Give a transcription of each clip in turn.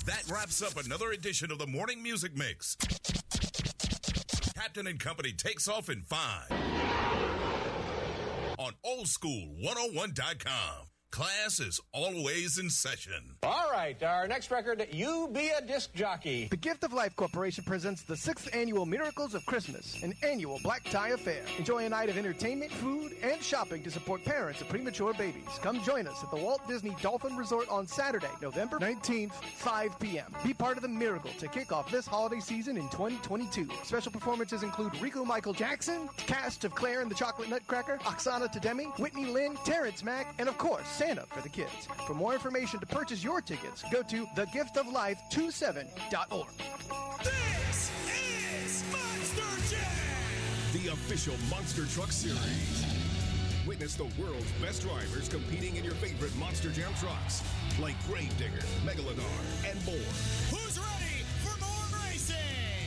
That wraps up another edition of the Morning Music Mix. Captain and Company takes off in 5 on oldschool101.com. Class is always in session. All right, our next record, You Be a Disc Jockey. The Gift of Life Corporation presents the 6th Annual Miracles of Christmas, an annual black tie affair. Enjoy a night of entertainment, food, and shopping to support parents of premature babies. Come join us at the Walt Disney Dolphin Resort on Saturday, November 19th, 5 p.m. Be part of the miracle to kick off this holiday season in 2022. Special performances include Rico Michael Jackson, cast of Claire and the Chocolate Nutcracker, Oksana Tademi, Whitney Lynn, Terrence Mack, and of course, Santa for the kids. For more information to purchase your tickets, go to thegiftoflife27.org. This is Monster Jam! The official Monster Truck Series. Witness the world's best drivers competing in your favorite Monster Jam trucks, like Gravedigger, Megalodon, and more. Who's ready for more racing?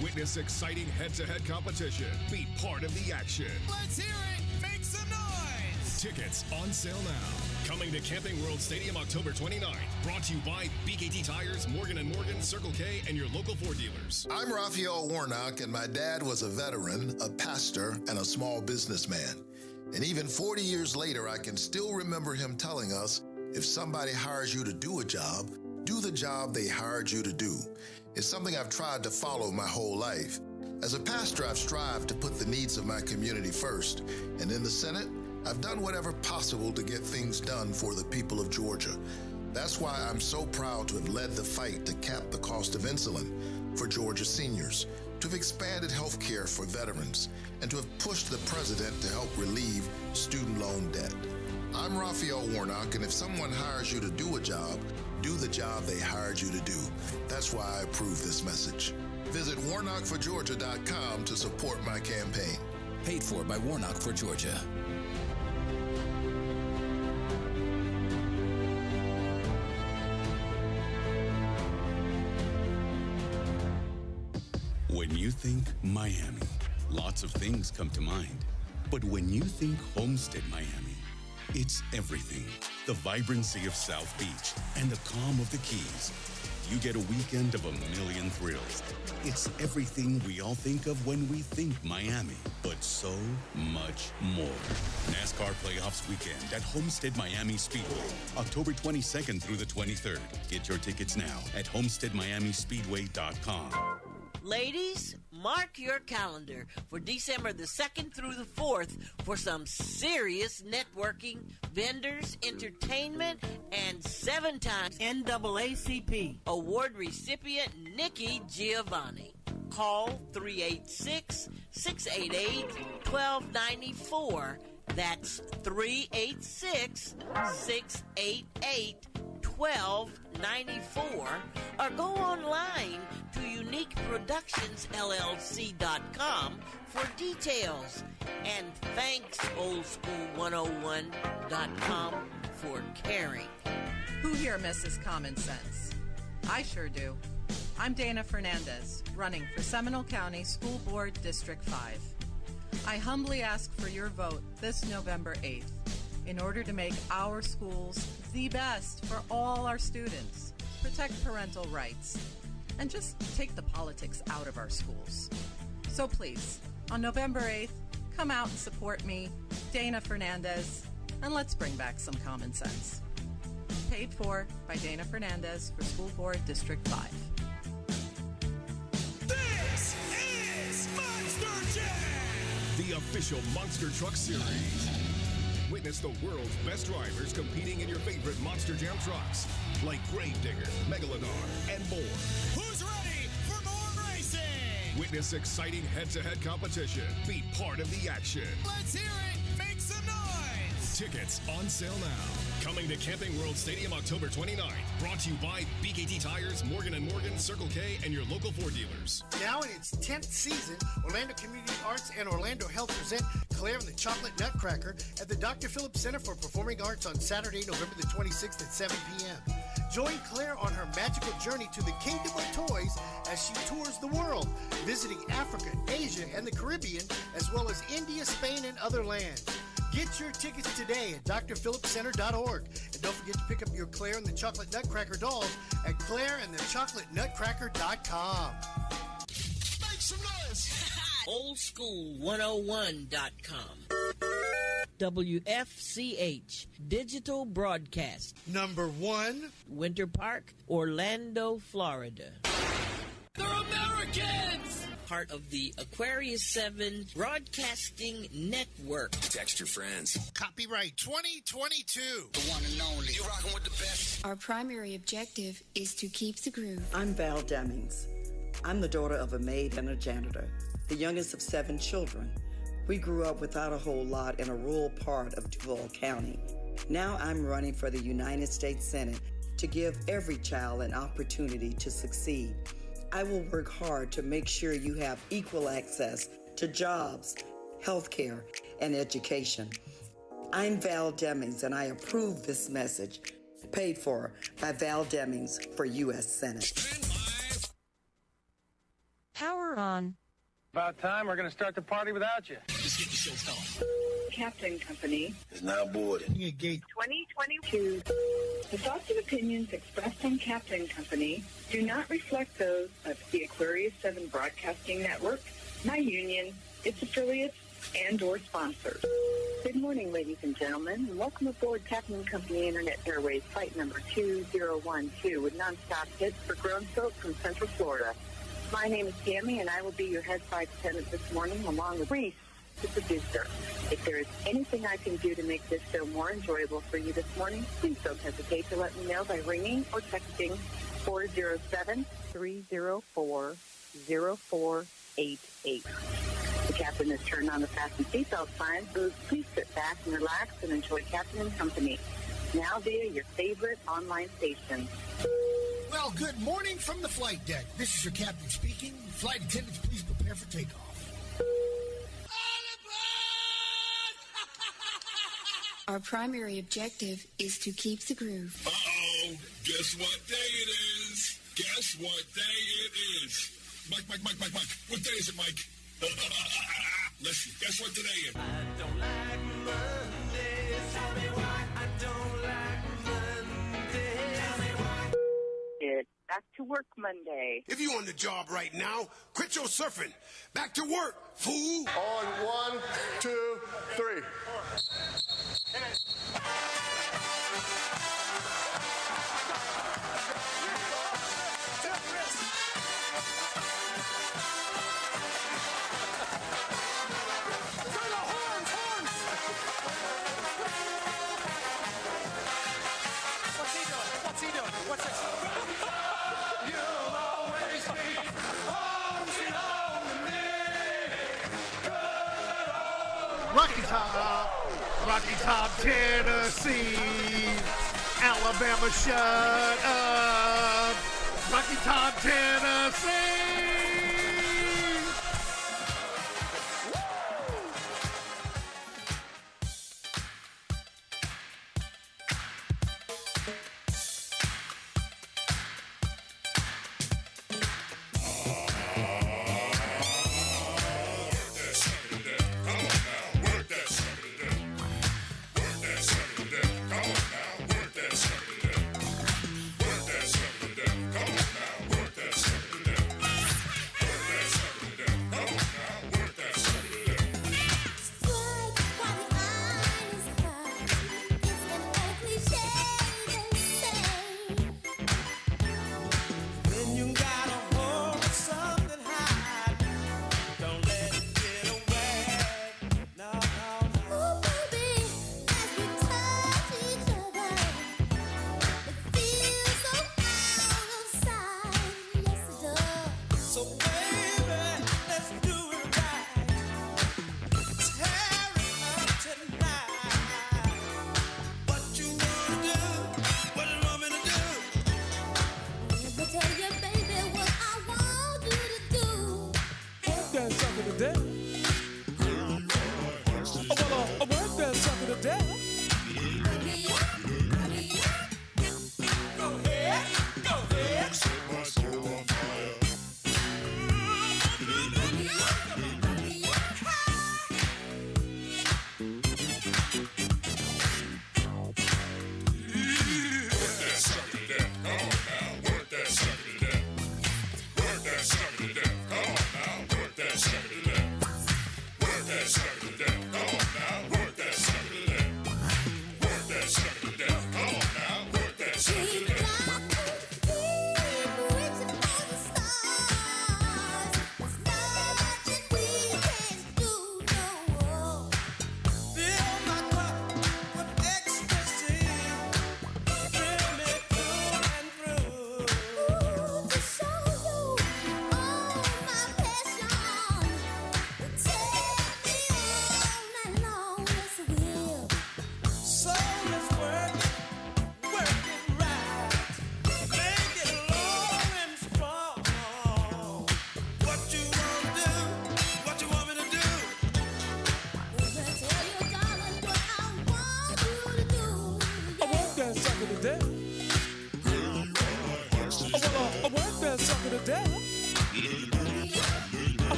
Witness exciting head-to-head competition. Be part of the action. Let's hear it! Make some noise! Tickets on sale now. Coming to Camping World Stadium October 29th. Brought to you by BKT Tires, Morgan & Morgan, Circle K, and your local Ford dealers. I'm Raphael Warnock, and my dad was a veteran, a pastor, and a small businessman. And even 40 years later, I can still remember him telling us, if somebody hires you to do a job, do the job they hired you to do. It's something I've tried to follow my whole life. As a pastor, I've strived to put the needs of my community first. And in the Senate, I've done whatever possible to get things done for the people of Georgia. That's why I'm so proud to have led the fight to cap the cost of insulin for Georgia seniors, to have expanded health care for veterans, and to have pushed the president to help relieve student loan debt. I'm Raphael Warnock, and if someone hires you to do a job, do the job they hired you to do. That's why I approve this message. Visit warnockforgeorgia.com to support my campaign. Paid for by Warnock for Georgia. When you think Miami, lots of things come to mind. But when you think Homestead Miami, it's everything. The vibrancy of South Beach and the calm of the Keys. You get a weekend of a million thrills. It's everything we all think of when we think Miami, but so much more. NASCAR Playoffs Weekend at Homestead Miami Speedway, October 22nd through the 23rd. Get your tickets now at homesteadmiamispeedway.com. Ladies, mark your calendar for December the 2nd through the 4th for some serious networking, vendors, entertainment, and 7 times NAACP award recipient Nikki Giovanni. Call 386-688-1294. That's 386-688-1294. Or go online to uniqueproductionsllc.com for details. And thanks, oldschool101.com, for caring. Who here misses common sense? I sure do. I'm Dana Fernandez, running for Seminole County School Board District 5. I humbly ask for your vote this November 8th in order to make our schools the best for all our students, protect parental rights, and just take the politics out of our schools. So please, on November 8th, come out and support me, Dana Fernandez, and let's bring back some common sense. Paid for by Dana Fernandez for School Board District 5. This is Monster Jam! The official Monster Truck Series. Witness the world's best drivers competing in your favorite Monster Jam trucks, like Gravedigger, Megalodon, and more. Who's ready for more racing? Witness exciting head-to-head competition. Be part of the action. Let's hear it! Make some noise! Tickets on sale now. Coming to Camping World Stadium October 29th. Brought to you by BKT Tires, Morgan & Morgan, Circle K, and your local Ford dealers. Now in its 10th season, Orlando Community Arts and Orlando Health present Claire and the Chocolate Nutcracker at the Dr. Phillips Center for Performing Arts on Saturday, November the 26th at 7 p.m. Join Claire on her magical journey to the Kingdom of Toys as she tours the world, visiting Africa, Asia, and the Caribbean, as well as India, Spain, and other lands. Get your tickets today at drphillipscenter.org. And don't forget to pick up your Claire and the Chocolate Nutcracker dolls at claireandthechocolatенutcracker.com. Make some noise. Oldschool101.com. WFCH Digital Broadcast. Number 1. Winter Park, Orlando, Florida. They're Americans! Part of the Aquarius 7 Broadcasting Network. Text your friends. Copyright 2022. The one and only. You rocking with the best. Our primary objective is to keep the groove. I'm Val Demings. I'm the daughter of a maid and a janitor, the youngest of 7 children. We grew up without a whole lot in a rural part of Duval County. Now I'm running for the United States Senate to give every child an opportunity to succeed. I will work hard to make sure you have equal access to jobs, health care, and education. I'm Val Demings, and I approve this message. Paid for by Val Demings for U.S. Senate. Power on. About time. We're going to start the party without you. Let's get the show started. Captain Company. Is now boarded. 2022. The thoughts and opinions expressed on Captain Company do not reflect those of the Aquarius 7 Broadcasting Network, my union, its affiliates, and or sponsors. Good morning, ladies and gentlemen, and welcome aboard Captain Company Internet Airways flight number 2012 with nonstop hits for grown folk from Central Florida. My name is Tammy, and I will be your head flight attendant this morning, along with Reese, the producer. If there is anything I can do to make this show more enjoyable for you this morning, please don't hesitate to let me know by ringing or texting 407-304-0488. The captain has turned on the fasten seatbelt sign, so please sit back and relax and enjoy Captain and Company, now via your favorite online station. Well, good morning from the flight deck. This is your captain speaking. Flight attendants, please prepare for takeoff. Our primary objective is to keep the groove. Uh-oh. Guess what day it is? Guess what day it is? Mike. What day is it, Mike? Listen, guess what today is? I don't like Mondays. Tell me why I don't like Mondays. Tell me why. It's Back to Work Monday. If you on the job right now, quit your surfing. Back to work, fool. On 1, 2, 3. What's he doing? What's this? Rocky Top, Tennessee, Alabama, shut up. Rocky Top, Tennessee.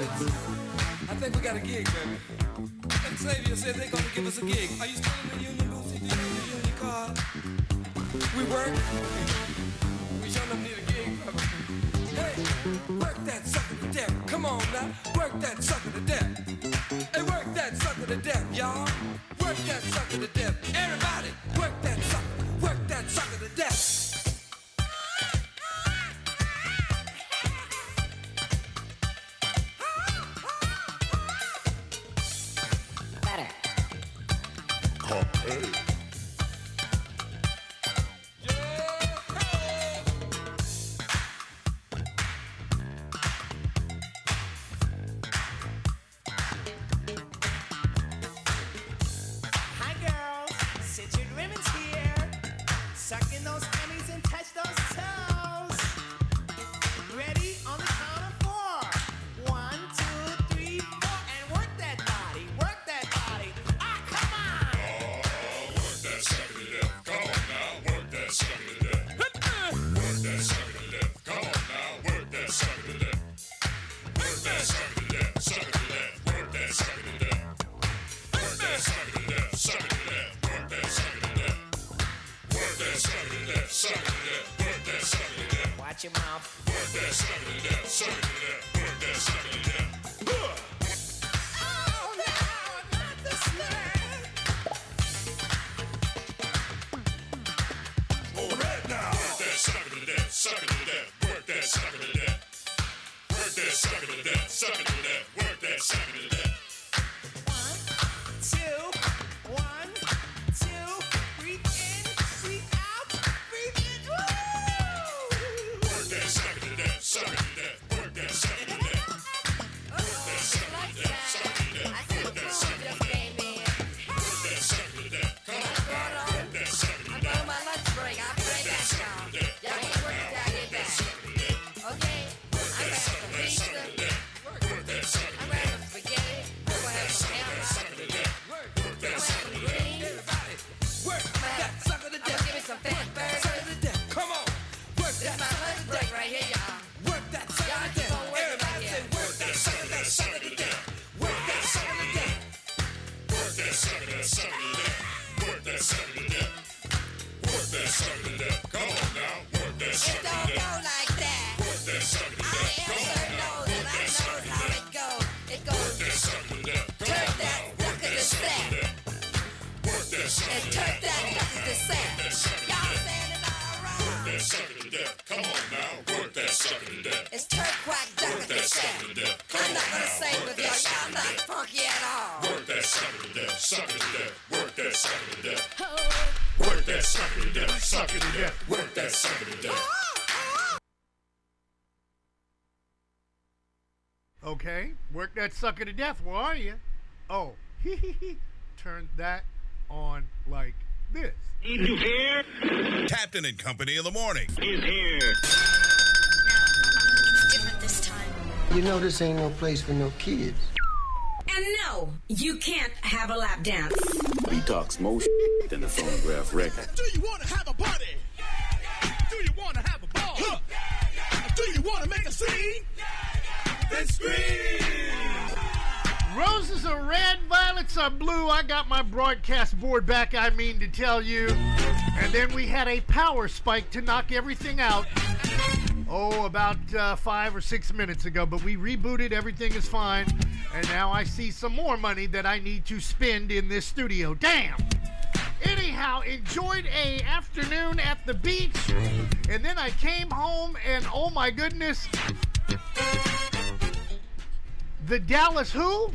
I think we got a gig, baby. And Xavier said they're gonna give us a gig. Are you still in the union, Boosie? Do you need a union card? We work. We sure enough need a gig, brother. Hey, work that sucker to death. Come on now, work that sucker to death. Hey, work that sucker to death, y'all. Work that sucker to death. Everybody, work that sucker to death. Hi girls, sit your ribbons here. Suck in those tummies and touch those toes. Ready on the count of 4. 1, 2, 3, 4, and work that body, work that body. Ah, come on! Work that sucker to death. Come on now, work that sucker to death. Work that sucker to death. Come on now, work that sucker to death. Work that sucker to death. Sucker to death. Work that sucker to death. Work that sucker to death. Sucker to death. Work that sucker to death. Work that sucker to death. Sucker to death. Work that sucker to death. Watch your mouth. Work that sucker to death. Sucker to death. Work that sucker to death. Oh, no, not the snare. All right now. Work that sucker to death. Sucker to death. Work that sucker to death. Work that sucker to death. Sucker to death. Work that sucker to death. 1, 2, 1, 2, breathe in, breathe out, breathe in. Woo! Work that sucker to death. Sucker to death. Work that sucker to death. Work that sucker to death. Sucker to death. Work that sucker to death. Work that sucker to death. Come on now. Work that sucker to death. On my lunch break, I play that song. Y'all can work it out, get back. Okay? I'm ready for pizza. Work that sucker to I'm death. ready for spaghetti. We're gonna have some hamburgers. Sucker to death. Work that sucker to death. Work that sucker to I'm gonna death. give me some fat burgers. Sucker to death. Come on. Work This that is my lunch break right here, y'all. Work that sucker Y'all to keep death. on working Everybody right say here. work that sucker to sucker to death. Work that sucker to death. Work that sucker to sucker to death. Work that sucker to death. Work that sucker to death. Come on now. Work that It sucker to don't death. go like that. Work that sucker to I death. Come on answer now. knows and I knows how it goes. It goes, That sucker to death. Come turn on that now. Work sucker that to sucker set. to death. Work that sucker And to turn death. that sucker to set. Y'all saying it all Work wrong. that sucker to death. Come on now. Work that sucker to death. It's turn quack Work ducker to that set. sucker to death. Come I'm on not gonna now. sing Work with that y'all. sucker Y'all to not death. funky at all. Work that sucker to death. Sucker to death. Work that sucker to death. Work that sucker to death. Sucker to death. Work that sucker to death. Okay, work that sucker to death. Where are you? Oh, turn that on like this. You hear? Captain and Company in the morning. He's here. It's different this time. You know this ain't no place for no kids. And no, you can't have a lap dance. He talks more than the phonograph record. Do you want to have a party? Do you want to have a ball? Do you want to make a scene? Then scream! Roses are red, violets are blue. I got my broadcast board back, I mean to tell you. And then we had a power spike to knock everything out. Oh, about 5 or 6 minutes ago. But we rebooted, everything is fine. And now I see some more money that I need to spend in this studio. Damn! Anyhow, enjoyed a afternoon at the beach. And then I came home and oh my goodness. The Dallas who?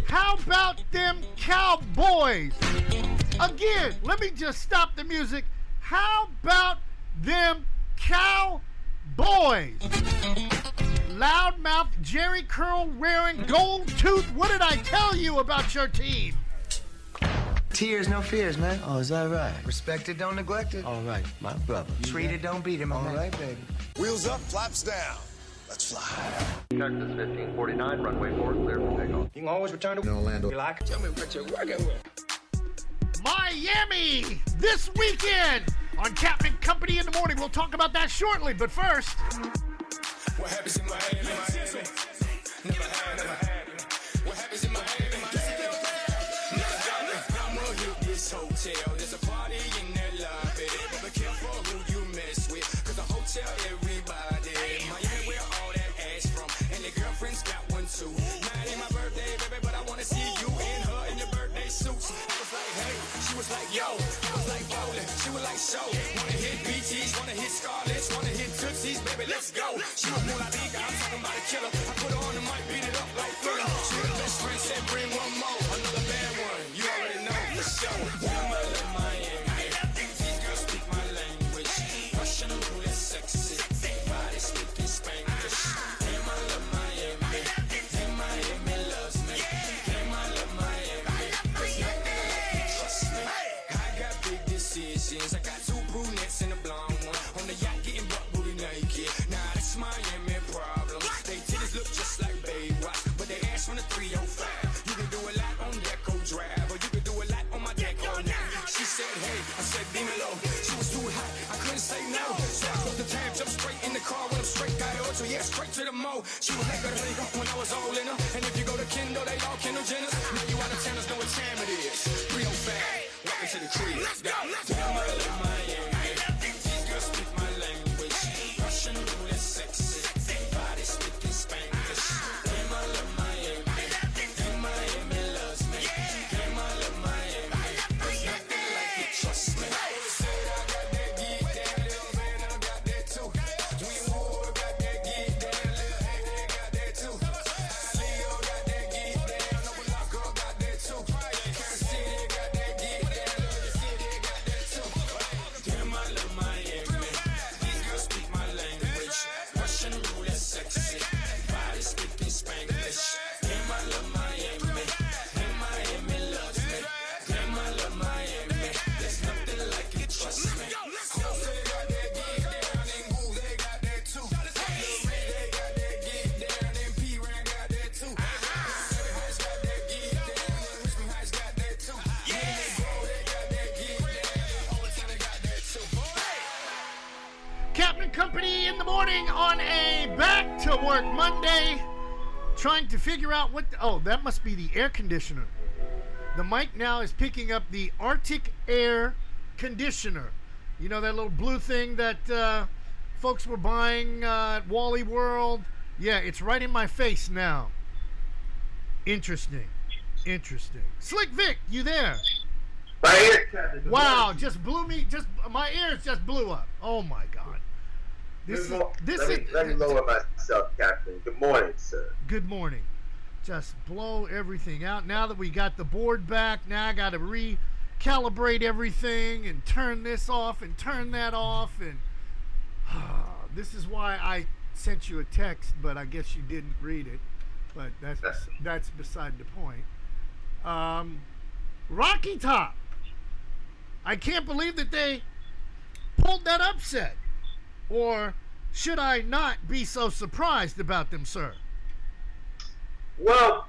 How about them Cowboys? Again, let me just stop the music. How about them Cowboys? Loudmouth, Jerry Curl wearing gold tooth. What did I tell you about your team? Tears, no fears, man. Oh, is that right? Respect it, don't neglect it. All right, my brother. Treat it, don't beat him. All right, baby. Wheels up, flaps down. Let's fly. Texas 1549, runway 4, clear for takeoff. You can always return to Orlando. You like? Tell me what you're working with. Miami this weekend on Captain Company in the morning. We'll talk about that shortly, but first. What happens in Miami? Never had. What happens in Miami? I'ma hit this hotel. There's a party in that lobby, but be careful who you mess with, 'cause the hotel everybody. Miami where all that ass from, and the girlfriend's got one too. Now it ain't my birthday, baby, but I wanna see you and her in your birthday suits. I was like, hey, she was like, yo. I was like, bowling. She was like, so. Wanna hit BTs, wanna hit Scarlets, wanna hit Tootsies, baby, let's go. She was more like Liga, I'm talking about a killer. I put her on the mic, beat it up like Thriller. She her best friend said, bring one more, another bad one. You already know for sure. I'm a little Miami. These girls speak my language. Russian roulette sexy. Body speaking Spanish. Damn, I love Miami. Damn, Miami loves me. Damn, I love Miami. There's nothing like it, trust me. I got big decisions. I got 2 brunettes and a blonde one. On the yacht getting butt booty naked. Nah, that's Miami problem. They titties look just like Baywatch, but they ass from the 305. You can do a lot on Deco Drive, or you can do a lot on my Deco now. She said, hey, I said, dímelo. She was too hot, I couldn't say no. So I took the tab, jumped straight in the car, went straight, got her to, yeah, straight to the mo. She was like, when I was all in her. And if you go to Kendall, they all Kendall Jenners. Now you out of towners know what time it is. 305, welcome to the crib. Damn, I love Miami. These girls speak my language. Russian roulette sexy. Body speaking Spanish. Damn, I love Miami. Damn, Miami loves me. Damn, I love Miami. There's nothing like it, trust me. Said I got that geek down, little man, I got that too. Twin Ward got that geek down, little Haiti got that too. Leo got that geek down, no Blanco got that too. Kansas City got that geek down, little City got that too. Damn, I love Miami. These girls speak my language. Russian roulette sexy. Body speaking Spanish. Damn, I love Miami. Damn, Miami loves me. Damn, I love Miami. There's nothing like it, trust me. Jose got that geek down, and Goo, they got that too. Lil Ray, they got that geek down, and P-Ran got that too. Seven Heights got that geek down, and Richmond Heights got that too. Yeah, they got that geek down, Overtown they got that too. Captain Company in the morning on a back to work Monday, trying to figure out what. Oh, that must be the air conditioner. The mic now is picking up the Arctic air conditioner. You know that little blue thing that folks were buying at Wally World? Yeah, it's right in my face now. Interesting. Slick Vic, you there? Right here, Captain. Wow, just blew me. Just my ears just blew up. Oh my God. Let me lower myself, Captain. Good morning, sir. Good morning. Just blow everything out. Now that we got the board back, now I got to recalibrate everything and turn this off and turn that off. And this is why I sent you a text, but I guess you didn't read it. But that's beside the point. Rocky Top. I can't believe that they pulled that upset. Or should I not be so surprised about them, sir? Well,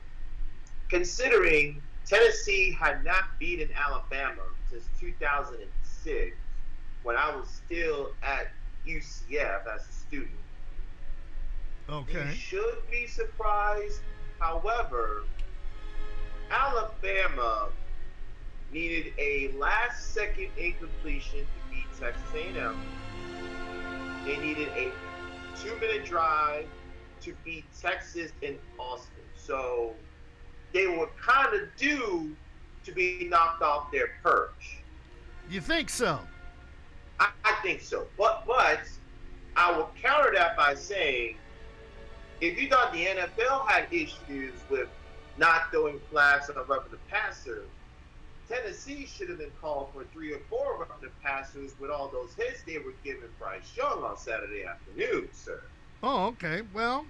considering Tennessee had not beaten Alabama since 2006, when I was still at UCF as a student. Okay. You should be surprised. However, Alabama needed a last-second incompletion to beat Texas A&M. They needed a 2-minute drive to beat Texas in Austin. So they were kind of due to be knocked off their perch. You think so? I think so. But I will counter that by saying, if you thought the NFL had issues with not throwing flags on roughing the passer, Tennessee should have been called for 3 or 4 roughing the passers with all those hits they were giving Bryce Young on Saturday afternoon, sir. Oh, okay. Well,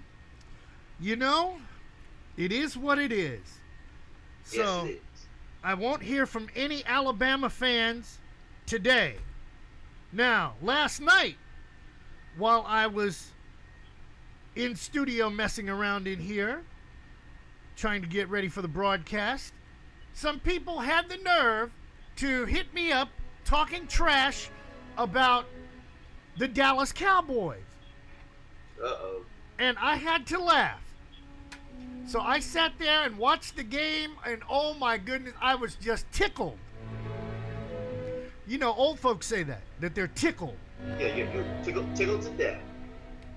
you know, it is what it is. So Yes, it is. I won't hear from any Alabama fans today. Now, last night, while I was in studio messing around in here, trying to get ready for the broadcast, some people had the nerve to hit me up talking trash about the Dallas Cowboys. Uh-oh. And I had to laugh. So I sat there and watched the game, and oh my goodness, I was just tickled. You know, old folks say that they're tickled. Yeah, you're tickled to death.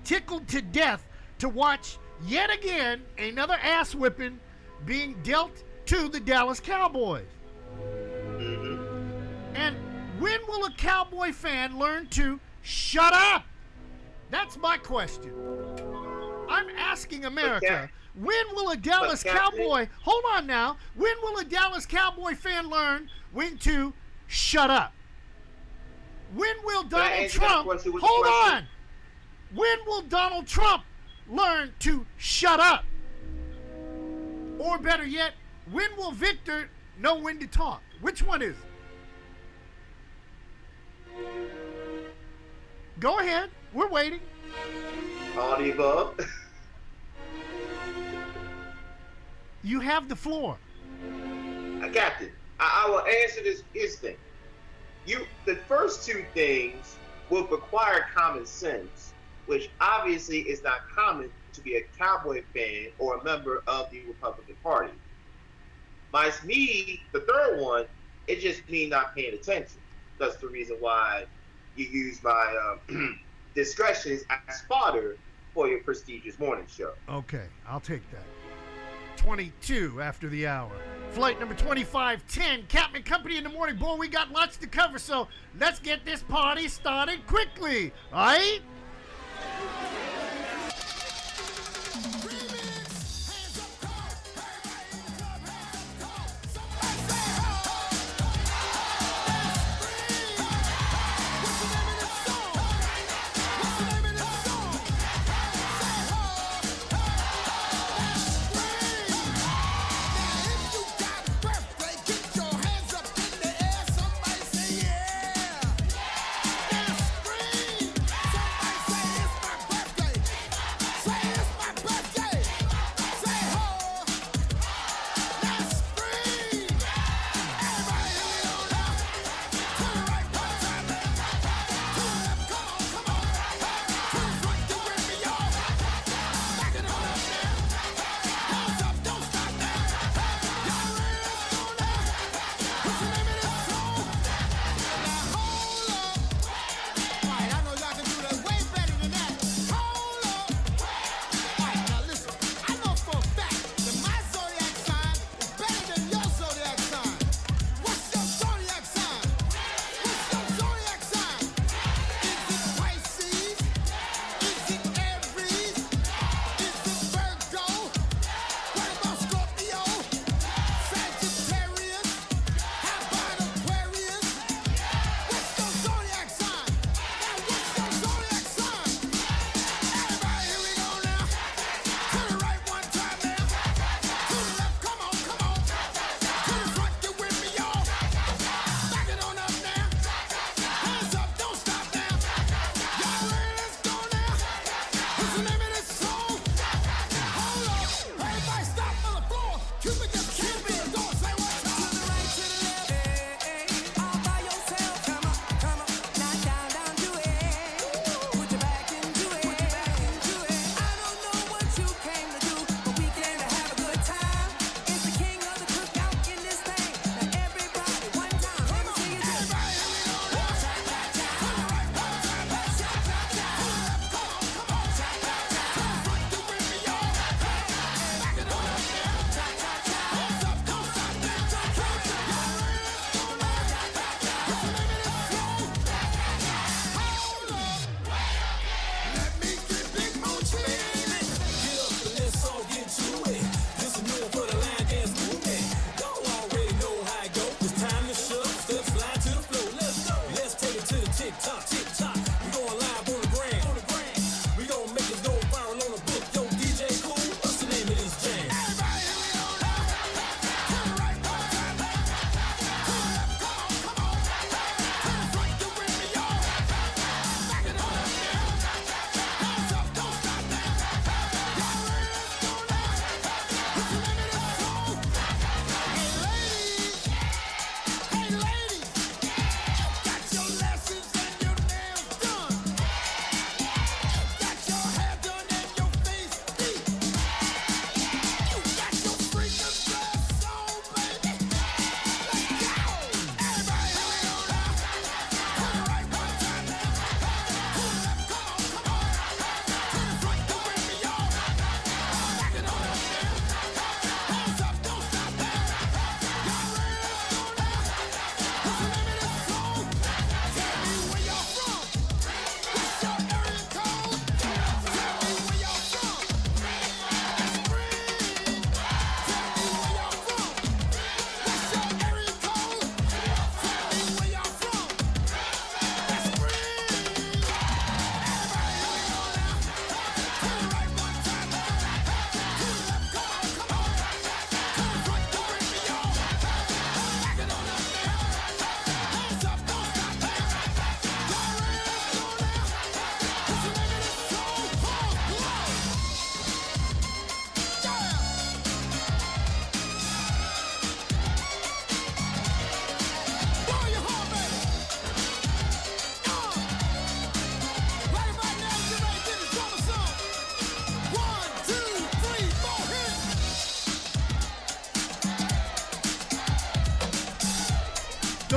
Tickled to death to watch yet again another ass whipping being dealt to the Dallas Cowboys. And when will a Cowboy fan learn to shut up? That's my question. I'm asking America, when will a Dallas Cowboy, hold on now, when will a Dallas Cowboy fan learn when to shut up? When will Donald Trump, hold on, when will Donald Trump learn to shut up? Or better yet, when will Victor know when to talk? Which one is it? Go ahead. We're waiting. All the above. You have the floor. Captain, I will answer this thing. The first two things will require common sense, which obviously is not common to be a Cowboy fan or a member of the Republican Party. Me, the third one, it just means not paying attention. That's the reason why you use my discretion as fodder for your prestigious morning show. Okay, I'll take that. 22 after the hour. Flight number 2510, Captain Company in the morning. Boy, we got lots to cover, so let's get this party started quickly, all right?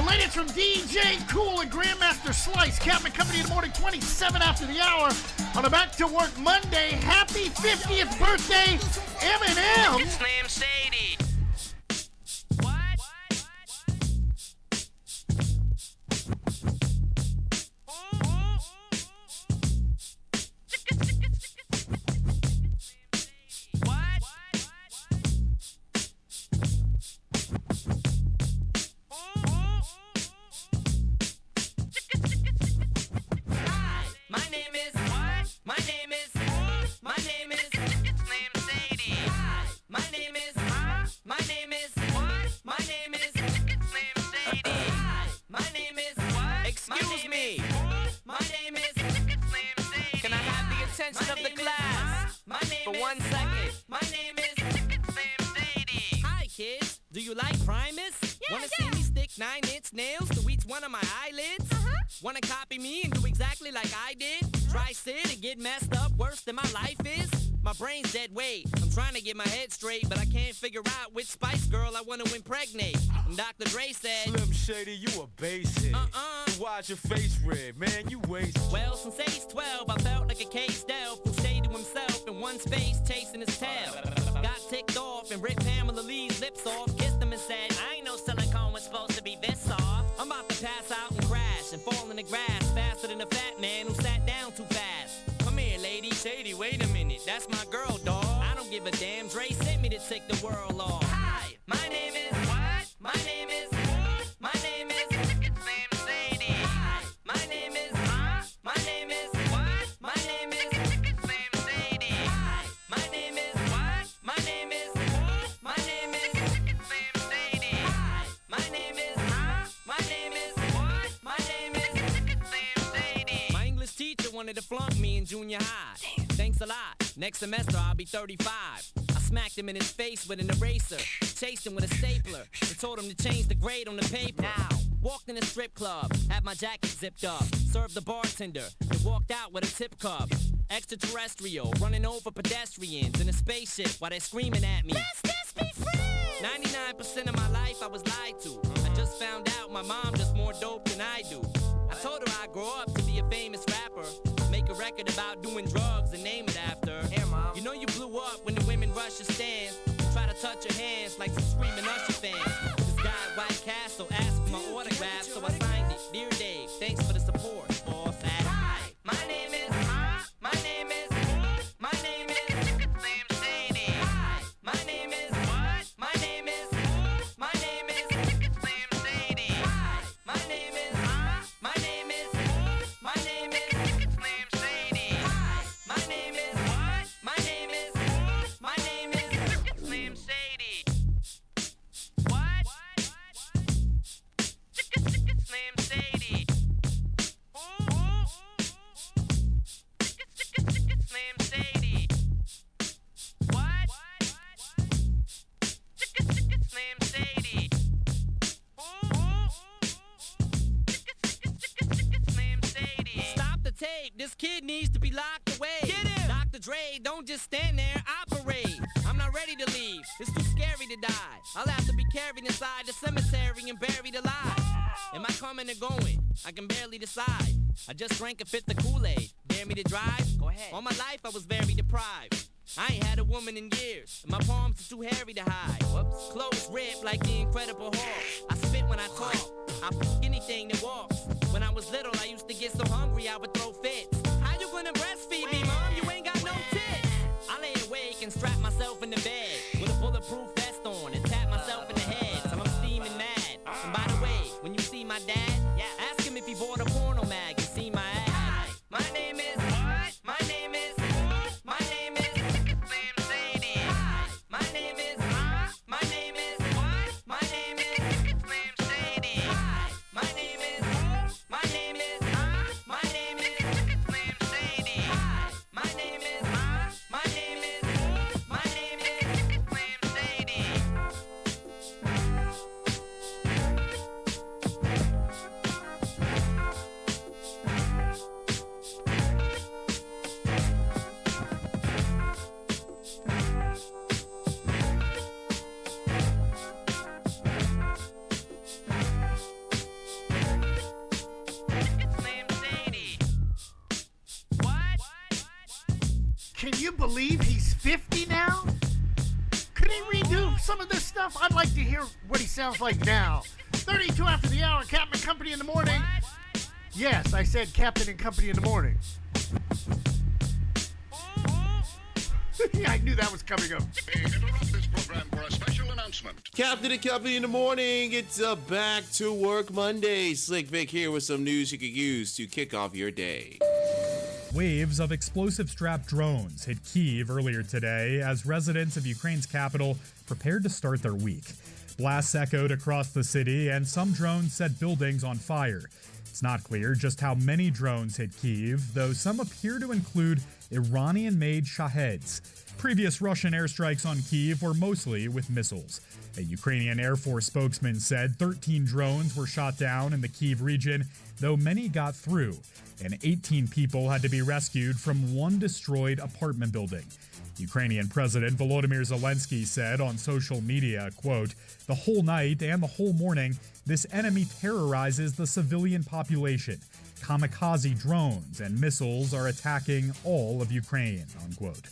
latest from DJ Cool and Grandmaster Slice. Captain Company in the morning, 27 after the hour. On a Back to Work Monday. Happy 50th birthday, Eminem. Slim Shady. Of the class for 1 second. My name is Slim Shady. Hi kids, do you like Primus? Wanna see me stick 9-inch nails to each one of my eyelids? Wanna copy me and do exactly like I did? Try sit and get messed up worse than my life is? My brain's dead weight. I'm trying to get my head straight, but I can't figure out which Spice Girl I want to impregnate. And Dr. Dre said, Slim Shady, you a basehead. Why's your face red, man? You waste. Well, since age 12, I felt like a caged elf who stayed to himself in one space, chasing his tail. Got ticked off and ripped Pamela Lee's lips off, kissed him and said, I ain't no silicone was supposed to be this soft. I'm about to pass out and crash and fall in the grass faster than a fat man who sat down too fast. Come here, lady. Shady, wait a minute. That's my girl, dawg. I don't give a damn. Dre sent me to take the world off. Hi, my name is what? My name is my name is Slim Shady. Hi, my name is my name is what? My name is Slim Shady. Hi, my name is what? My name is my name is Slim Shady. Hi, my name is my name is what? My name is Slim Shady. My English teacher wanted to flunk me in junior high. Thanks a lot. Next semester I'll be 35. I smacked him in his face with an eraser, chased him with a stapler, and told him to change the grade on the paper. Now, walked in a strip club, had my jacket zipped up, served the bartender, and walked out with a tip cup. Extraterrestrial, running over pedestrians in a spaceship while they're screaming at me. Let's just be friends! 99% of my life I was lied to. I just found out my mom does more dope than I do. I told her I'd grow up to be a famous rapper, make a record about doing drugs and name it after. Here, Mom. You know you blew up when the women rush your stands, try to touch your hands like some screaming Usher fans. This guy at White Castle asked for my autograph, so I signed it. Dear Dave, thanks for the support. Boss. Hi, my name is my name is my name is Slim Shady. Hi, my name is what? My name is my name is Slim Shady. Hi, my name is my name is my name is Slim Shady. Hi, my name is what? My name is my name is Slim Shady. What? Slim Shady. Slim Shady. What? Slim Shady. Slim Shady. Stop the tape. This kid needs to be locked away. Get him! Dr. Dre, don't just stand there, operate. I'm not ready to leave. It's too scary to die. I'll have to be carried inside the cemetery and buried alive. Am I coming or going? I can barely decide. I just drank a fifth of Kool-Aid. Dare me to drive? Go ahead. All my life I was very deprived. I ain't had a woman in years, and my palms are too hairy to hide. Whoops. Clothes ripped like the Incredible Hulk. I spit when I talk. I f*** anything that walks. When I was little, I used to get so hungry I would throw fits. How you gonna breastfeed me, Mom? You ain't got no tits. I lay awake and strap myself in the bed with a bulletproof vest on and tap myself in the head till I'm steaming mad. And by the way, when you see my dad, ask him if he bought a porno mag and see my ad. Hi, my name is what? My name is my name is Slim Shady. Hi, my name is my name is what? My name is Slim Shady. Hi, my name is my name is my name is Slim Shady. Hi, Can you believe he's 50 now? Could he redo some of this stuff? I'd like to hear what he sounds like now. 32 after the hour, Captain and Company in the morning. Yes, I said Captain and Company in the morning. Yeah, I knew that was coming up. Interrupt this program for a special announcement. Captain and Company in the morning. It's a Back to Work Monday. Slick Vic here with some news you could use to kick off your day. Waves of explosive-strapped drones hit Kyiv earlier today as residents of Ukraine's capital prepared to start their week. Blasts echoed across the city, and some drones set buildings on fire. It's not clear just how many drones hit Kyiv, though some appear to include Iranian-made Shaheds. Previous Russian airstrikes on Kyiv were mostly with missiles. A Ukrainian Air Force spokesman said 13 drones were shot down in the Kyiv region, though many got through, and 18 people had to be rescued from one destroyed apartment building. Ukrainian President Volodymyr Zelensky said on social media, quote, "The whole night and the whole morning, this enemy terrorizes the civilian population. Kamikaze drones and missiles are attacking all of Ukraine," unquote.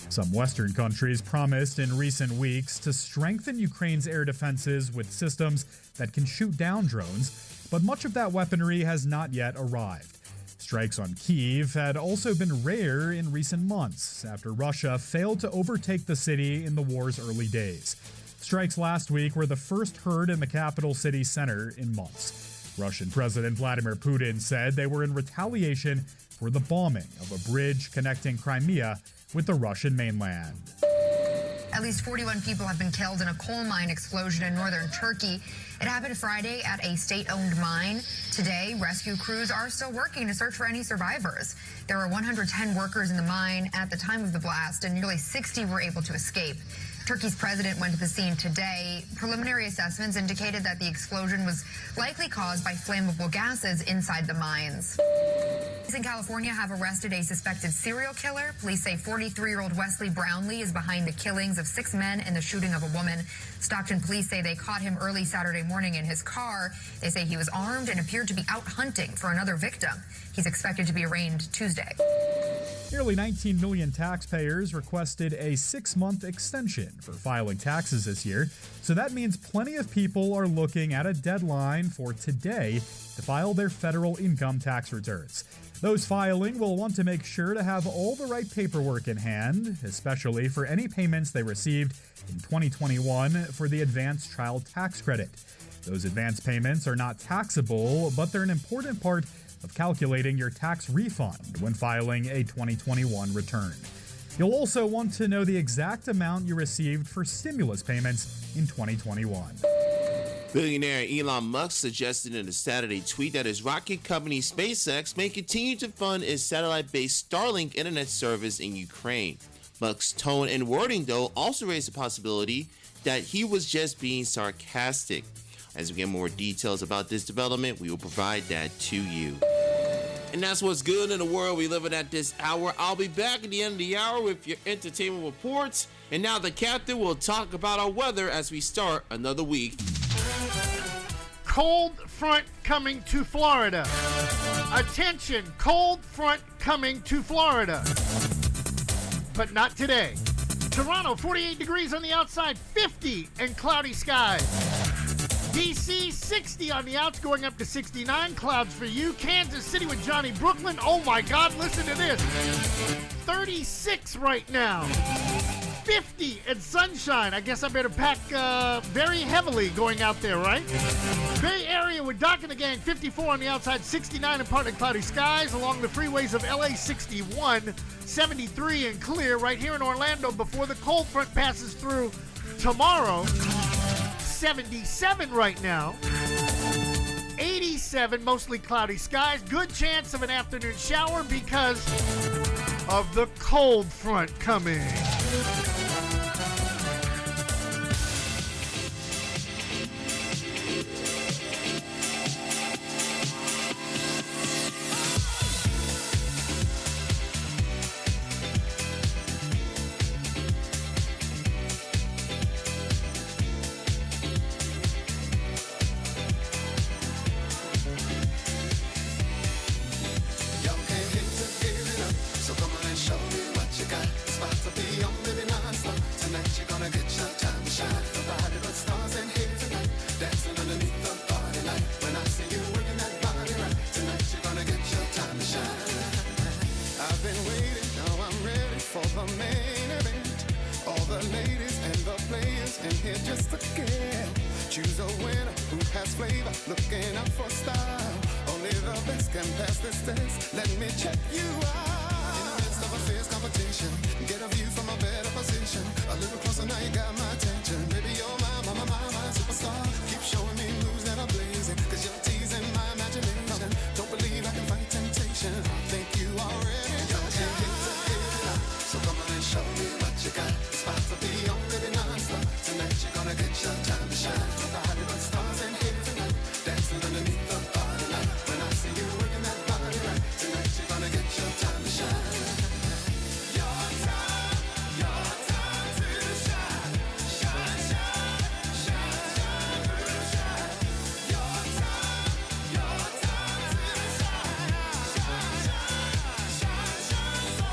Some Western countries promised in recent weeks to strengthen Ukraine's air defenses with systems that can shoot down drones, but much of that weaponry has not yet arrived. Strikes on Kyiv had also been rare in recent months after Russia failed to overtake the city in the war's early days. Strikes last week were the first heard in the capital city center in months. Russian President Vladimir Putin said they were in retaliation for the bombing of a bridge connecting Crimea with the Russian mainland. At least 41 people have been killed in a coal mine explosion in northern Turkey. It happened Friday at a state-owned mine. Today, rescue crews are still working to search for any survivors. There were 110 workers in the mine at the time of the blast, and nearly 60 were able to escape. Turkey's president went to the scene today. Preliminary assessments indicated that the explosion was likely caused by flammable gases inside the mines. Police in California have arrested a suspected serial killer. Police say 43-year-old Wesley Brownlee is behind the killings of 6 men and the shooting of a woman. Stockton police say they caught him early Saturday morning in his car. They say he was armed and appeared to be out hunting for another victim. He's expected to be arraigned Tuesday. Nearly 19 million taxpayers requested a 6-month extension for filing taxes this year, so that means plenty of people are looking at a deadline for today to file their federal income tax returns. Those filing will want to make sure to have all the right paperwork in hand, especially for any payments they received in 2021 for the advanced child tax credit. Those advance payments are not taxable, but they're an important part of calculating your tax refund when filing a 2021 return. You'll also want to know the exact amount you received for stimulus payments in 2021. Billionaire Elon Musk suggested in a Saturday tweet that his rocket company SpaceX may continue to fund its satellite-based Starlink internet service in Ukraine. Musk's tone and wording, though, also raised the possibility that he was just being sarcastic. As we get more details about this development, we will provide that to you. And that's what's good in the world we live in at this hour. I'll be back at the end of the hour with your entertainment reports. And now the captain will talk about our weather as we start another week. Cold front coming to Florida. Attention, cold front coming to Florida. But not today. Toronto, 48 degrees on the outside, 50 and cloudy skies. DC, 60 on the outs, going up to 69. Clouds for you. Kansas City with Johnny Brooklyn. Oh my God, listen to this. 36 right now. 50 and sunshine. I guess I better pack very heavily going out there, right? Bay Area with Doc and the Gang, 54 on the outside, 69 and partly cloudy skies. Along the freeways of LA, 61, 73 and clear. Right here in Orlando before the cold front passes through tomorrow. 77 right now. 87, mostly cloudy skies. Good chance of an afternoon shower because of the cold front coming. Y'all can't hit to give it up, so come on and show me what you got. in here just to kill. Choose a winner who has flavor, looking out for style. Only the best can pass this test. Let me check you out. In the midst of a fierce competition, get a view from a better position. A little closer now, you got my attention. Baby, you're my superstar. Keep showing me moves that are blazing, 'cause you're teasing my imagination. Don't believe I can fight temptation. I think you already know. So come on and show me what you got. It's about to be on, baby, non-stop. Tonight you're gonna get your time to shine. Nobody but stars in here tonight, dancing underneath the body light. When I see you working that body right, tonight you're gonna get your time to shine. Your time to shine. Shine, shine, shine, shine, shine. Your time to shine. Shine, shine, shine, shine so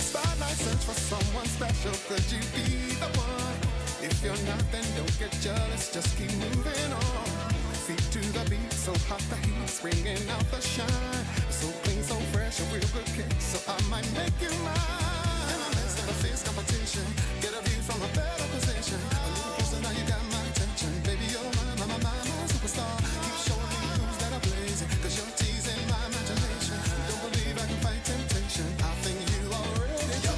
Spotlight search for someone special. Could you be the one? If you're not, then don't get jealous. Just keep moving on. Feet to the beat, so hot the heat's bringing out the shine. So clean, so fresh, a real good kick. So I might make you mine. In the midst of a fierce competition, get a view from a better position. A little closer now, you got my attention. Baby, you're my superstar. Keep showing me moves that are blazing, 'cause you're teasing my imagination. Don't believe I can fight temptation. I think you already know.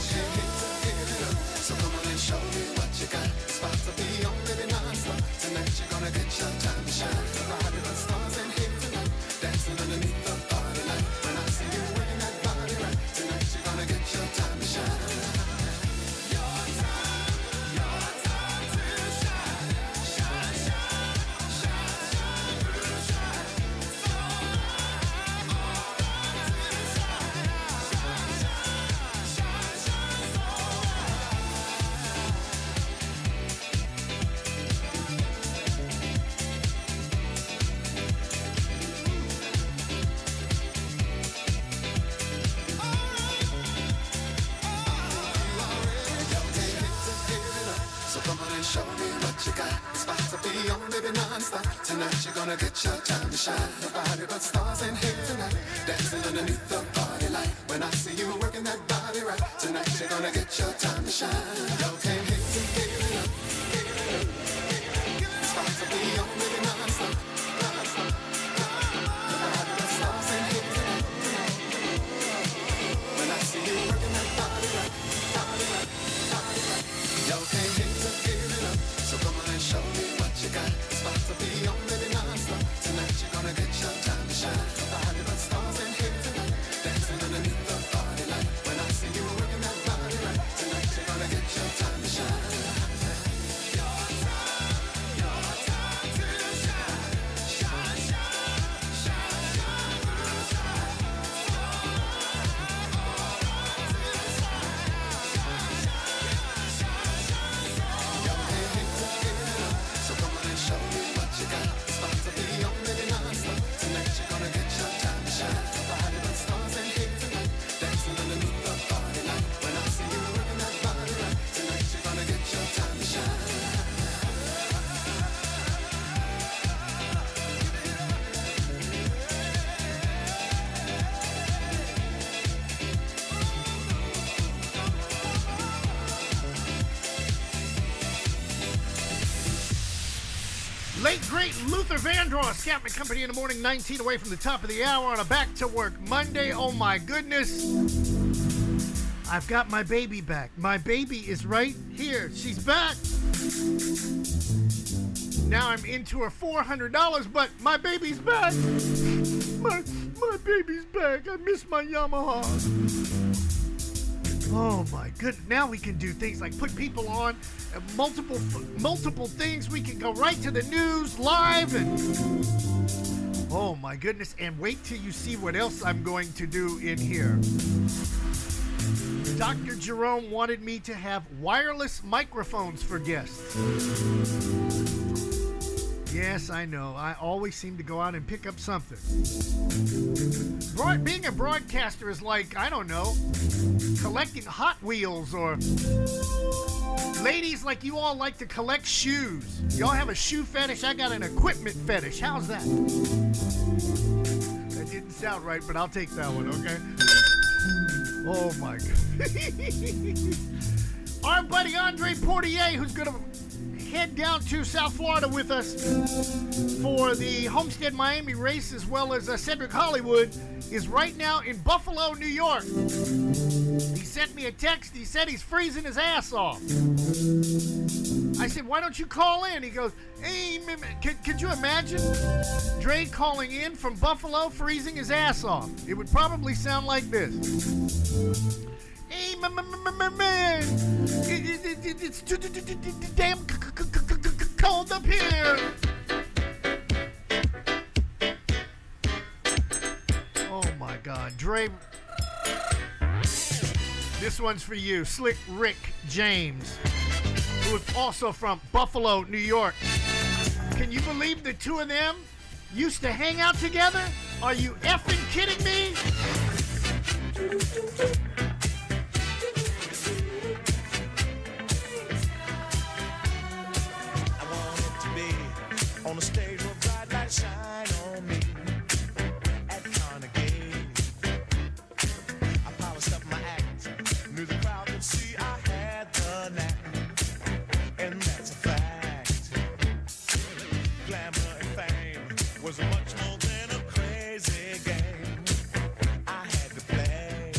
So come on and show me what you got. It's about to be on, baby, non-stop. Tonight you're gonna get your time to shine. Nobody but stars in here tonight, dancing underneath the body light. When I see you working that body right, tonight you're gonna get your time to shine. Your time to shine. Shine, shine, shine, shine, shine. So So come on and show me what you got. It's about to be on, baby, non-stop. Tonight you're gonna get your time to shine. Nobody but stars in here tonight, dancing underneath the body light. When I see you working that body right, tonight you're gonna get your time to shine. You can't hit to give it up. It's about to be on, baby, non-stop. Nobody but stars in here tonight. When I see you working that body right, body right, body right. You can't hit to give it up. So come on and show me what you got. It's about to be on, baby, non-stop. Tonight you're gonna get your time to shine. Nobody but stars in here tonight, dancing underneath the body light. When I see you working that body right, tonight you're gonna get your time to shine. Your time to shine. Shine, shine, shine, shine, So come on and show me what you got. It's about to be on, baby, non-stop. Tonight you're gonna get your time to shine. Nobody but stars in here tonight, dancing underneath the body light. When I see you working that body right, tonight you're gonna get your time to shine. Late great Luther Vandross, Captain Company in the morning, 19 away from the top of the hour on a back to work Monday. Oh my goodness. I've got my baby back. My baby is right here. She's back. Now I'm into her $400, but my baby's back. My baby's back. I miss my Yamaha. Oh my goodness. Now we can do things like put people on multiple things. We can go right to the news live and oh my goodness. And wait till you see what else I'm going to do in here. Dr. Jerome wanted me to have wireless microphones for guests. Yes, I know. I always seem to go out and pick up something. Being a broadcaster is like, I don't know, collecting Hot Wheels, or ladies like you all like to collect shoes. Y'all have a shoe fetish. I got an equipment fetish. How's that? didn't sound right, but I'll take that one, okay? Oh, my God. Our buddy Andre Portier, who's going to head down to South Florida with us for the Homestead Miami race, as well as Cedric Hollywood, is right now in Buffalo, New York. He sent me a text. He said he's freezing his ass off. I said, why don't you call in? He goes, hey, could you imagine Dre calling in from Buffalo, freezing his ass off? It would probably sound like this. Hey, man, it's too damn cold up here. Oh, my God. Dre, this one's for you. Slick Rick James, who is also from Buffalo, New York. Can you believe the two of them used to hang out together? Are you effing kidding me? I want it to be on the stage where bright lights shine on me. At Carnegie, I polished up my act, knew the crowd could see I had the knack. And that's a fact. Glamour and fame was much more than a crazy game I had to play.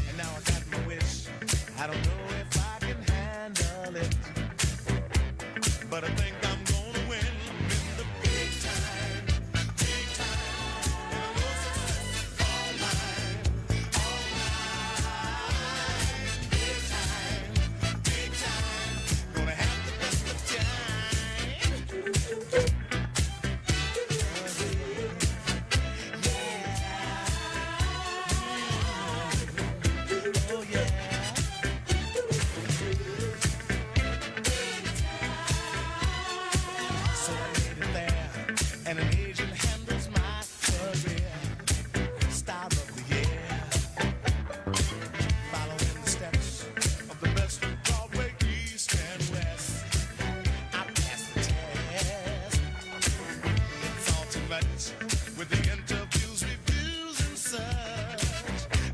And now I got my wish. I don't know if I can handle it, but I think I'm gonna win. I'm in the big time, big time. And I know success is all mine, all mine. Big time, big time. Gonna have the best of time. Oh yeah. So I made it there, and an agent handles my career. Star of the year, following the steps of the best of Broadway, East and West. I passed the test. It's all too much with the interviews, reviews, and such.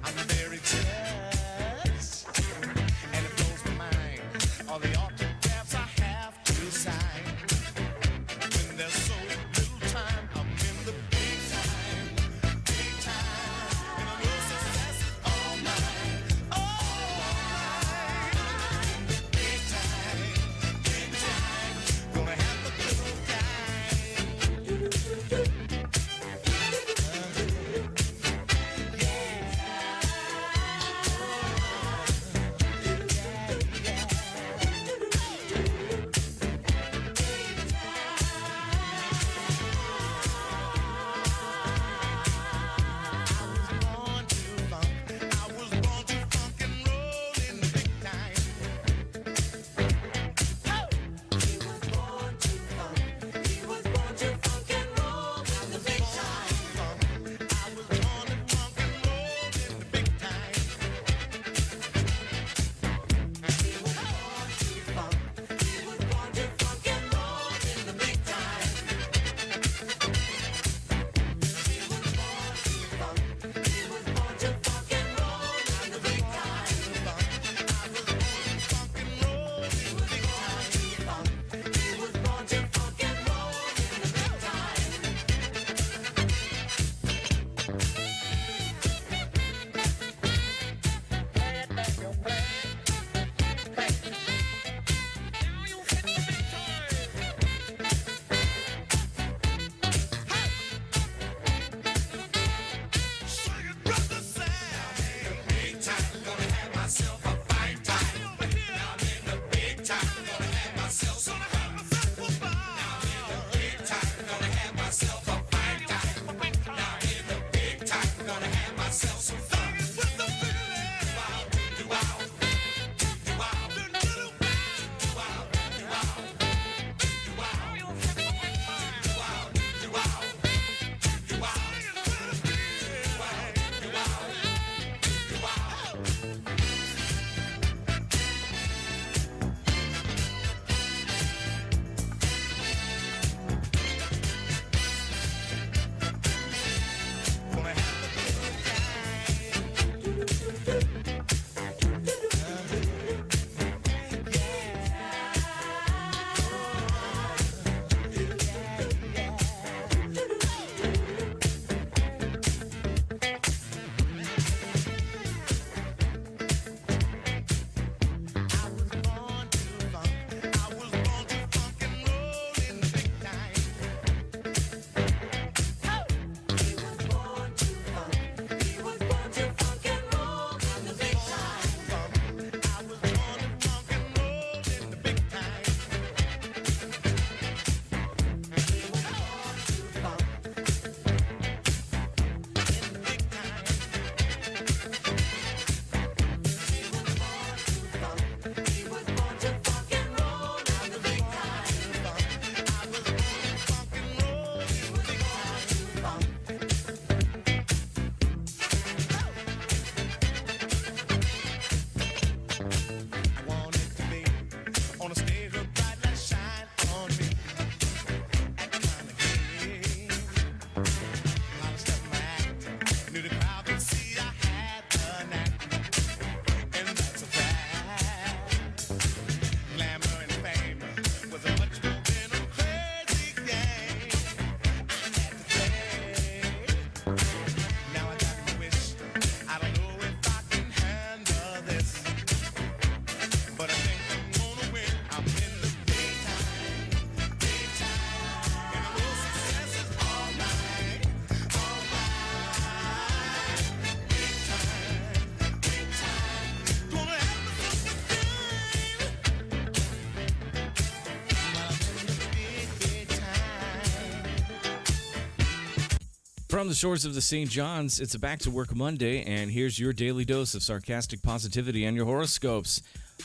I'm very touched, and it blows my mind. All the autographs I have to sign. When there's so little time, I'm in the big time, big time. And I know success is all mine, all mine. Big time, big time. Gonna have a good old time. From the shores of the St. John's, it's a Back to Work Monday, and here's your daily dose of sarcastic positivity and your horoscopes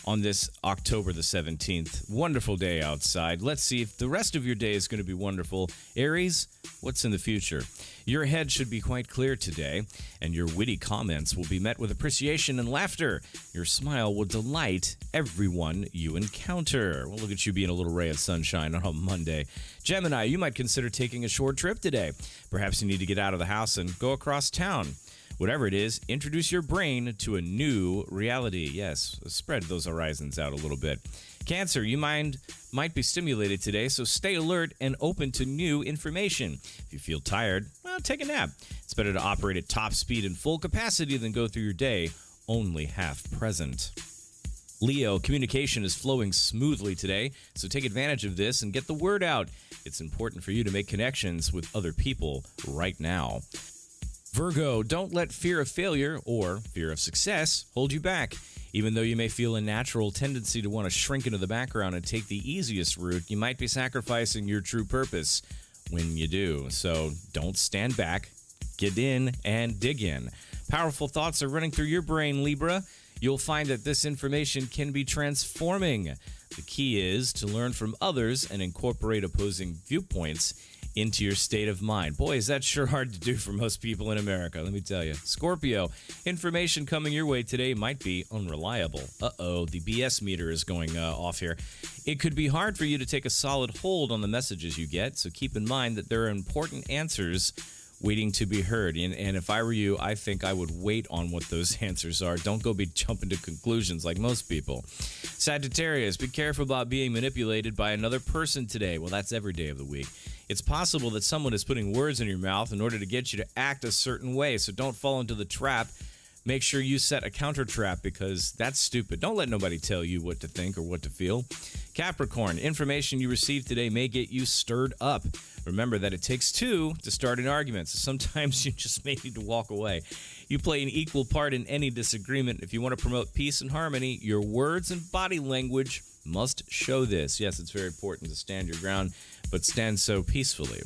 on this October the 17th. Wonderful day outside. Let's see if the rest of your day is going to be wonderful. Aries, what's in the future? Your head should be quite clear today, and your witty comments will be met with appreciation and laughter. Your smile will delight everyone you encounter. Well, look at you being a little ray of sunshine on a Monday. Gemini, you might consider taking a short trip today. Perhaps you need to get out of the house and go across town. Whatever it is, introduce your brain to a new reality. Yes, spread those horizons out a little bit. Cancer, your mind might be stimulated today, so stay alert and open to new information. If you feel tired, well, take a nap. It's better to operate at top speed and full capacity than go through your day only half present. Leo, communication is flowing smoothly today, so take advantage of this and get the word out. It's important for you to make connections with other people right now. Virgo, don't let fear of failure or fear of success hold you back. Even though you may feel a natural tendency to want to shrink into the background and take the easiest route, you might be sacrificing your true purpose when you do. So don't stand back, get in and dig in. Powerful thoughts are running through your brain, Libra. You'll find that this information can be transforming. The key is to learn from others and incorporate opposing viewpoints into your state of mind. Boy, is that sure hard to do for most people in America, let me tell you. Scorpio, information coming your way today might be unreliable. Uh-oh, the BS meter is going off here. It could be hard for you to take a solid hold on the messages you get, so keep in mind that there are important answers waiting to be heard. And if I were you, I think I would wait on what those answers are. Don't go be jumping to conclusions like most people. Sagittarius, be careful about being manipulated by another person today. Well, that's every day of the week. It's possible that someone is putting words in your mouth in order to get you to act a certain way, so don't fall into the trap. Make sure you set a counter trap because that's stupid. Don't let nobody tell you what to think or what to feel. Capricorn, information you receive today may get you stirred up. Remember that it takes two to start an argument, so sometimes you just may need to walk away. You play an equal part in any disagreement. If you want to promote peace and harmony, your words and body language must show this. Yes, it's very important to stand your ground, but stand so peacefully.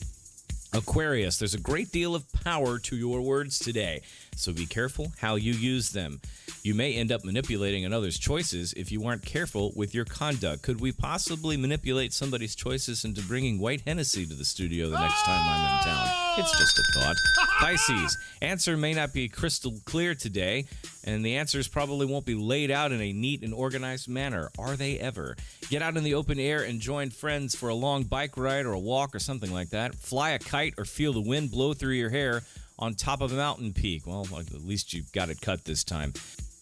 Aquarius, there's a great deal of power to your words today, so be careful how you use them. You may end up manipulating another's choices if you aren't careful with your conduct. Could we possibly manipulate somebody's choices into bringing white Hennessy to the studio the next time I'm in town? It's just a thought. Pisces, answer may not be crystal clear today, and the answers probably won't be laid out in a neat and organized manner. Are they ever? Get out in the open air and join friends for a long bike ride or a walk or something like that. Fly a kite or feel the wind blow through your hair on top of a mountain peak. Well, at least you got it cut this time.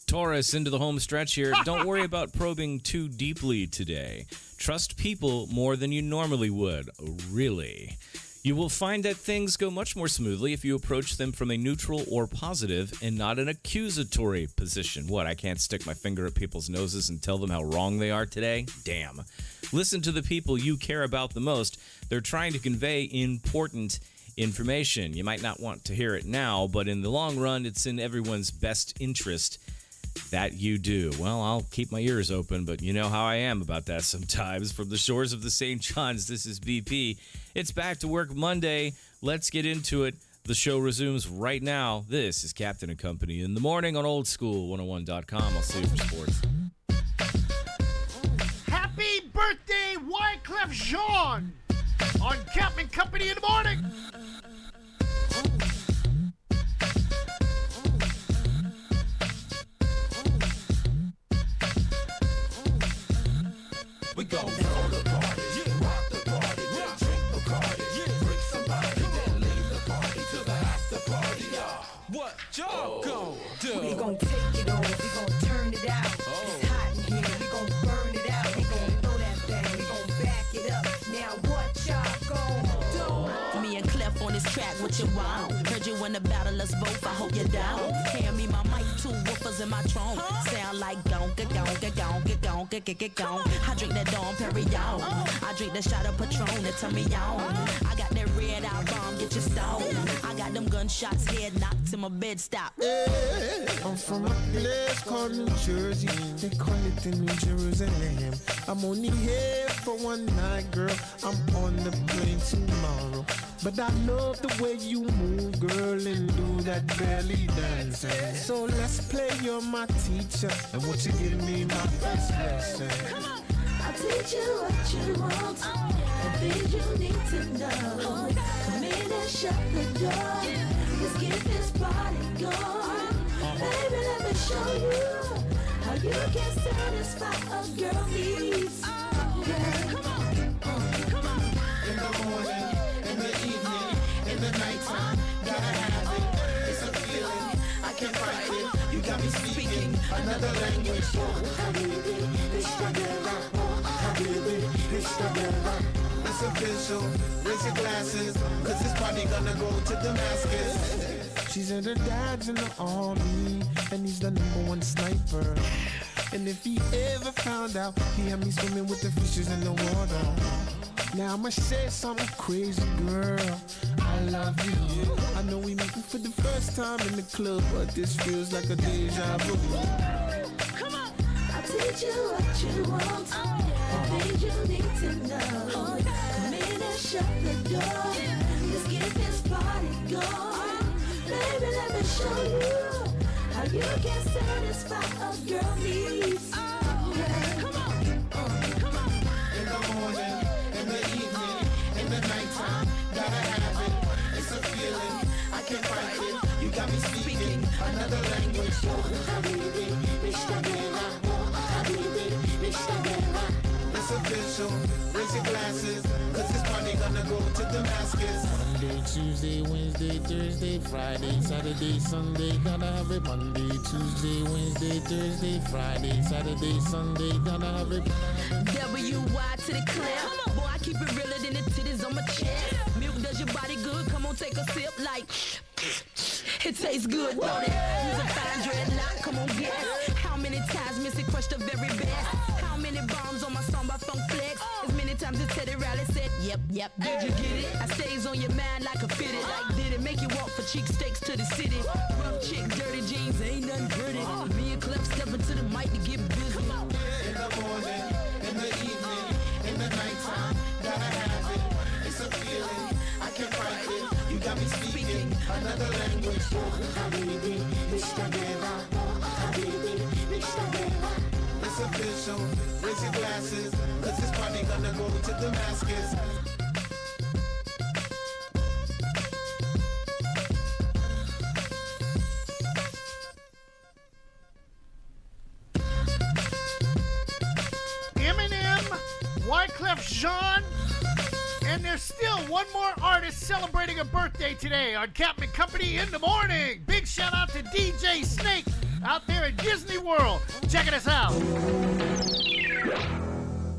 Taurus, into the home stretch here. Don't worry about probing too deeply today. Trust people more than you normally would. Really. You will find that things go much more smoothly if you approach them from a neutral or positive and not an accusatory position. What, I can't stick my finger at people's noses and tell them how wrong they are today? Damn. Listen to the people you care about the most. They're trying to convey important information. You might not want to hear it now, but in the long run, it's in everyone's best interest that you do. Well, I'll keep my ears open, but you know how I am about that sometimes. From the shores of the St. John's, this is BP. It's Back to Work Monday. Let's get into it. The show resumes right now. This is Captain and Company in the morning on oldschool101.com. I'll see you for sports. Happy birthday, Wyclef Jean, on Captain Company in the morning. We gon' roll the party, rock the party, drink the party, break somebody, then leave the party to the after party, y'all. What y'all gon' do? We gon' take it on, we gon' turn it out. It's hot in here, we gon' burn it out. We gon' throw that thing, we gon' back it up. Now what y'all gon' do? Me and Clef on this track, what you want? Heard you in the battle, us both, I hope you're down. Hand me my mic, two woofers in my trunk. Sound like gonka, gonka, gonka, gonka, gonka, gonka. I drink that Dom Perignon. I drink that shot of Patron that turn me on. I got that red eye bomb, get you stoned. I got them gunshots, head knocked till my bed stop. I'm from a place called New Jersey. They call it the New Jerusalem. I'm only here for one night, girl. I'm on the plane tomorrow. But I love the way you move, girl, and do that belly dance. So let's play, you're my teacher, and won't you give me my first lesson? I'll teach you what you want, the things you need to know. Come in and shut the door. Let's get this party going. Baby, let me show you how you can satisfy a girl needs. Yeah. Come on. In the morning, in the evening, in the nighttime, gotta have it. It's a feeling, I can't fight it. You got me speaking another language. Habibi, it's official, raise your glasses, cause this party gonna go to Damascus. She said her dad's in the army, and he's the #1 sniper. And if he ever found out, he had me swimming with the fishes in the water. Now I'ma say something crazy, girl, I love you. I know we meeting for the first time in the club, but this feels like a deja vu. I'll teach you what you want, the things you need to know. Come in and shut the door. Let's get this party going. Baby, let me show you how you can satisfy a girl needs. Yeah. Come on. In the morning, in the evening, in the nighttime, gotta have it. It's a feeling, I can't fight it. You got me speaking another language. Habibi, it's official, raise your glasses, cause this party gonna go to Damascus. Monday, Tuesday, Wednesday, Thursday, Friday, Saturday, Sunday, gotta have it. Monday, Tuesday, Wednesday, Thursday, Friday, Saturday, Sunday, gotta have it. W-Y to the clear. Boy, I keep it realer than the titties on my chest. Milk does your body good. Come on, take a sip like it tastes good, don't it? Use a fine dreadlock, come on, guess. How many times Missy crushed the very best? How many bombs on my song by Funk Flex? As many times as Teddy Riley said, yep. Did you get it? I stays on your mind like a fitted. Like, did it make you walk for cheek steaks to the city? Rough chick, dirty jeans, ain't nothing pretty. Me and Clef stepping to the mic to get busy. In the morning, in the evening, in the nighttime, gotta have it. It's a feeling, I can't fight it. You got me speaking another language. Habibi, it's official, raise your glasses, cause this party gonna go to Damascus. Eminem, Wyclef Jean, and there's still one more artist celebrating a birthday today on Captain Company in the morning. Big shout out to DJ Snake out there at Disney World. Checking us out.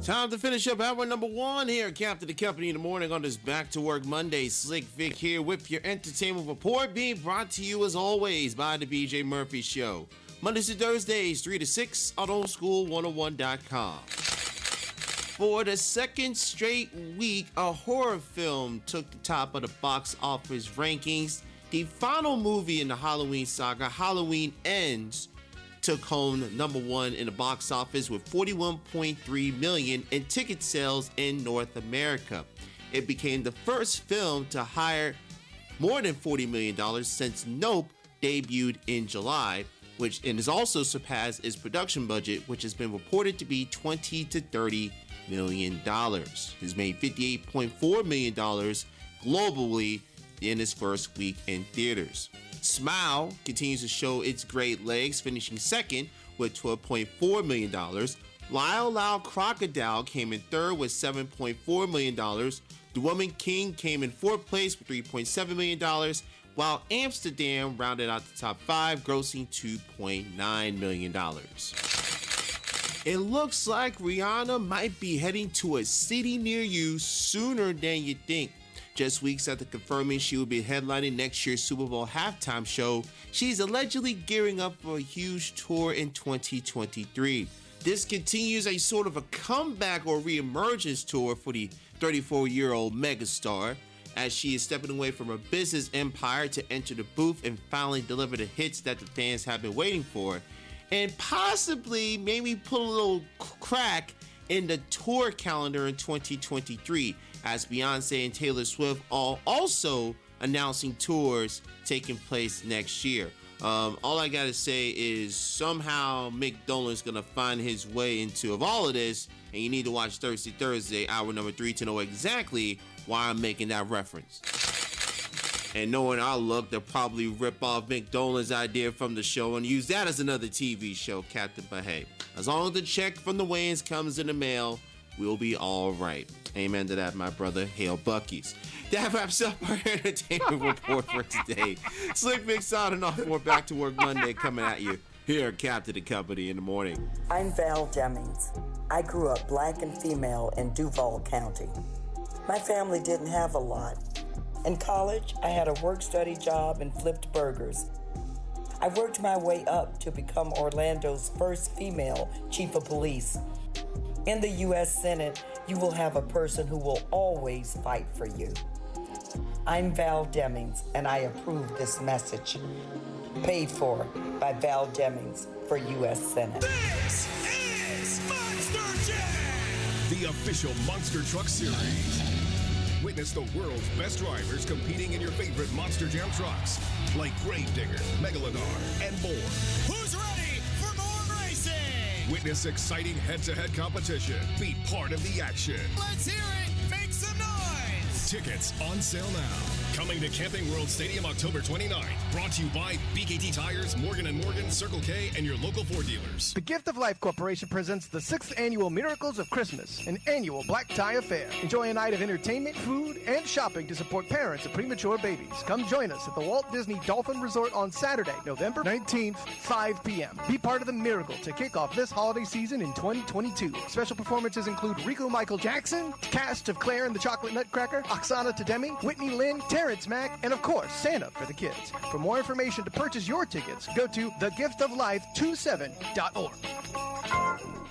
Time to finish up hour number 1 here at Captain the Company in the morning on this Back to Work Monday. Slick Vic here with your entertainment report, being brought to you as always by the BJ Murphy Show. Mondays to Thursdays, 3 to 6 on oldschool101.com. For the second straight week, a horror film took the top of the box office rankings. The final movie in the Halloween saga, Halloween Ends, took home #1 in the box office with $41.3 million in ticket sales in North America. It became the first film to hire more than $40 million since Nope debuted in July, which has also surpassed its production budget, which has been reported to be $20 to $30 million. It's made $58.4 million globally in its first week in theaters. Smile continues to show its great legs, finishing second with $12.4 million. Lyle Loud Crocodile came in third with $7.4 million. The Woman King came in fourth place with $3.7 million, while Amsterdam rounded out the top 5, grossing $2.9 million. It looks like Rihanna might be heading to a city near you sooner than you think. Just weeks after confirming she will be headlining next year's Super Bowl halftime show, she's allegedly gearing up for a huge tour in 2023. This continues a sort of a comeback or reemergence tour for the 34-year-old megastar, as she is stepping away from her business empire to enter the booth and finally deliver the hits that the fans have been waiting for, and possibly maybe put a little crack in the tour calendar in 2023. as Beyonce and Taylor Swift are also announcing tours taking place next year. All I gotta say is somehow Mick Dolenz gonna find his way into all of this, and you need to watch Thirsty Thursday, hour number 3, to know exactly why I'm making that reference. And knowing our luck, they'll probably rip off Mick Dolenz's idea from the show and use that as another TV show, Captain. But hey, as long as the check from the Wayans comes in the mail, we'll be all right. Amen to that, my brother. Hail Bucky's. That wraps up our entertainment report for today. Slick Vic signing off for Back to Work Monday coming at you here at Captain and Company in the morning. I'm Val Demings. I grew up black and female in Duval County. My family didn't have a lot. In college, I had a work-study job and flipped burgers. I worked my way up to become Orlando's first female chief of police. In the U.S. Senate, you will have a person who will always fight for you. I'm Val Demings, and I approve this message. Paid for by Val Demings for U.S. Senate. This is Monster Jam, the official Monster Truck Series. Witness the world's best drivers competing in your favorite Monster Jam trucks, like Gravedigger, Megalodon, and more. Who's ready for more racing? Witness exciting head-to-head competition. Be part of the action. Let's hear it. Make some noise. Tickets on sale now. Coming to Camping World Stadium October 29th. Brought to you by BKT Tires, Morgan & Morgan, Circle K, and your local Ford dealers. The Gift of Life Corporation presents the 6th Annual Miracles of Christmas, an annual black tie affair. Enjoy a night of entertainment, food, and shopping to support parents of premature babies. Come join us at the Walt Disney Dolphin Resort on Saturday, November 19th, 5 p.m. Be part of the miracle to kick off this holiday season in 2022. Special performances include Rico Michael Jackson, cast of Claire and the Chocolate Nutcracker, Oksana Tademi, Whitney Lynn, Terrence Mack, and of course, Santa for the kids. For more information to purchase your tickets, go to thegiftoflife27.org.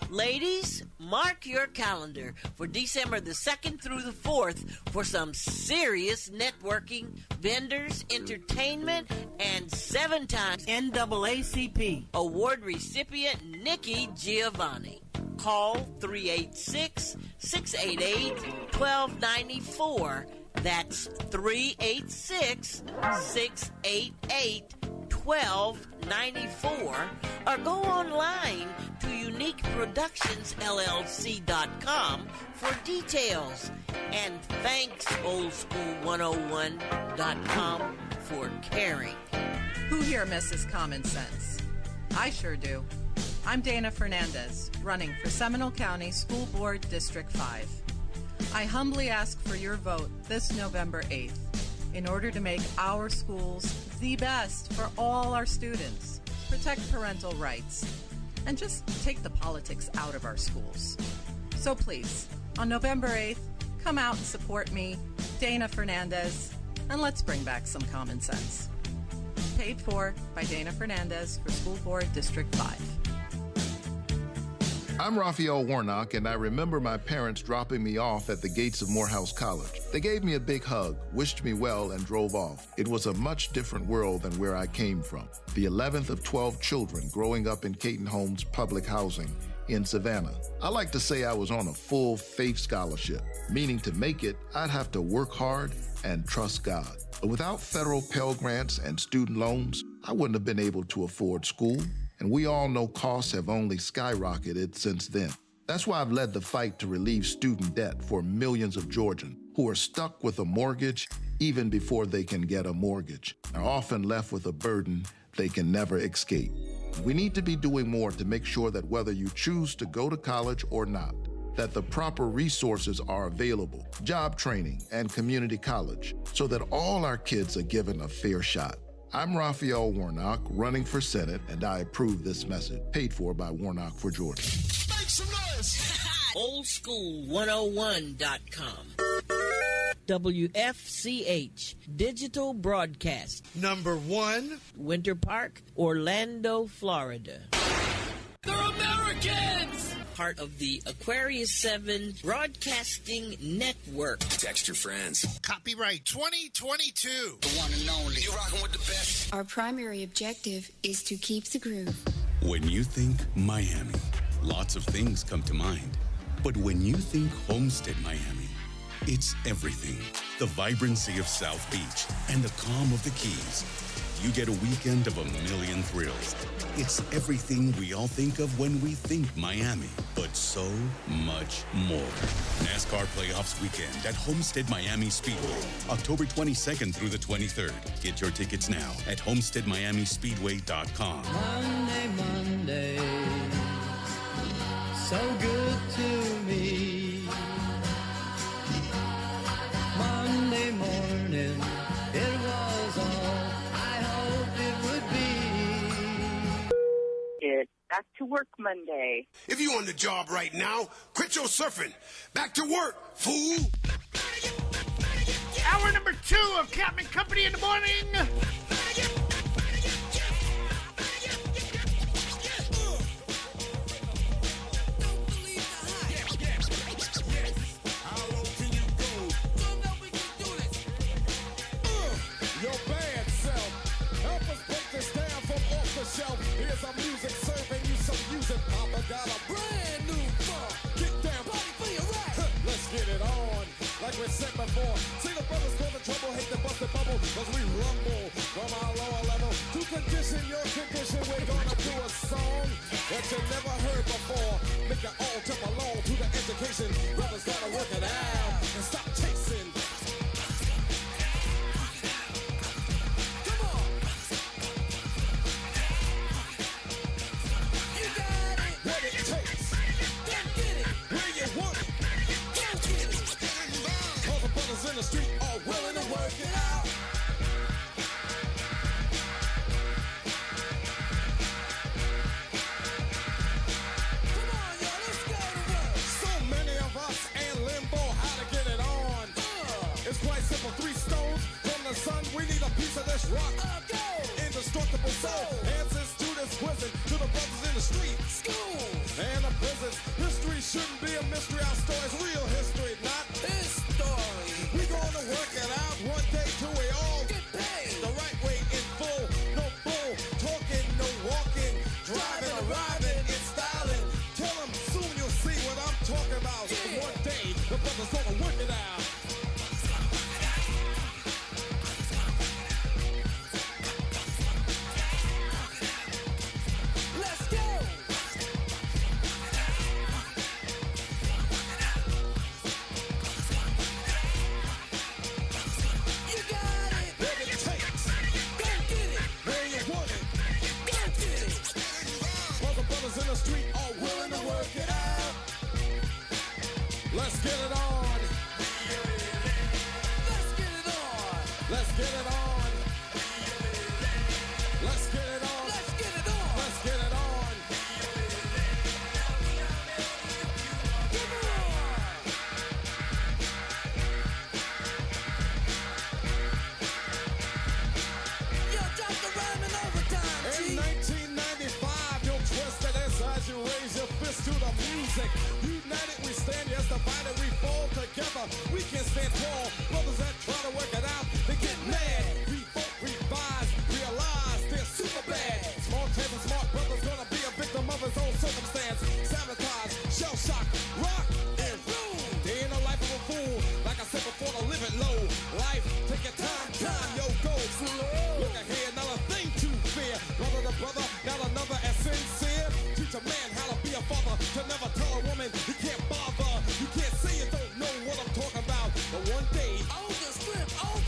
Ladies, mark your calendar for December the 2nd through the 4th for some serious networking, vendors, entertainment, and 7 times NAACP award recipient Nikki Giovanni. Call 386-688-1294. That's 386-688-1294. Or go online to uniqueproductionsllc.com for details. And thanks oldschool101.com for caring. Who here misses common sense? I sure do. I'm Dana Fernandez, running for Seminole County School Board District 5. I humbly ask for your vote this November 8th in order to make our schools the best for all our students, protect parental rights, and just take the politics out of our schools. So please, on November 8th, come out and support me, Dana Fernandez, and let's bring back some common sense. Paid for by Dana Fernandez for School Board District 5. I'm Raphael Warnock, and I remember my parents dropping me off at the gates of Morehouse College. They gave me a big hug, wished me well, and drove off. It was a much different world than where I came from. The 11th of 12 children growing up in Caton Homes public housing in Savannah. I like to say I was on a full faith scholarship, meaning to make it, I'd have to work hard and trust God. But without federal Pell Grants and student loans, I wouldn't have been able to afford school. And we all know costs have only skyrocketed since then. That's why I've led the fight to relieve student debt for millions of Georgians who are stuck with a mortgage even before they can get a mortgage, are often left with a burden they can never escape. We need to be doing more to make sure that whether you choose to go to college or not, that the proper resources are available, job training and community college, so that all our kids are given a fair shot. I'm Raphael Warnock, running for Senate, and I approve this message, paid for by Warnock for Georgia. Make some noise! Oldschool101.com. WFCH Digital Broadcast. Number 1, Winter Park, Orlando, Florida. They're Americans! Part of the Aquarius 7 Broadcasting Network. Text your friends. Copyright 2022. The one and only. You're rocking with the best. Our primary objective is to keep the groove. When you think Miami, lots of things come to mind. But when you think Homestead Miami, It's everything. The vibrancy of South Beach and the calm of the Keys. You get a weekend of a million thrills. It's everything we all think of when we think Miami, but so much more. NASCAR Playoffs Weekend at Homestead Miami Speedway, October 22nd through the 23rd. Get your tickets now at homesteadmiamispeedway.com. Monday, so good to me. Monday morning, it was all I hoped it would be. It's Back to Work Monday. If you on the job right now, quit your surfing. Back to work, fool. Hour number 2 of Captain Company in the morning. Your bad self. Help us break this down from off the shelf. Here's our music serving you some music. Papa got a brand new funk. Kick down, party for your right. Let's get it on. Like we said before. See the brothers call the trouble, hate the busted bubble. Cause we rumble from our lower level. To condition your condition, we're gonna do a song that you never heard before. Make it all jump along to the education. Brothers gotta work it out and stop chasing. In the street are willing to work it out. Come on, y'all, let's go to work. So many of us in limbo, how to get it on. It's quite simple, 3 stones from the sun. We need a piece of this rock. Indestructible soul. Answers to this prison, to the brothers in the street. Schools and the prisons. History shouldn't be a mystery. Our story's real history, not his story. We gonna work it out one day till we all get paid the right way in full. No bull talking, no walking, driving, arriving, and styling. Tell them soon you'll see what I'm talking about. Yeah. One day the brothers gonna work it out. Let's go. In the street are willing to work it out. Let's get it on. Let's get it on. Let's get it on. Let's get it on. Let's get it on. Let's get it on. Yo, drop the rhyme in overtime. In 1995, you'll twist it as you raise your fist to the music. United we stand, yes, divided we fall together. We can stand tall. Brothers that try to work it out, they get mad. Revolt, revise, realize they're super bad. Small chance and smart brothers gonna be a victim of his own circumstance. Sabotage, shell shock, rock, and roll. They ain't a life of a fool. Like I said before, to live it low. Life, take your time, yo, go slow. Look ahead, another thing to fear. Brother to brother, not another as sincere. Teach a man how to be a father, to never tell a woman he can't bother. You can't say you don't know what I'm talking about, but one day, on the strip, on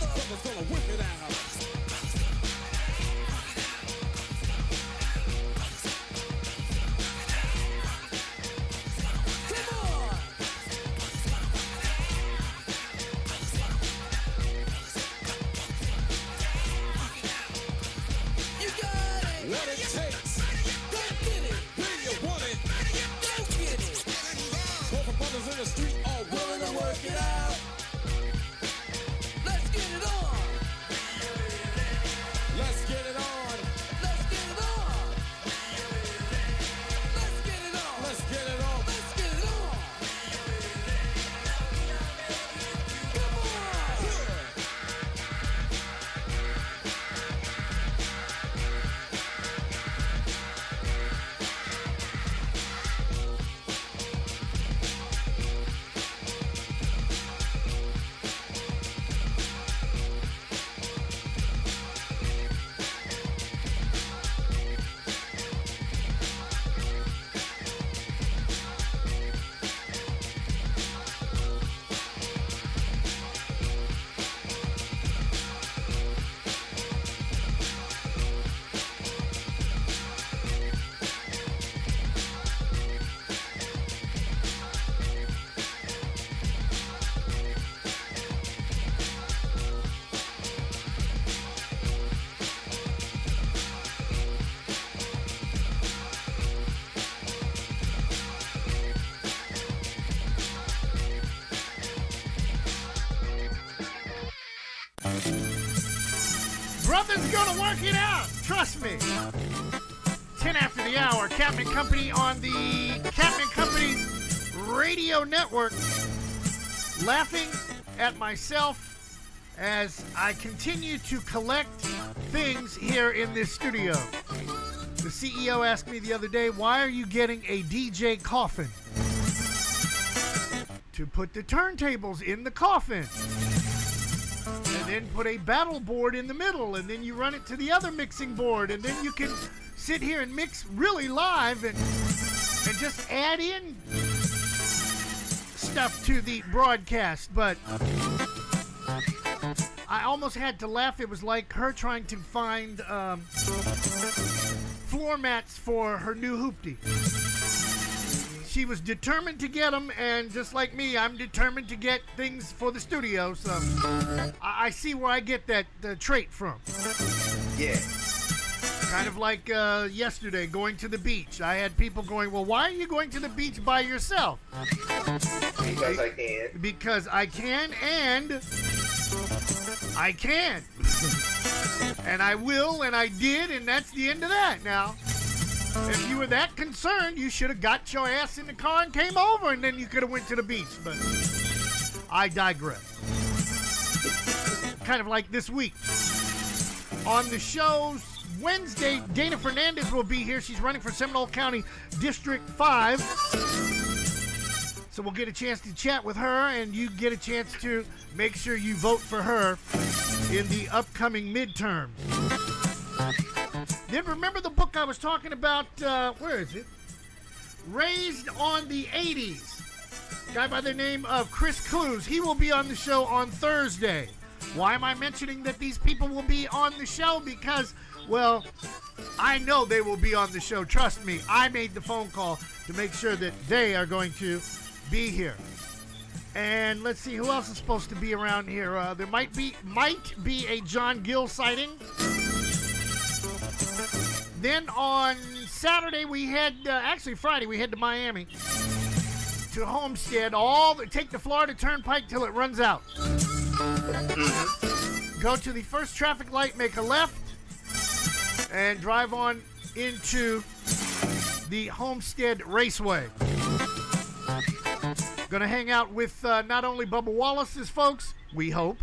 Brother's gonna work it out. Trust me. 10 after the hour. Captain Company on the Captain Company Radio Network. Laughing at myself as I continue to collect things here in this studio. The CEO asked me the other day, why are you getting a DJ coffin? To put the turntables in the coffin. And then put a battle board in the middle, and then you run it to the other mixing board, and then you can sit here and mix really live and just add in stuff to the broadcast. But I almost had to laugh. It was like her trying to find floor mats for her new hoopty. She was determined to get them, and just like me, I'm determined to get things for the studio. So I see where I get that trait from. Yeah. Kind of like yesterday, going to the beach. I had people going, well, why are you going to the beach by yourself? Because I can. Because I can, and I can. And I will, and I did, and that's the end of that. Now, if you were that concerned, you should have got your ass in the car and came over, and then you could have went to the beach. But I digress. Kind of like this week. On the shows, Wednesday, Dana Fernandez will be here. She's running for Seminole County District 5. So we'll get a chance to chat with her, and you get a chance to make sure you vote for her in the upcoming midterms. Then remember the book I was talking about, where is it? Raised on the 80s. Guy by the name of Chris Clues. He will be on the show on Thursday. Why am I mentioning that these people will be on the show? Because, well, I know they will be on the show. Trust me, I made the phone call to make sure that they are going to be here. And let's see, who else is supposed to be around here? There might be a John Gill sighting. Then on Saturday we had, actually Friday, we head to Miami to Homestead. Take the Florida Turnpike till it runs out. Go to the first traffic light, make a left, and drive on into the Homestead Raceway. Gonna hang out with not only Bubba Wallace's folks, we hope,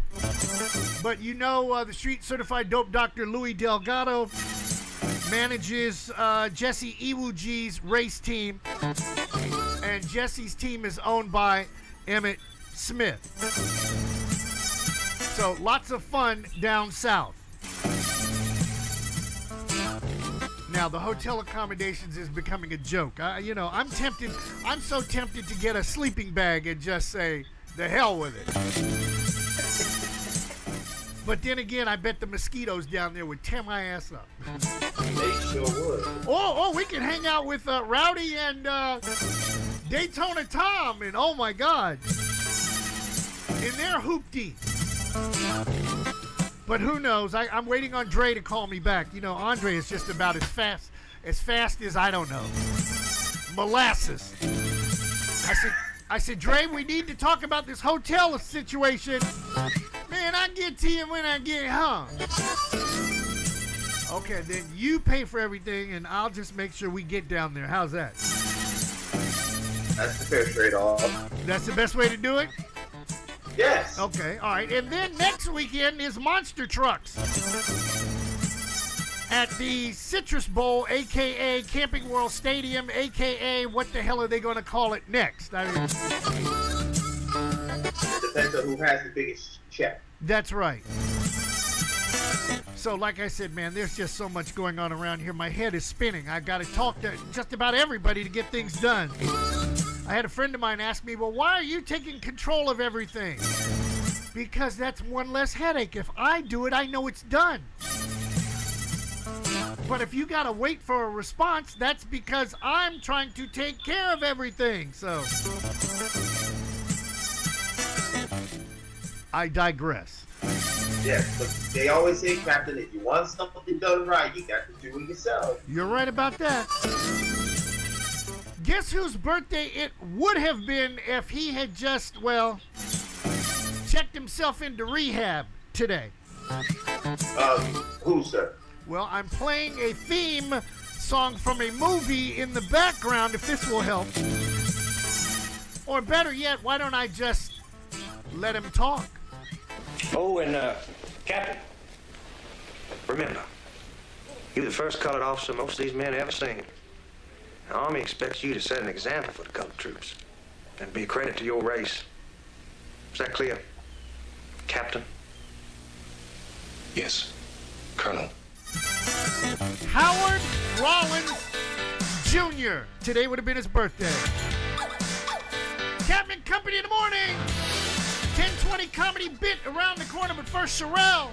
but you know the street certified dope doctor Louis Delgado manages Jesse Iwuji's race team, and Jesse's team is owned by Emmett Smith. So lots of fun down south. Now the hotel accommodations is becoming a joke. I'm so tempted to get a sleeping bag and just say, the hell with it. But then again, I bet the mosquitoes down there would tear my ass up. They sure would. Oh, we can hang out with Rowdy and Daytona Tom, and oh my God, in their hoopty. But who knows? I'm waiting on Dre to call me back. You know, Andre is just about as fast as I don't know, molasses. I said, Dre, we need to talk about this hotel situation. Man, I'll get to you when I get home. Okay, then you pay for everything, and I'll just make sure we get down there. How's that? That's the fair trade-off. That's the best way to do it? Yes. Okay, all right. And then next weekend is Monster Trucks at the Citrus Bowl, a.k.a. Camping World Stadium, a.k.a. what the hell are they going to call it next? I mean, it depends on who has the biggest check. That's right. So, like I said, man, there's just so much going on around here. My head is spinning. I've got to talk to just about everybody to get things done. I had a friend of mine ask me, well, why are you taking control of everything? Because that's one less headache. If I do it, I know it's done. But if you got to wait for a response, that's because I'm trying to take care of everything. So, I digress. Yes, but they always say, Captain, if you want something done right, you got to do it yourself. You're right about that. Guess whose birthday it would have been if he had just, well, checked himself into rehab today? Who, sir? Well, I'm playing a theme song from a movie in the background, if this will help. Or better yet, why don't I just let him talk? Oh, and, Captain, remember, you're the first colored officer most of these men ever seen. The Army expects you to set an example for the colored troops and be a credit to your race. Is that clear, Captain? Yes, Colonel. Howard Rollins Jr. Today would have been his birthday. Captain Company in the morning. 10:20 comedy bit around the corner, but first, Sherelle.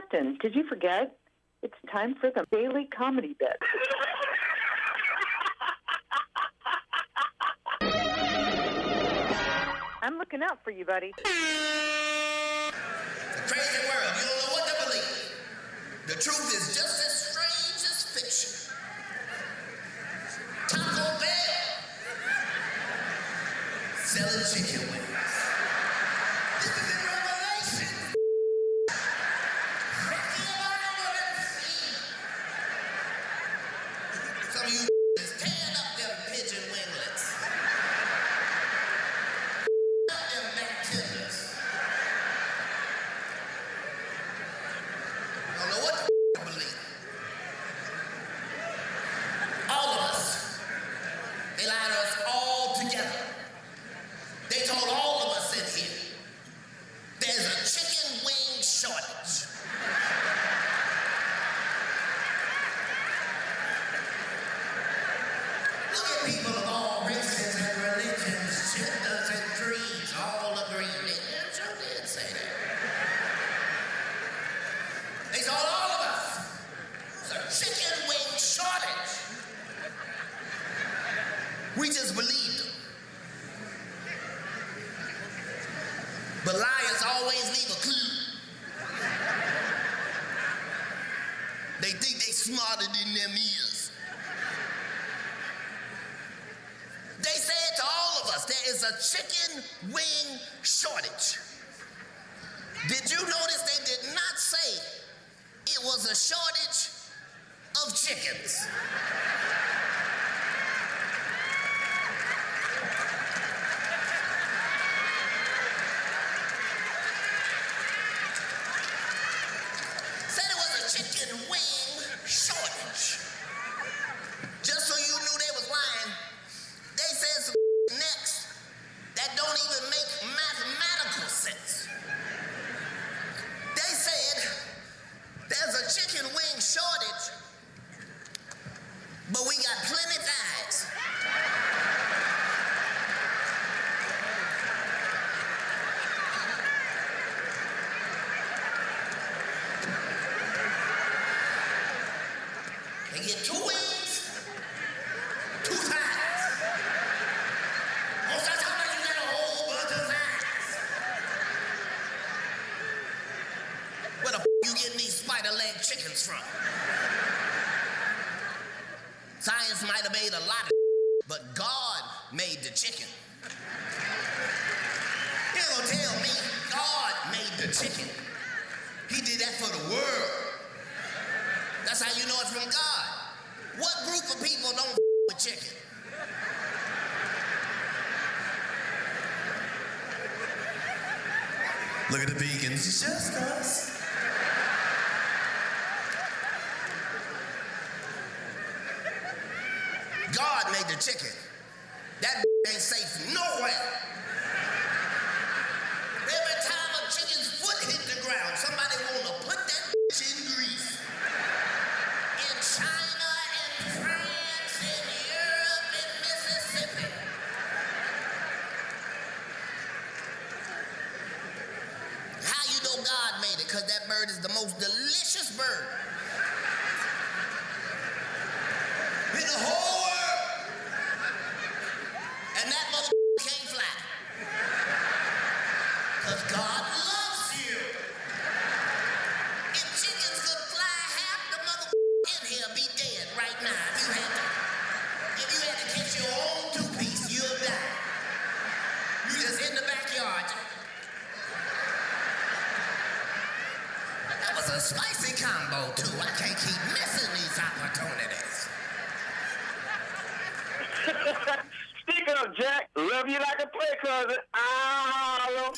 Captain, did you forget? It's time for the daily comedy bit. I'm looking out for you, buddy. Crazy world, you don't know what to believe. The truth is just as strange as fiction. Taco Bell selling chicken wings. This is in Revelation. Some of you is tearing up them pigeon winglets. Up them back tenders. Don't know what to believe. All of us. They lied us all together. They told all of us in here, there's a chicken wing shortage. Look at people of all races and religions, genders and creeds, all agreeing. They sure did say that. They told all of us, there's a chicken wing shortage. We just believed them. But liars always leave a clue. They think they smarter than them is. They said to all of us, there is a chicken wing shortage. Did you notice they did not say it was a shortage of chickens? Said it was a chicken wing shortage. Just so you knew they was lying, they said some next that don't even make mathematical sense. They said there's a chicken wing shortage, but we got plenty thighs. They get 2 wings, 2 thighs. Most of the time you got a whole bunch of thighs. Where the you getting these spider leg chickens from? Science might have made a lot of but God made the chicken. You ain't gonna tell me God made the chicken. He did that for the world. That's how you know it's from God. What group of people don't with chicken? Look at the vegans. It's just us. God made the chicken. That ain't safe nowhere. Every time a chicken's foot hit the ground, somebody wanna put that in grease. In China, in France, in Europe, in Mississippi. How you know God made it? Because that bird is the most delicious bird in the whole world. And that mother can't fly. Because God loves you. If chickens could fly, half the mother in here be dead right now. If you had to catch your own 2-piece, you'll die. You just in the backyard. That was a spicy combo, too. I can't keep missing these opportunities. Speak up, Jack. Love you like a play cousin. Hello.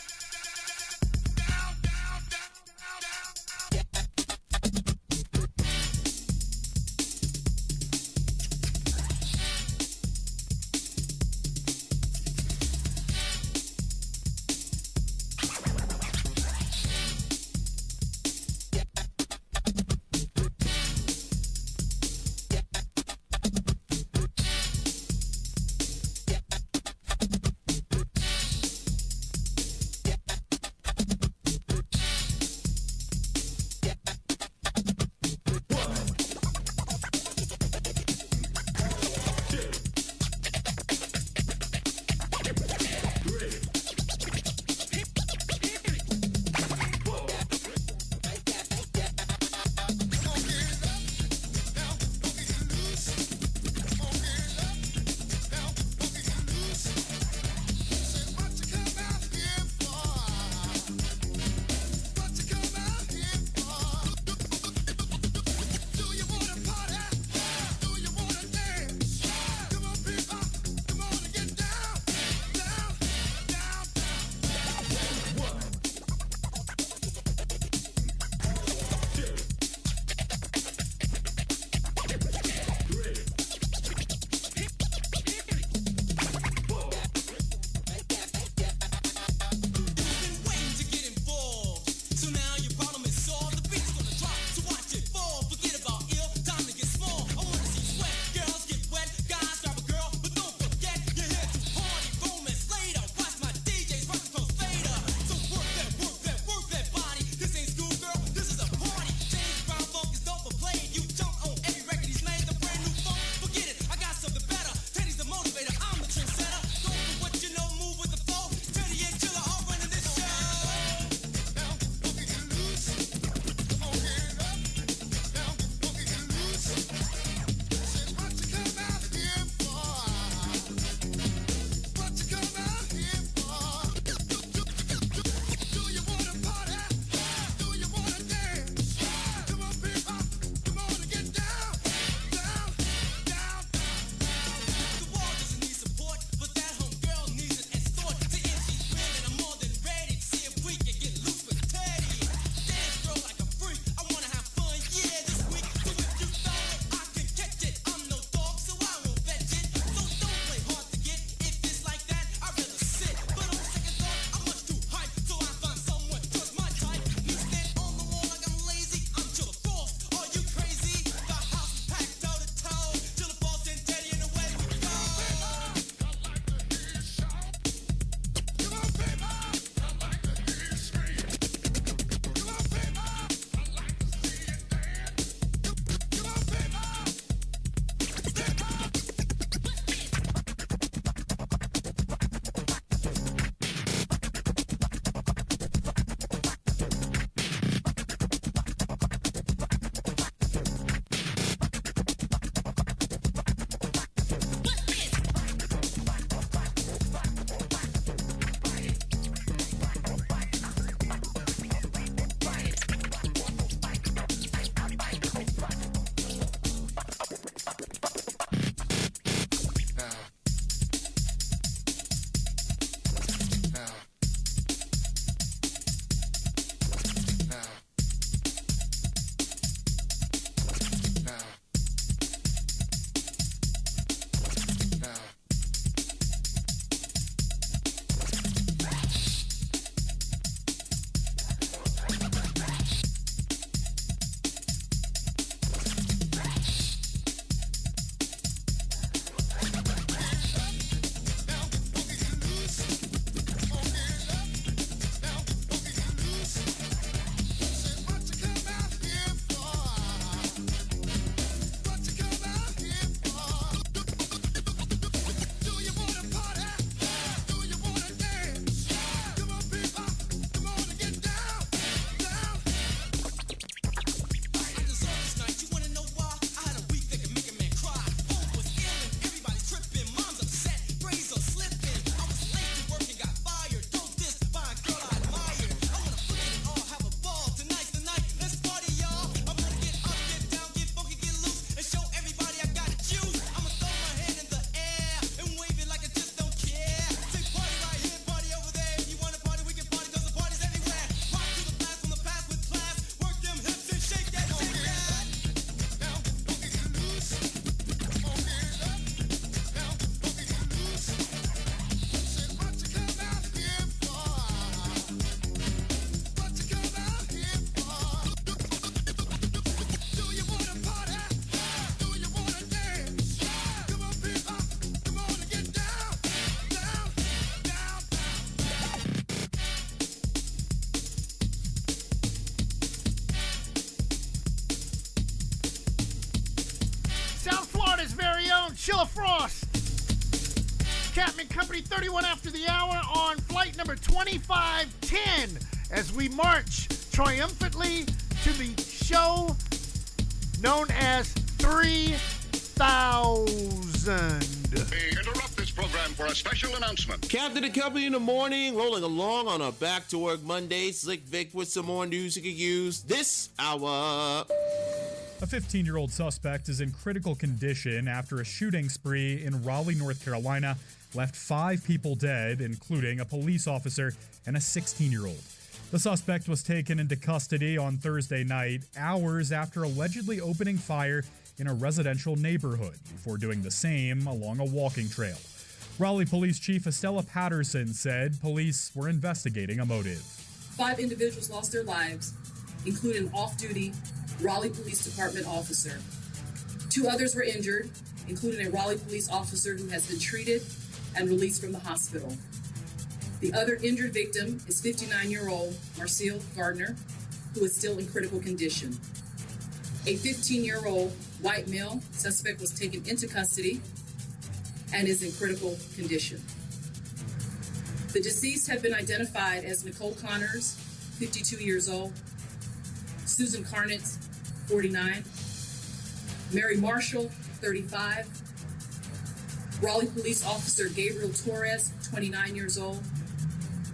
Captain Company, 31 after the hour on flight number 2510 as we march triumphantly to the show known as 3000. We interrupt this program for a special announcement. Captain and Company in the morning, rolling along on a Back to Work Monday. Slick Vic with some more news you can use this hour. A 15-year-old suspect is in critical condition after a shooting spree in Raleigh, North Carolina, left 5 people dead, including a police officer and a 16-year-old. The suspect was taken into custody on Thursday night, hours after allegedly opening fire in a residential neighborhood before doing the same along a walking trail. Raleigh Police Chief Estella Patterson said police were investigating a motive. 5 individuals lost their lives, including an off-duty Raleigh Police Department officer. 2 others were injured, including a Raleigh police officer who has been treated and released from the hospital. The other injured victim is 59-year-old Marcel Gardner, who is still in critical condition. A 15-year-old white male suspect was taken into custody and is in critical condition. The deceased have been identified as Nicole Connors, 52 years old, Susan Carnitz, 49, Mary Marshall, 35, Raleigh Police Officer Gabriel Torres, 29 years old,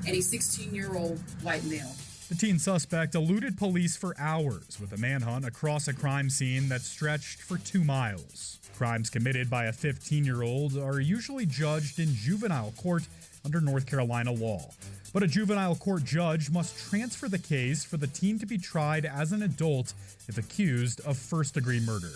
and a 16-year-old white male. The teen suspect eluded police for hours with a manhunt across a crime scene that stretched for 2 miles. Crimes committed by a 15-year-old are usually judged in juvenile court under North Carolina law. But a juvenile court judge must transfer the case for the teen to be tried as an adult if accused of first-degree murder.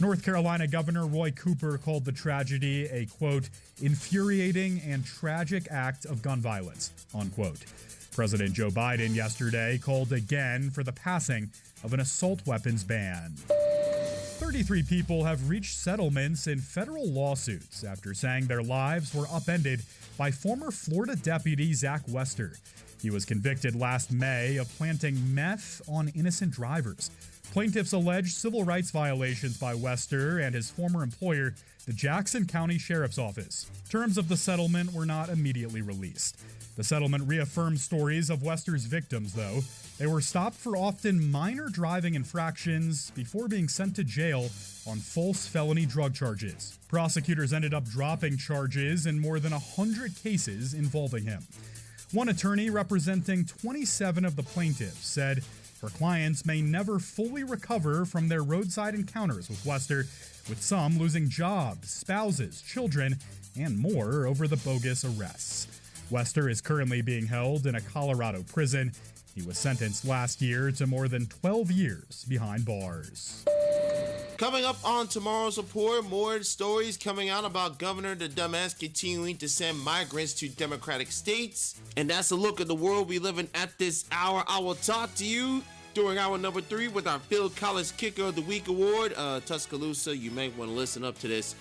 North Carolina Governor Roy Cooper called the tragedy a, quote, infuriating and tragic act of gun violence, unquote. President Joe Biden yesterday called again for the passing of an assault weapons ban. 33 people have reached settlements in federal lawsuits after saying their lives were upended by former Florida deputy Zach Wester. He was convicted last May of planting meth on innocent drivers. Plaintiffs allege civil rights violations by Wester and his former employer, the Jackson County Sheriff's Office. Terms of the settlement were not immediately released. The settlement reaffirms stories of Wester's victims, though. They were stopped for often minor driving infractions before being sent to jail on false felony drug charges. Prosecutors ended up dropping charges in more than 100 cases involving him. One attorney representing 27 of the plaintiffs said her clients may never fully recover from their roadside encounters with Wester, with some losing jobs, spouses, children, and more over the bogus arrests. Wester is currently being held in a Colorado prison. He was sentenced last year to more than 12 years behind bars. Coming up on tomorrow's report, more stories coming out about Governor DeDumbass continuing to send migrants to Democratic states. And that's a look at the world we live in at this hour. I will talk to you during hour number 3 with our Phil Collins Kicker of the Week award. Tuscaloosa, you may want to listen up to this.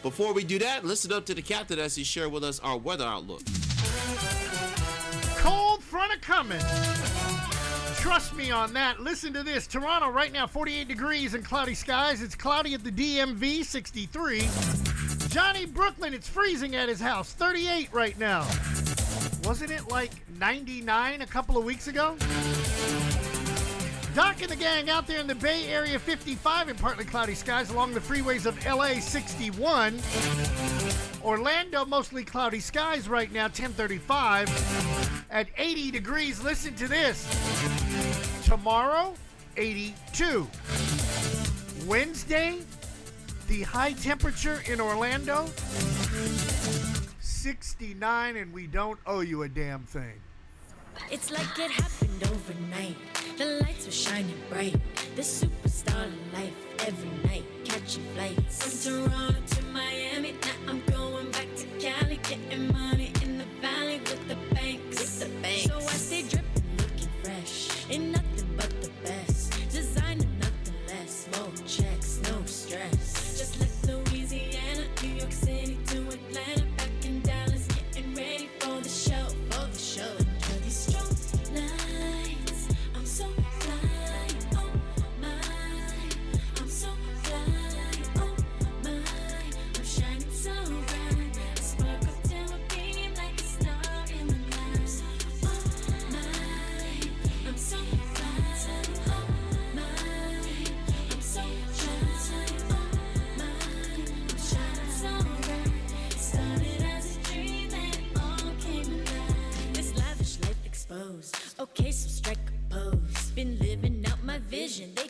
Before we do that, listen up to the captain as he shared with us our weather outlook. Cold front a-coming. Trust me on that. Listen to this. Toronto right now, 48 degrees and cloudy skies. It's cloudy at the DMV, 63. Johnny Brooklyn, it's freezing at his house, 38 right now. Wasn't it like 99 a couple of weeks ago? Doc and the gang out there in the Bay Area, 55 and partly cloudy skies along the freeways of LA, 61. Orlando, mostly cloudy skies right now, 10:35 at 80 degrees. Listen to this. Tomorrow, 82. Wednesday, the high temperature in Orlando, 69, and we don't owe you a damn thing. It's like it happened overnight. The lights were shining bright. The superstar life every night. Catching flights from Toronto to Miami. Now I'm going back to Cali. Getting money in the valley with the banks. So I stay dripping, looking fresh. Ain't nothing but the best. Designer, nothing less. More checks, no stress. Just like Louisiana, New York City to Atlanta. Back in Dallas, getting ready for the show. For the show.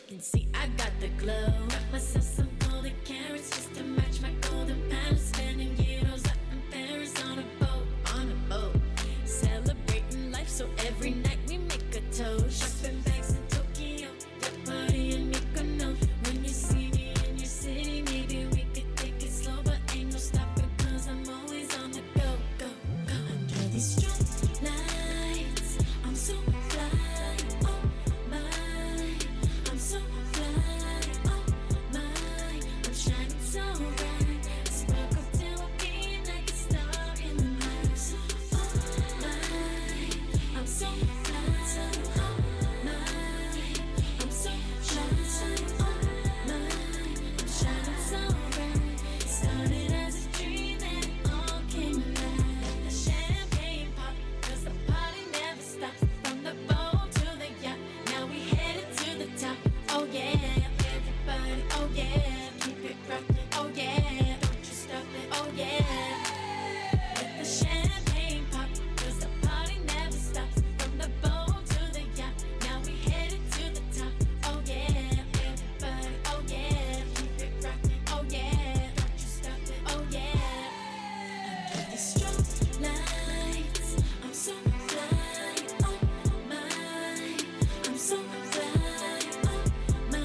can see I got the glow. Got myself some golden carrots just to match my golden pants. Spending years out in Paris on a boat, celebrating life. So every night we make a toast. Shopping bags in Tokyo, yeah, party in Mykonos. When you see me in your city, maybe we could take it slow, but ain't no stopping 'cause I'm always on the go, go, go. Under these strong lights, I'm so fly, oh my. I'm so fly, oh my. I'm shining so bright, sparkle till I beam like a star in the night. Oh my, I'm so fly, oh my. I'm so fly, oh my. I'm shining so bright. Started as a dream and it all came alive. Let the champagne pop, 'cause the party never stops. From the boat to the yacht, now we headed to the top. Oh yeah, everybody, oh yeah, keep it rocking. Oh yeah, don't you stop it. Oh yeah, let the champagne pop, 'cause the party never stops. From the boat to the yacht, now we headed to the top. Oh yeah, everybody, oh yeah, keep it rocking. Oh yeah, don't you stop it. Oh yeah, under these strong lights, I'm so fly, oh my. I'm so fly, oh my.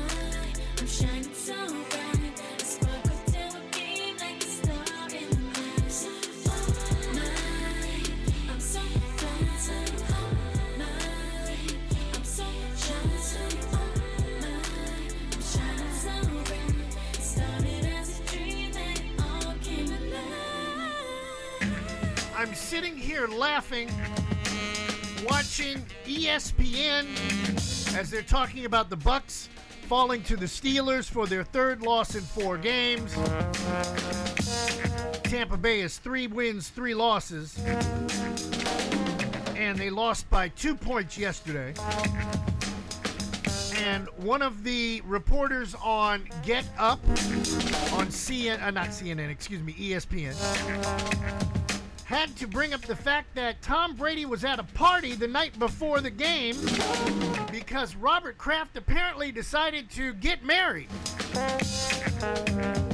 I'm shining so bright, I sparkle till I beam like a star in the night. Oh my, I'm so fly, oh my. I'm so fly, oh my. I'm shining so bright. Started as a dream and it all came alive. I'm sitting here laughing, watching ESPN as they're talking about the Bucks falling to the Steelers for their third loss in 4 games. Tampa Bay has 3 wins, 3 losses, and they lost by 2 points yesterday. And one of the reporters on Get Up on ESPN, had to bring up the fact that Tom Brady was at a party the night before the game because Robert Kraft apparently decided to get married.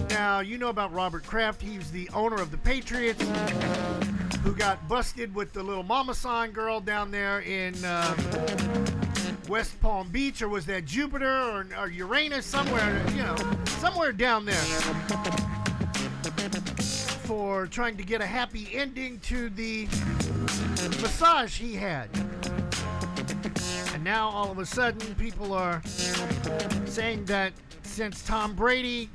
Now, you know about Robert Kraft. He's the owner of the Patriots, who got busted with the little mama sign girl down there in West Palm Beach, or was that Jupiter or Uranus, somewhere down there, for trying to get a happy ending to the massage he had. And now all of a sudden people are saying that since Tom Brady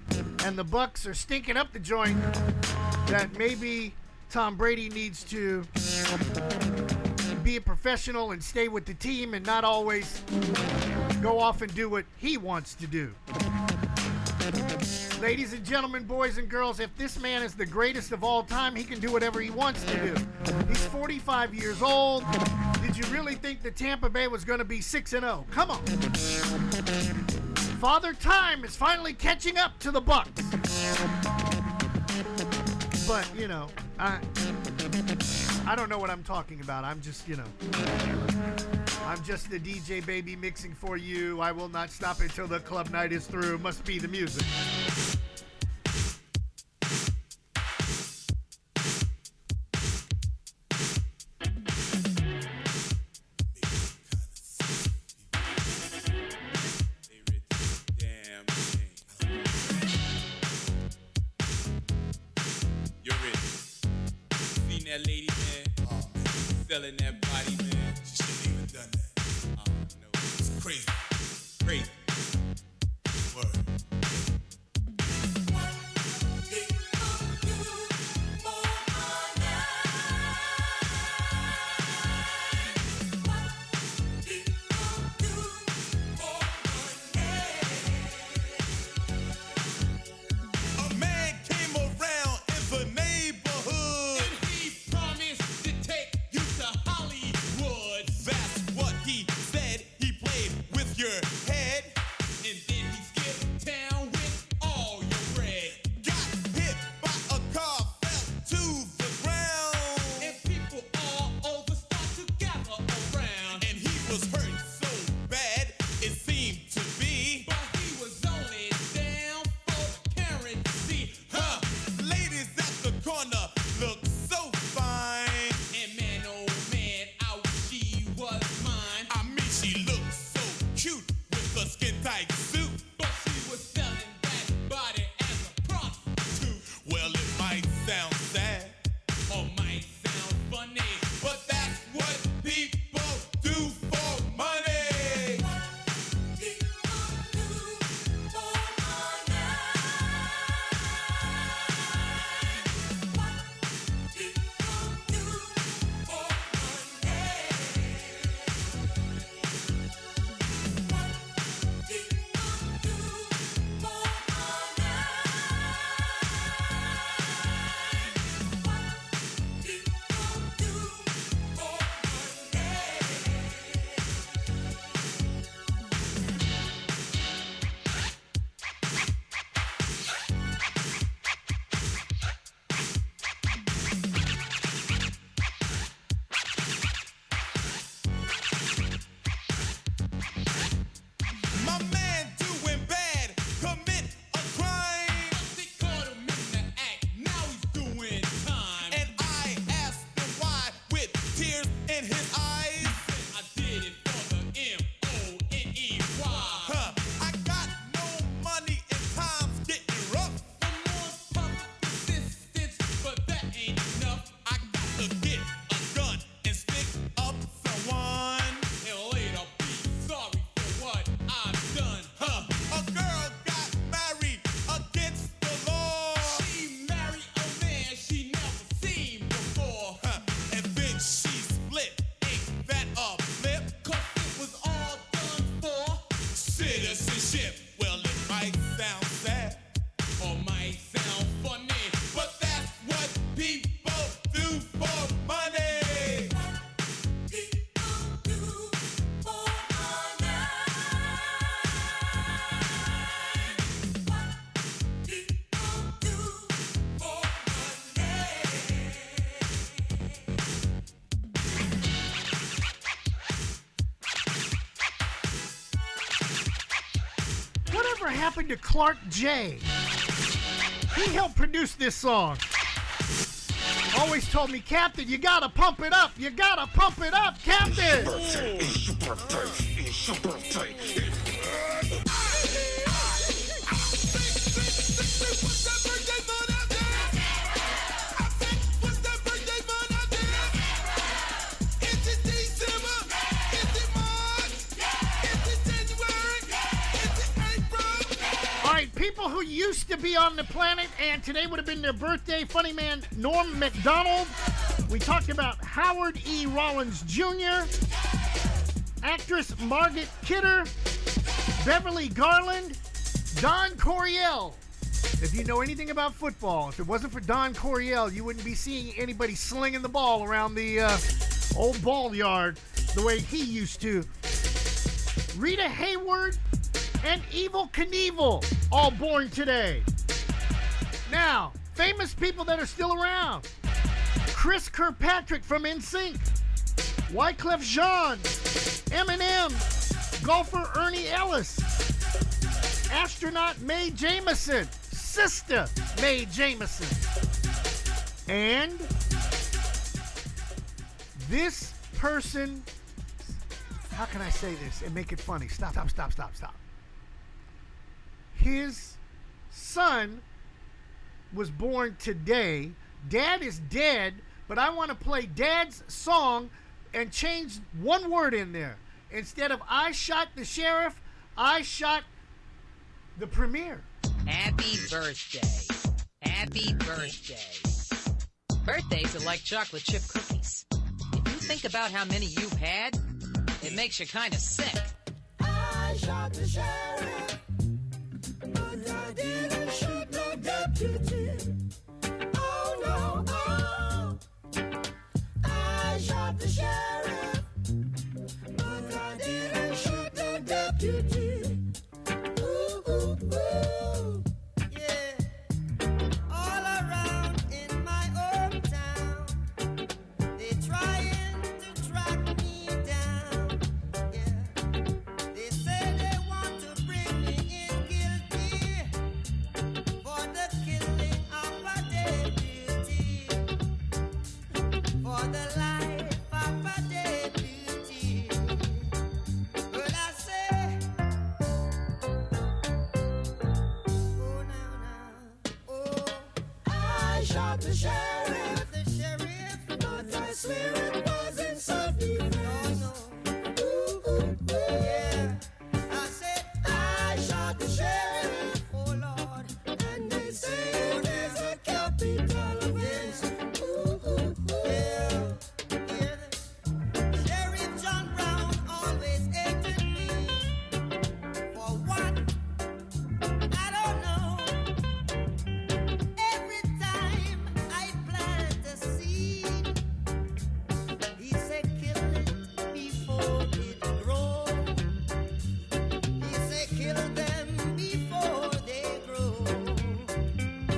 and the Bucks are stinking up the joint, that maybe Tom Brady needs to be a professional and stay with the team and not always go off and do what he wants to do. Ladies and gentlemen, boys and girls, if this man is the greatest of all time, he can do whatever he wants to do. He's 45 years old. Did you really think that Tampa Bay was going to be 6-0? Come on. Father Time is finally catching up to the Bucks. But, I don't know what I'm talking about. I'm just, I'm just the DJ baby mixing for you. I will not stop until the club night is through. Must be the music. That lady, man, selling that body, man. She shouldn't even done that. No, it's crazy, crazy. Word. Hollywood. whatever happened to Clark J? He helped produce this song. Always told me, Captain, you gotta pump it up. You gotta pump it up, Captain. People who used to be on the planet and today would have been their birthday. Funny man Norm Macdonald. We talked about Howard E. Rollins Jr., actress Margaret Kidder, Beverly Garland, Don Coryell. If you know anything about football, if it wasn't for Don Coryell, you wouldn't be seeing anybody slinging the ball around the old ball yard the way he used to. Rita Hayworth and Evel Knievel, all born today. Now, famous people that are still around. Chris Kirkpatrick from NSYNC, Wyclef Jean, Eminem, golfer Ernie Ellis, astronaut Mae Jemison, sister Mae Jemison. And this person, how can I say this and make it funny? Stop. His son was born today. Dad is dead, but I want to play Dad's song and change one word in there. Instead of I shot the sheriff, I shot the premier. Happy birthday. Happy birthday. Birthdays are like chocolate chip cookies. If you think about how many you've had, it makes you kind of sick. I shot the sheriff, but I didn't shoot no deputy. Oh no, oh. I shot the sheriff, but I didn't shoot no deputy. Ooh, ooh, ooh. Yeah. All around in my hometown, they trying to track me down. Yeah. They say they want to bring me in guilty for the killing of a deputy, for the life of a deputy. But I say, oh now, oh, I shot the sheriff, but I swear it wasn't self-defense. Ooh, ooh, ooh. Yeah. I said I shot the sheriff, oh Lord, and they say there's a capital offense. Ooh, ooh, ooh. Yeah. Hear this? Sheriff John Brown always hated me. For what? I don't know. Every time I plant a seed, he said kill it before it grows. He said kill them before they grow.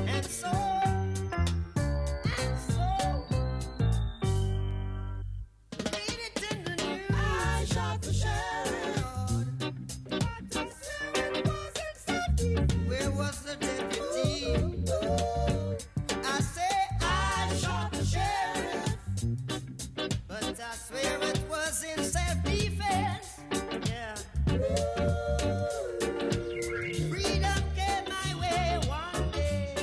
And so, read it in the news. I shot the sheriff, but the sheriff wasn't self-defense. Where was the deputy? I say I shot the sheriff, but I swear it was in self-defense. Yeah. Freedom came my way one day,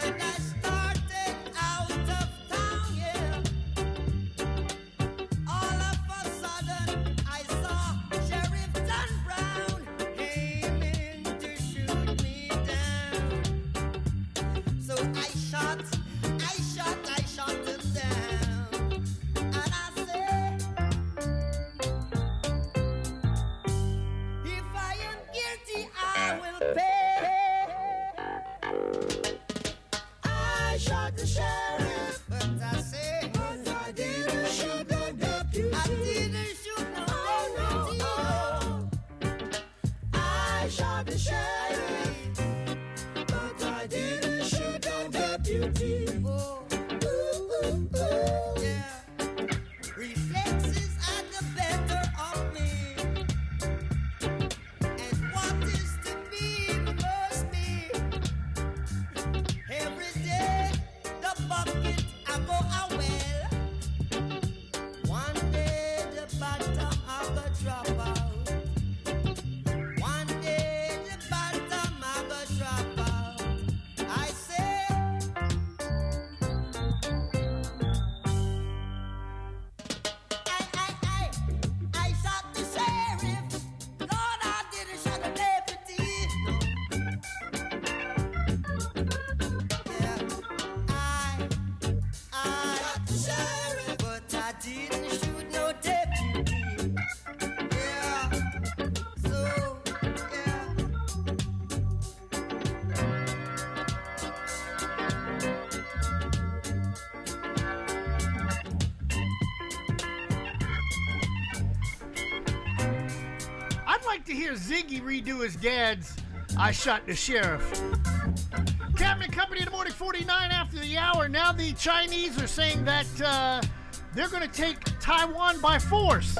and I started out of town, yeah. All of a sudden, I saw Sheriff John Brown aiming to shoot me down. So I shot him down. And I said, if I am guilty, I will pay. I shot the sheriff, but I say, but I didn't shoot no deputy. I didn't shoot no deputy. I shot the sheriff, but I didn't shoot no deputy. Oh, ooh, ooh, ooh. Yeah. Reflexes are the better of me. And what hear Ziggy redo his dad's I Shot the Sheriff. Captain and Company in the morning, 49 after the hour. Now the Chinese are saying that they're going to take Taiwan by force.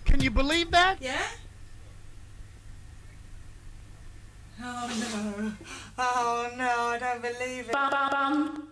Can you believe that? Yeah? Oh no. Oh no, I don't believe it. Bum.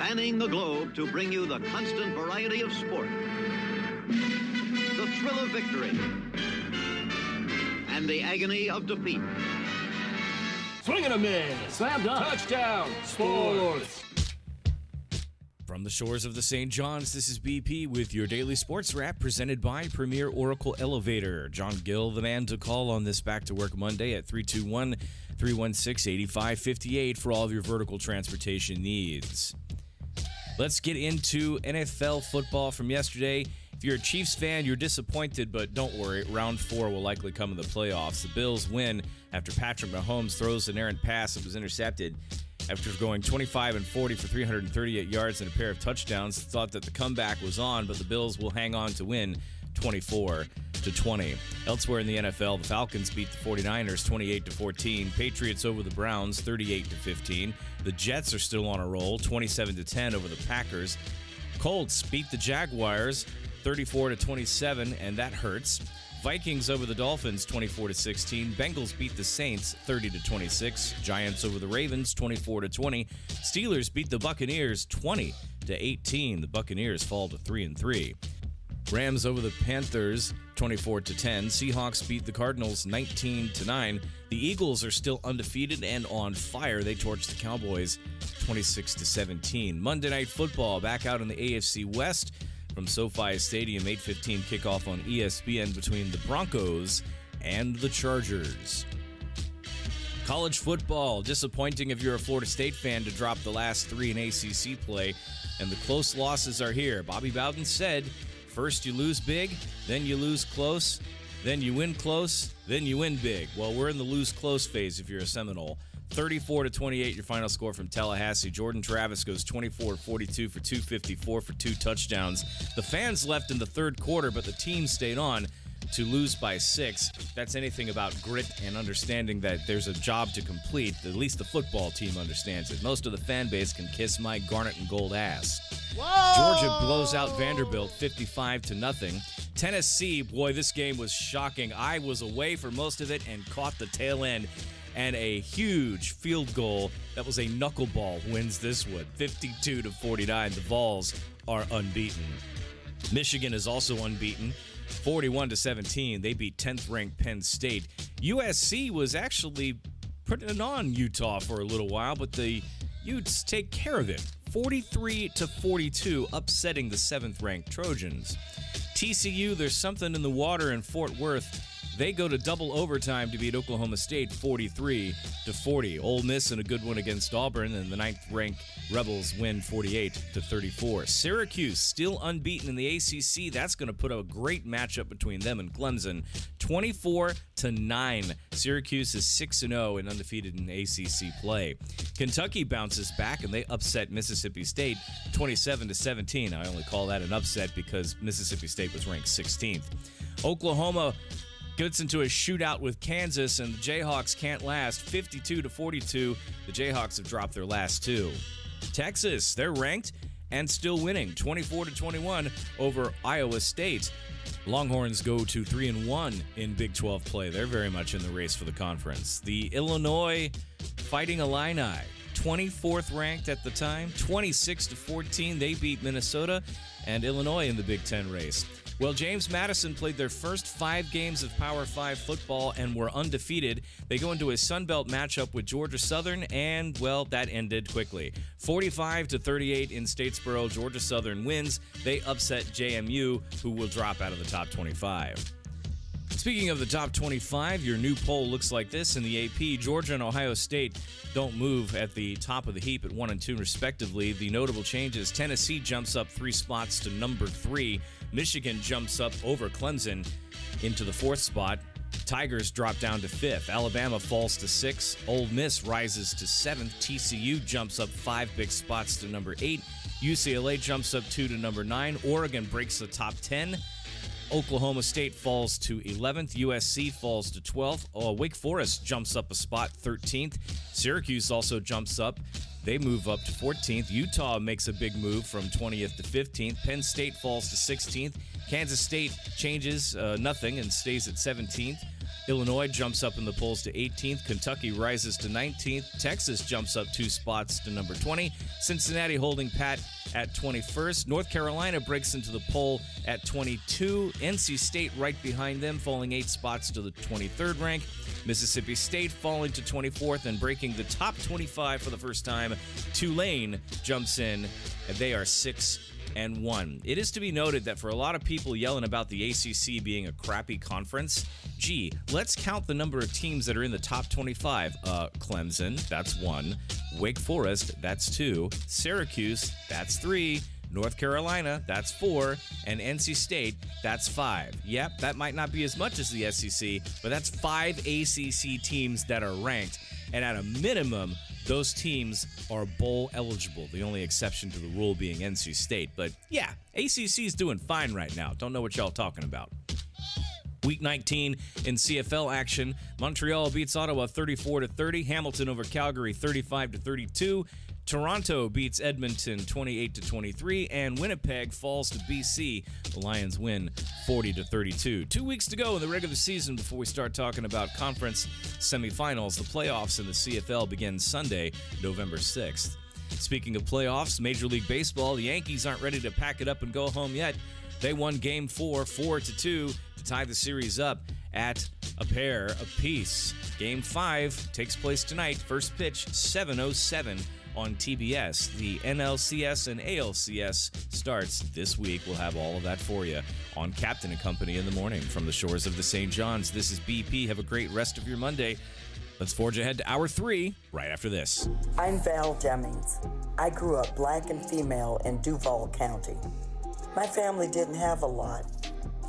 spanning the globe to bring you the constant variety of sport, the thrill of victory, and the agony of defeat. Swing and a miss. Slam dunk. Touchdown. Sports. From the shores of the St. John's, this is BP with your daily sports wrap presented by Premier Oracle Elevator. John Gill, the man to call on this Back to Work Monday at 321-316-8558 for all of your vertical transportation needs. Let's get into NFL football from yesterday. If you're a Chiefs fan, you're disappointed, but don't worry. Round 4 will likely come in the playoffs. The Bills win after Patrick Mahomes throws an errant pass that was intercepted. After going 25 and 40 for 338 yards and a pair of touchdowns, thought that the comeback was on, but the Bills will hang on to win 24-20. Elsewhere in the NFL, the Falcons beat the 49ers 28-14. Patriots over the Browns 38-15. The Jets are still on a roll 27-10 over the Packers. Colts beat the Jaguars 34-27, and that hurts. Vikings over the Dolphins 24-16. Bengals beat the Saints 30-26. Giants over the Ravens 24-20. Steelers beat the Buccaneers 20-18. The Buccaneers fall to 3-3. Rams over the Panthers 24-10. Seahawks beat the Cardinals 19-9. The Eagles are still undefeated and on fire. They torched the Cowboys 26-17. Monday Night Football back out in the AFC West. From SoFi Stadium, 8:15 kickoff on ESPN between the Broncos and the Chargers. College football, disappointing if you're a Florida State fan to drop the last 3 in ACC play, and the close losses are here. Bobby Bowden said, first you lose big, then you lose close, then you win close, then you win big. Well, we're in the lose close phase if you're a Seminole. 34-28, your final score from Tallahassee. Jordan Travis goes 24-42 for 254 for 2 touchdowns. The fans left in the third quarter, but the team stayed on to lose by 6. That's anything about grit and understanding that there's a job to complete. At least the football team understands it. Most of the fan base can kiss my garnet and gold ass. Whoa! Georgia blows out Vanderbilt 55-0. Tennessee, boy, this game was shocking. I was away for most of it and caught the tail end. And a huge field goal that was a knuckleball wins this one, 52-49. The Vols are unbeaten. Michigan is also unbeaten, 41-17. They beat 10th-ranked Penn State. USC was actually putting it on Utah for a little while, but the Utes take care of it, 43-42, upsetting the 7th-ranked Trojans. TCU, there's something in the water in Fort Worth. They go to double overtime to beat Oklahoma State 43-40. Ole Miss in a good one against Auburn, and the 9th-ranked Rebels win 48-34. Syracuse still unbeaten in the ACC. That's going to put a great matchup between them and Clemson. 24-9. Syracuse is 6-0 and undefeated in ACC play. Kentucky bounces back and they upset Mississippi State 27-17. I only call that an upset because Mississippi State was ranked 16th. Oklahoma gets into a shootout with Kansas, and the Jayhawks can't last. 52-42. The Jayhawks have dropped their last 2. Texas, they're ranked and still winning, 24-21 over Iowa State. Longhorns go to 3-1 in Big 12 play. They're very much in the race for the conference. The Illinois Fighting Illini, 24th ranked at the time, 26-14. They beat Minnesota and Illinois in the Big 10 race. Well, James Madison played their first 5 games of Power 5 football and were undefeated. They go into a Sun Belt matchup with Georgia Southern, and, well, that ended quickly. 45-38 in Statesboro. Georgia Southern wins. They upset JMU, who will drop out of the top 25. Speaking of the top 25, your new poll looks like this in the AP. Georgia and Ohio State don't move at the top of the heap at 1 and 2 respectively. The notable changes: Tennessee jumps up 3 spots to number 3. Michigan jumps up over Clemson into the 4th spot. Tigers drop down to 5th. Alabama falls to 6th. Ole Miss rises to 7th. TCU jumps up 5 big spots to number 8. UCLA jumps up 2 to number 9. Oregon breaks the top 10. Oklahoma State falls to 11th. USC falls to 12th. Wake Forest jumps up a spot, 13th. Syracuse also jumps up. They move up to 14th. Utah makes a big move from 20th to 15th. Penn State falls to 16th. Kansas State changes nothing and stays at 17th. Illinois jumps up in the polls to 18th. Kentucky rises to 19th. Texas jumps up 2 spots to number 20. Cincinnati holding pat at 21st. North Carolina breaks into the poll at 22. NC State right behind them, falling 8 spots to the 23rd rank. Mississippi State falling to 24th and breaking the top 25 for the first time. Tulane jumps in, and they are 6-1. It is to be noted that for a lot of people yelling about the ACC being a crappy conference, gee, let's count the number of teams that are in the top 25. Clemson, that's 1. Wake Forest, that's 2. Syracuse, that's 3. North Carolina, that's 4. And NC State, that's 5. Yep, that might not be as much as the SEC, but that's 5 ACC teams that are ranked. And at a minimum, those teams are bowl eligible, the only exception to the rule being NC State. But yeah, ACC's doing fine right now. Don't know what y'all talking about. Week 19 in CFL action. Montreal beats Ottawa 34-30. Hamilton over Calgary 35-32. Toronto beats Edmonton 28-23, and Winnipeg falls to BC. The Lions win 40-32. 2 weeks to go in the regular season before we start talking about conference semifinals. The playoffs in the CFL begin Sunday, November 6th. Speaking of playoffs, Major League Baseball, the Yankees aren't ready to pack it up and go home yet. They won Game 4, 4-2, to tie the series up at a pair apiece. Game 5 takes place tonight. First pitch, 7:07 on TBS. The NLCS and ALCS starts this week. We'll have all of that for you on Captain and Company in the morning from the shores of the St. John's. This is BP. Have a great rest of your Monday. Let's forge ahead to hour 3 right after this. I'm Val Demings. I grew up black and female in Duval County. My family didn't have a lot.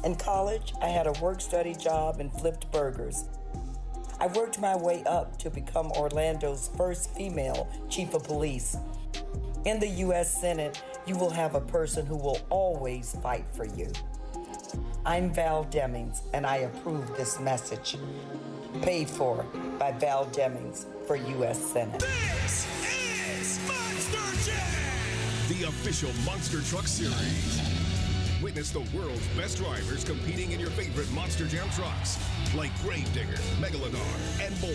In college, I had a work-study job and flipped burgers. I worked my way up to become Orlando's first female chief of police. In the U.S. Senate, you will have a person who will always fight for you. I'm Val Demings, and I approve this message. Paid for by Val Demings for U.S. Senate. This is Monster Jam, the official Monster Truck Series. Witness the world's best drivers competing in your favorite Monster Jam trucks, like Gravedigger, Megalodon, and more.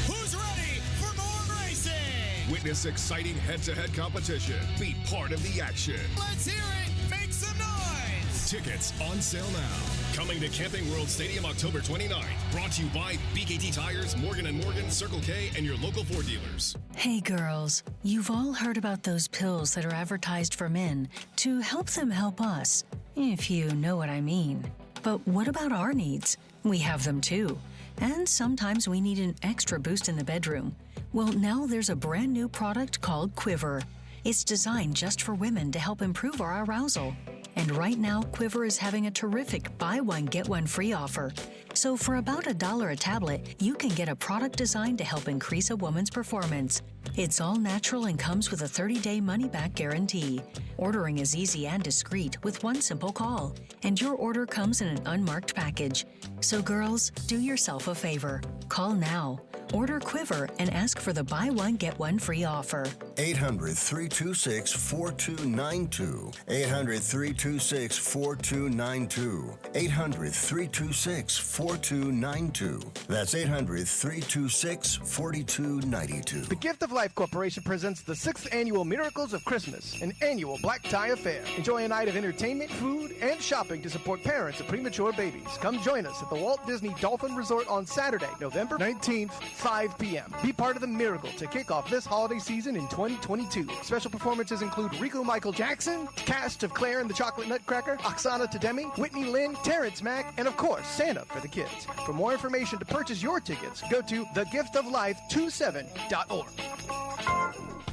Who's ready for more racing? Witness exciting head-to-head competition. Be part of the action. Let's hear it. Make some noise. Tickets on sale now. Coming to Camping World Stadium October 29th. Brought to you by BKT Tires, Morgan & Morgan, Circle K, and your local Ford dealers. Hey girls, you've all heard about those pills that are advertised for men to help them help us, if you know what I mean. But what about our needs? We have them too. And sometimes we need an extra boost in the bedroom. Well, now there's a brand new product called Quiver. It's designed just for women to help improve our arousal. And right now, Quiver is having a terrific buy one, get one free offer. So for about $1 a tablet, you can get a product designed to help increase a woman's performance. It's all natural and comes with a 30-day money-back guarantee. Ordering is easy and discreet with one simple call. And your order comes in an unmarked package. So girls, do yourself a favor. Call now. Order Quiver and ask for the buy one, get one free offer. 800-326-4292. 800-326-4292. 800-326-4292. That's 800-326-4292. The Gift of Life Corporation presents the 6th Annual Miracles of Christmas, an annual black tie affair. Enjoy a night of entertainment, food, and shopping to support parents of premature babies. Come join us at the Walt Disney Dolphin Resort on Saturday, November 19th, 5 p.m. Be part of the miracle to kick off this holiday season in 2022. Special performances include Rico Michael Jackson, cast of Claire and the Chocolate Nutcracker, Oksana Tademi, Whitney Lynn, Terrence Mack, and of course, Santa for the kids. For more information to purchase your tickets, go to thegiftoflife27.org.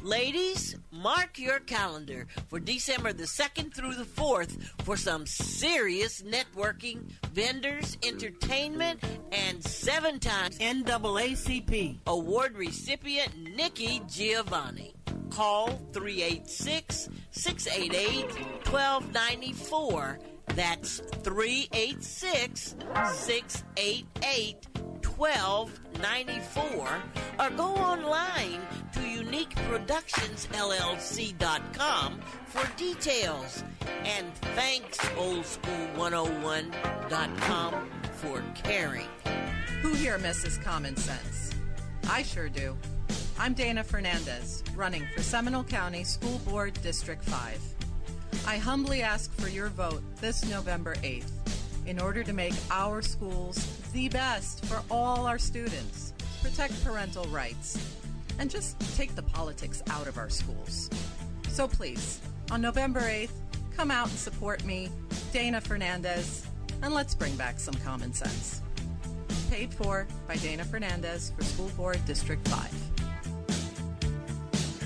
Ladies, mark your calendar for December the 2nd through the 4th for some serious networking, vendors, entertainment, and 7 times NAACP award recipient Nikki Giovanni. Call 386-688-1294. That's 386-688-1294. Or go online to uniqueproductionsllc.com for details. And thanks oldschool101.com for caring. Who here misses common sense? I sure do. I'm Dana Fernandez, running for Seminole County School Board District 5. I humbly ask for your vote this November 8th in order to make our schools the best for all our students, protect parental rights, and just take the politics out of our schools. So please, on November 8th, come out and support me, Dana Fernandez, and let's bring back some common sense. Paid for by Dana Fernandez for School Board District 5.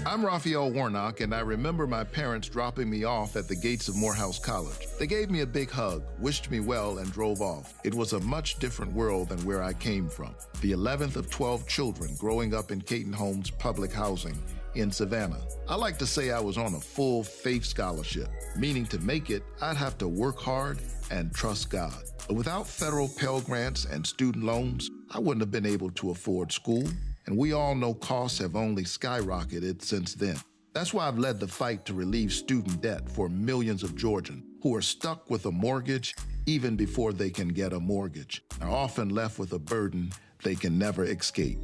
I'm Raphael Warnock, and I remember my parents dropping me off at the gates of Morehouse College. They gave me a big hug, wished me well, and drove off. It was a much different world than where I came from. The 11th of 12 children growing up in Caton Homes public housing in Savannah. I like to say I was on a full faith scholarship, meaning to make it, I'd have to work hard and trust God. But without federal Pell Grants and student loans, I wouldn't have been able to afford school. And we all know costs have only skyrocketed since then. That's why I've led the fight to relieve student debt for millions of Georgians who are stuck with a mortgage even before they can get a mortgage, are often left with a burden they can never escape.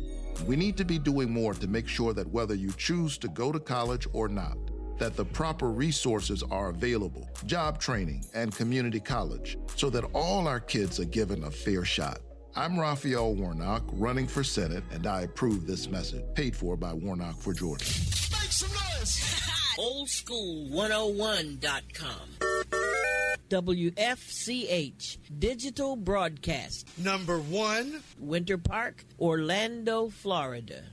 We need to be doing more to make sure that whether you choose to go to college or not, that the proper resources are available, job training and community college, so that all our kids are given a fair shot. I'm Raphael Warnock, running for Senate, and I approve this message, paid for by Warnock for Georgia. Make some noise! Oldschool101.com. WFCH Digital Broadcast. Number 1, Winter Park, Orlando, Florida.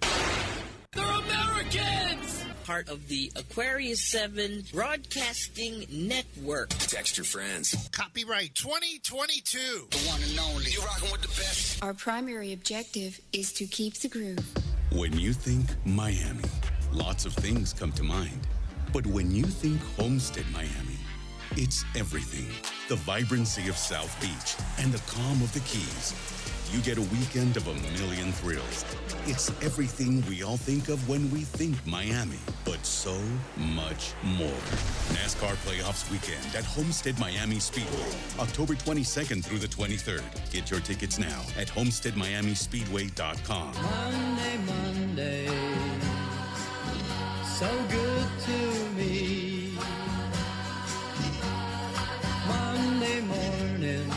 They're Americans! Part of the Aquarius 7 Broadcasting Network. Text your friends. Copyright 2022. The one and only. You're rocking with the best. Our primary objective is to keep the groove. When you think Miami, lots of things come to mind. But when you think Homestead Miami, it's everything. The vibrancy of South Beach and the calm of the Keys. You get a weekend of a million thrills. It's everything we all think of when we think Miami, but so much more. NASCAR Playoffs Weekend at Homestead Miami Speedway, October 22nd through the 23rd. Get your tickets now at homesteadmiamispeedway.com. Monday, so good to me. Monday morning,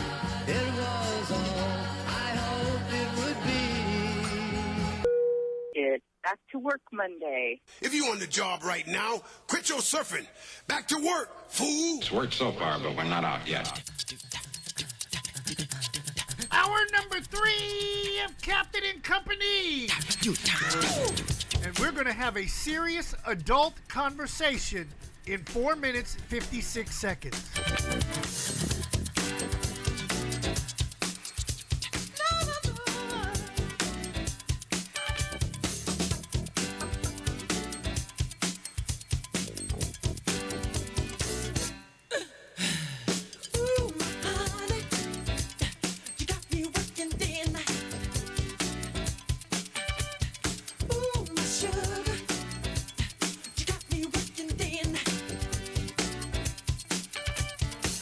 it was all I hoped it would be. It's Back to Work Monday. If you on the job right now, quit your surfing. Back to work, fool. It's worked so far, but we're not out yet. Hour number 3 of Captain and Company. And we're going to have a serious adult conversation in 4 minutes, 56 seconds.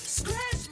Scratch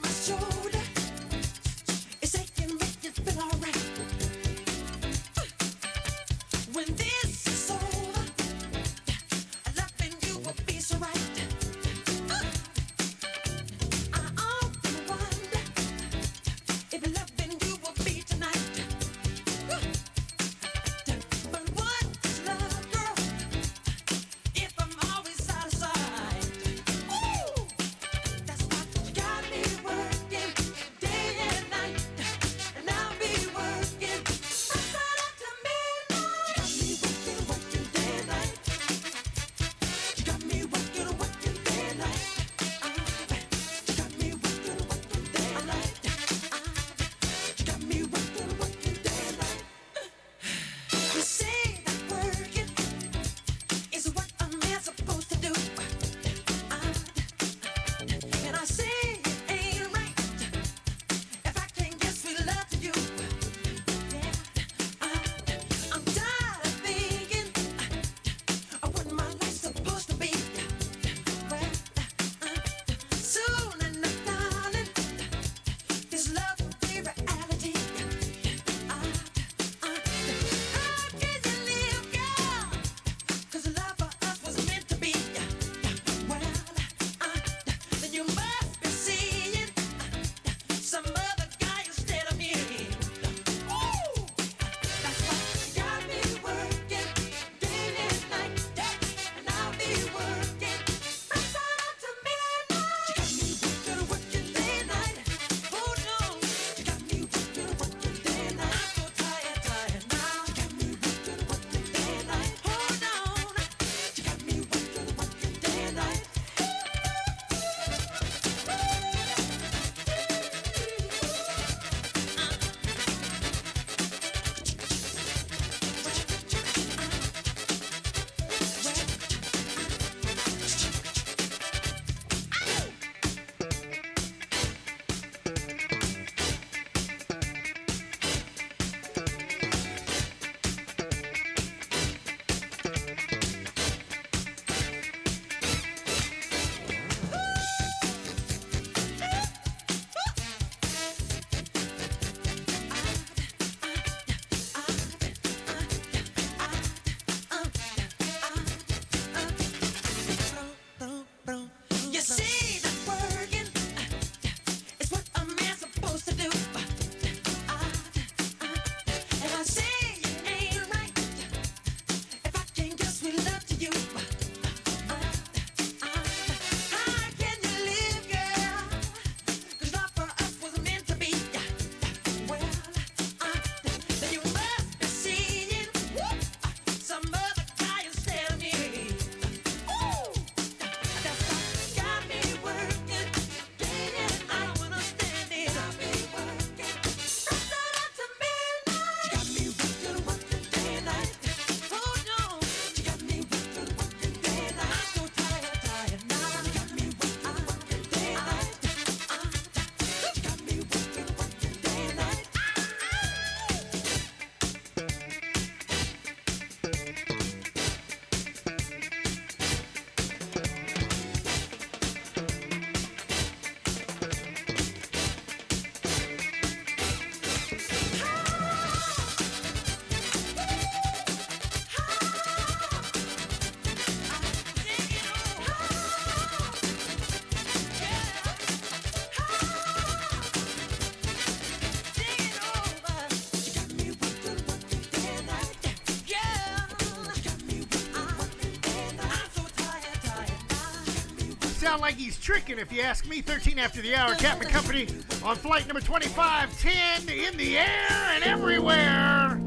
sound like he's tricking, if you ask me. 13 after the hour, Captain Company on flight number 2510 in the air and everywhere.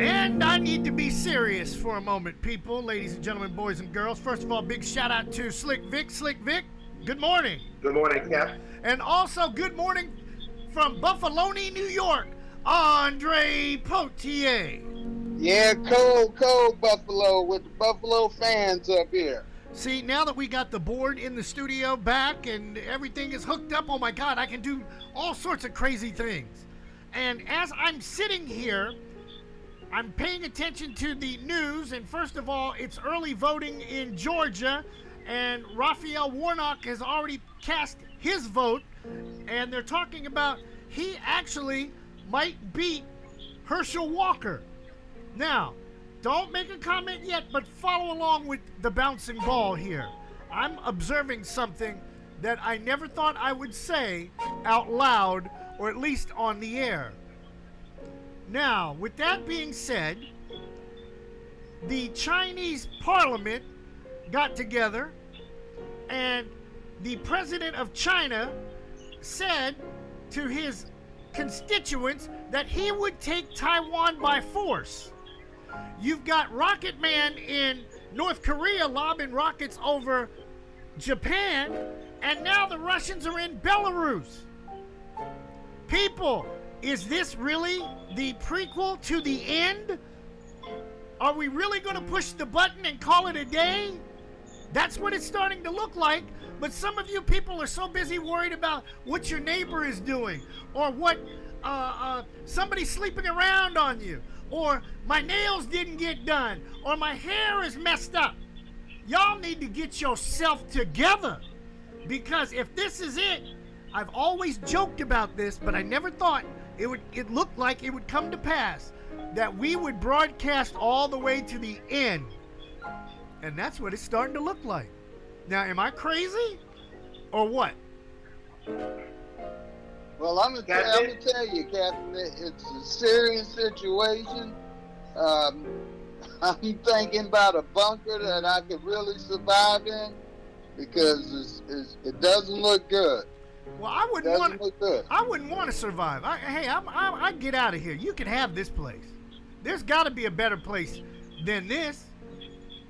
And I need to be serious for a moment, people, ladies and gentlemen, boys and girls. First of all, big shout out to Slick Vic. Slick Vic, good morning. Good morning, Cap. And also, good morning from Buffalo, New York, Andre Potier. Yeah, cold Buffalo with the Buffalo fans up here. See, now that we got the board in the studio back and everything is hooked up, oh my God, I can do all sorts of crazy things. And as I'm sitting here, I'm paying attention to the news, and first of all, it's early voting in Georgia, and Raphael Warnock has already cast his vote, and they're talking about he actually might beat Herschel Walker. Now, don't make a comment yet, but follow along with the bouncing ball here. I'm observing something that I never thought I would say out loud, or at least on the air. Now, with that being said, the Chinese parliament got together, and the president of China said to his constituents that he would take Taiwan by force. You've got Rocket Man in North Korea lobbing rockets over Japan, and now the Russians are in Belarus. People, is this really the prequel to the end? Are we really going to push the button and call it a day? That's what it's starting to look like. But some of you people are so busy worried about what your neighbor is doing, or what somebody's sleeping around on you, or my nails didn't get done, or my hair is messed up. Y'all need to get yourself together, because if this is it, I've always joked about this, but I never thought it looked like it would come to pass, that we would broadcast all the way to the end. And that's what it's starting to look like. Now, am I crazy or what? Well, I'm gonna tell you, Captain, it's a serious situation. I'm thinking about a bunker that I could really survive in, because it doesn't look good. Well, I wouldn't want to survive. I'd get out of here. You can have this place. There's got to be a better place than this.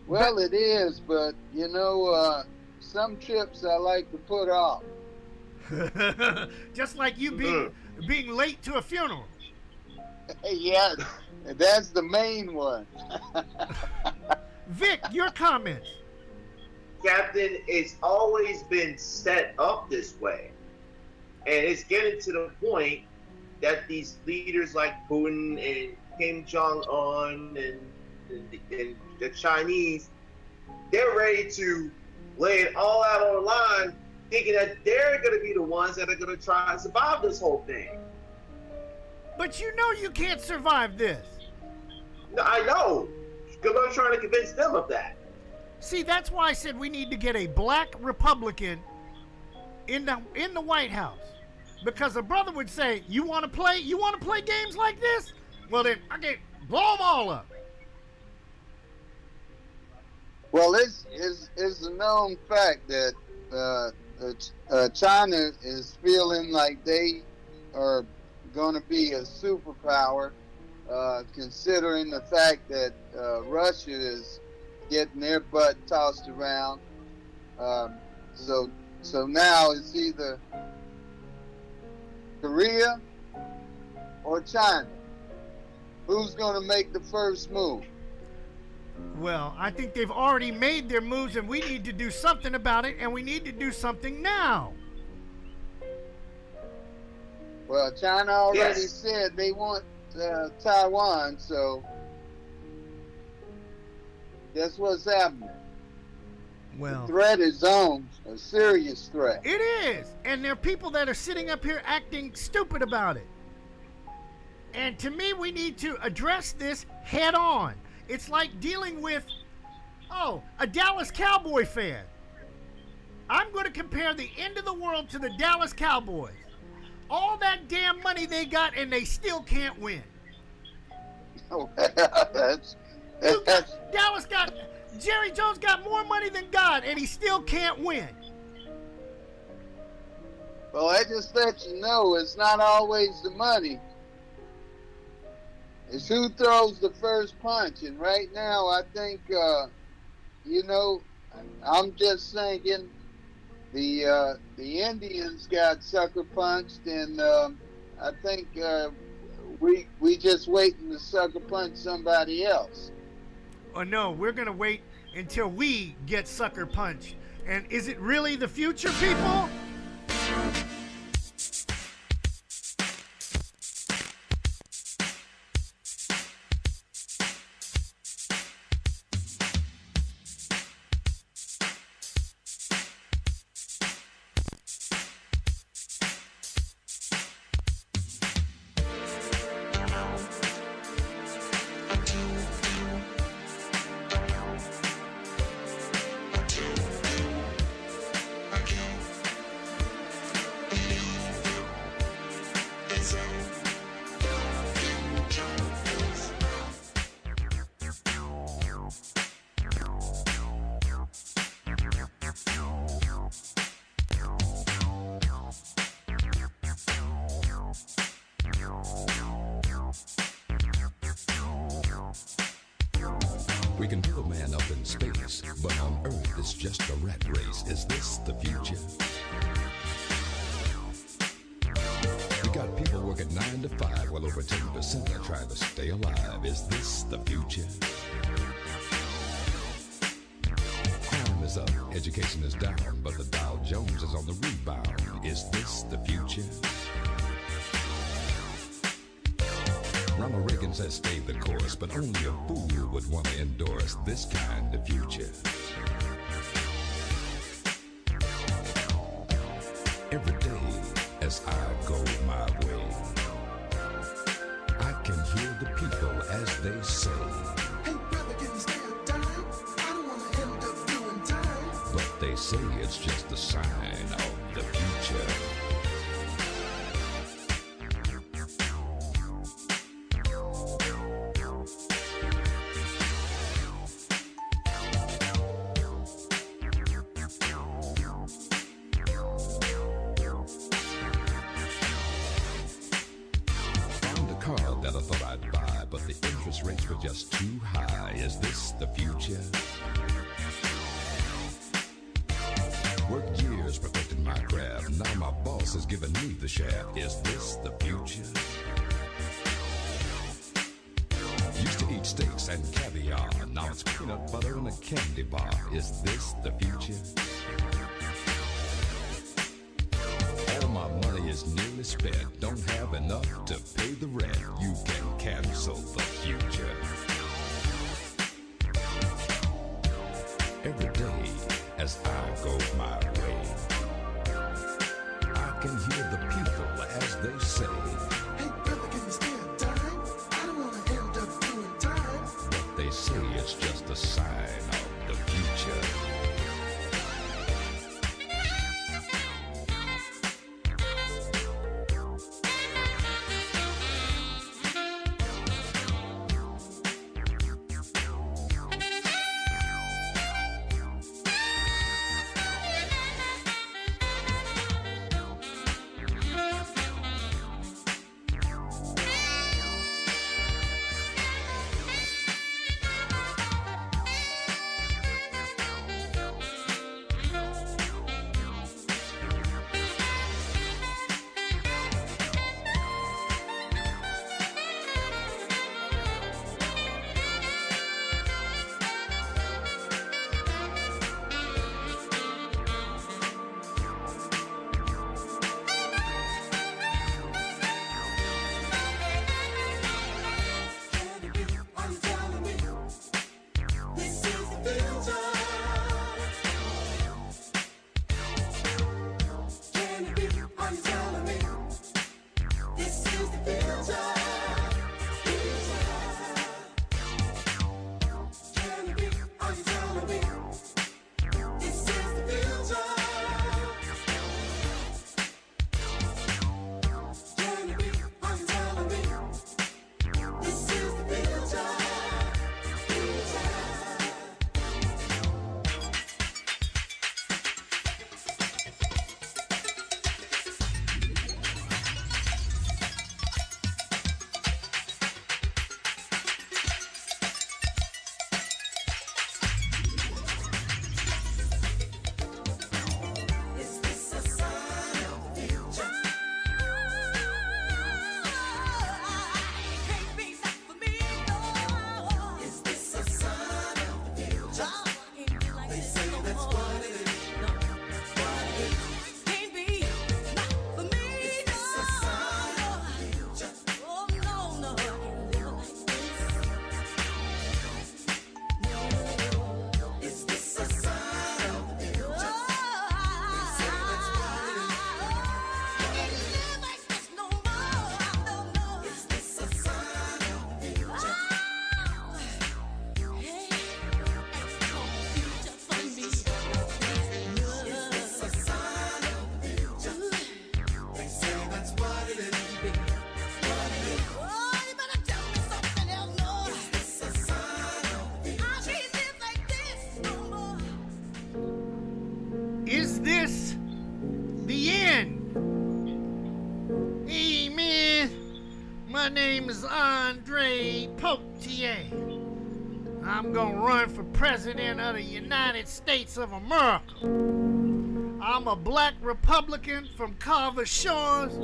Well, it is, but you know, some trips I like to put off. Just like you being late to a funeral. Yes, that's the main one. Vic, your comments. Captain, it's always been set up this way. And it's getting to the point that these leaders like Putin and Kim Jong-un and the Chinese, they're ready to lay it all out on the line, thinking that they're going to be the ones that are going to try and survive this whole thing. But you know you can't survive this. No, I know, because I'm trying to convince them of that. See, that's why I said we need to get a black Republican in the White House, because a brother would say, "You want to play games like this? Well then, okay, blow them all up." Well, it's a known fact that China is feeling like they are going to be a superpower, considering the fact that Russia is getting their butt tossed around. So now it's either Korea or China. Who's going to make the first move? Well, I think they've already made their moves, and we need to do something about it, and we need to do something now. Well, China already said they want Taiwan, so guess what's happening? Well, the threat is on, a serious threat. It is, and there are people that are sitting up here acting stupid about it. And to me, we need to address this head on. It's like dealing with, a Dallas Cowboy fan. I'm going to compare the end of the world to the Dallas Cowboys. All that damn money they got, and they still can't win. Dallas got Jerry Jones got more money than God, and he still can't win. Well, I just let you know it's not always the money. It's who throws the first punch. And right now, I think, I'm just thinking the Indians got sucker punched, and I think we just waiting to sucker punch somebody else. Oh, no, we're going to wait until we get sucker punched. And is it really the future, people? We can put a man up in space, but on Earth it's just a rat race. Is this the future? We got people working 9 to 5 while over 10% are trying to stay alive. Is this the future? Crime is up, education is down, but the Dow Jones is on the rebound. Is this the future? Ronald Reagan says stay the course, but only a fool would want to endorse this kind of future. Every day as I go my way, I can hear the people as they say, "Hey brother, can you stay a dime? I don't want to end up doing time." But they say it's just a sign of the future. Rates were just too high. Is this the future? Worked years perfecting my craft. Now my boss is giving me the shaft. Is this the future? Used to eat steaks and caviar. Now it's peanut butter and a candy bar. Is this the future? All my money is nearly spent. Don't have enough to pay the rent. You can cancel the future. Every day as I go my way, I can hear the people as they say, "Hey brother, can you stay a dime? I don't want to end up doing time." But they say it's just a sign of the future. this the end? Hey, man. My name is Andre Potier. I'm gonna run for president of the United States of America. I'm a black Republican from Carver Shores,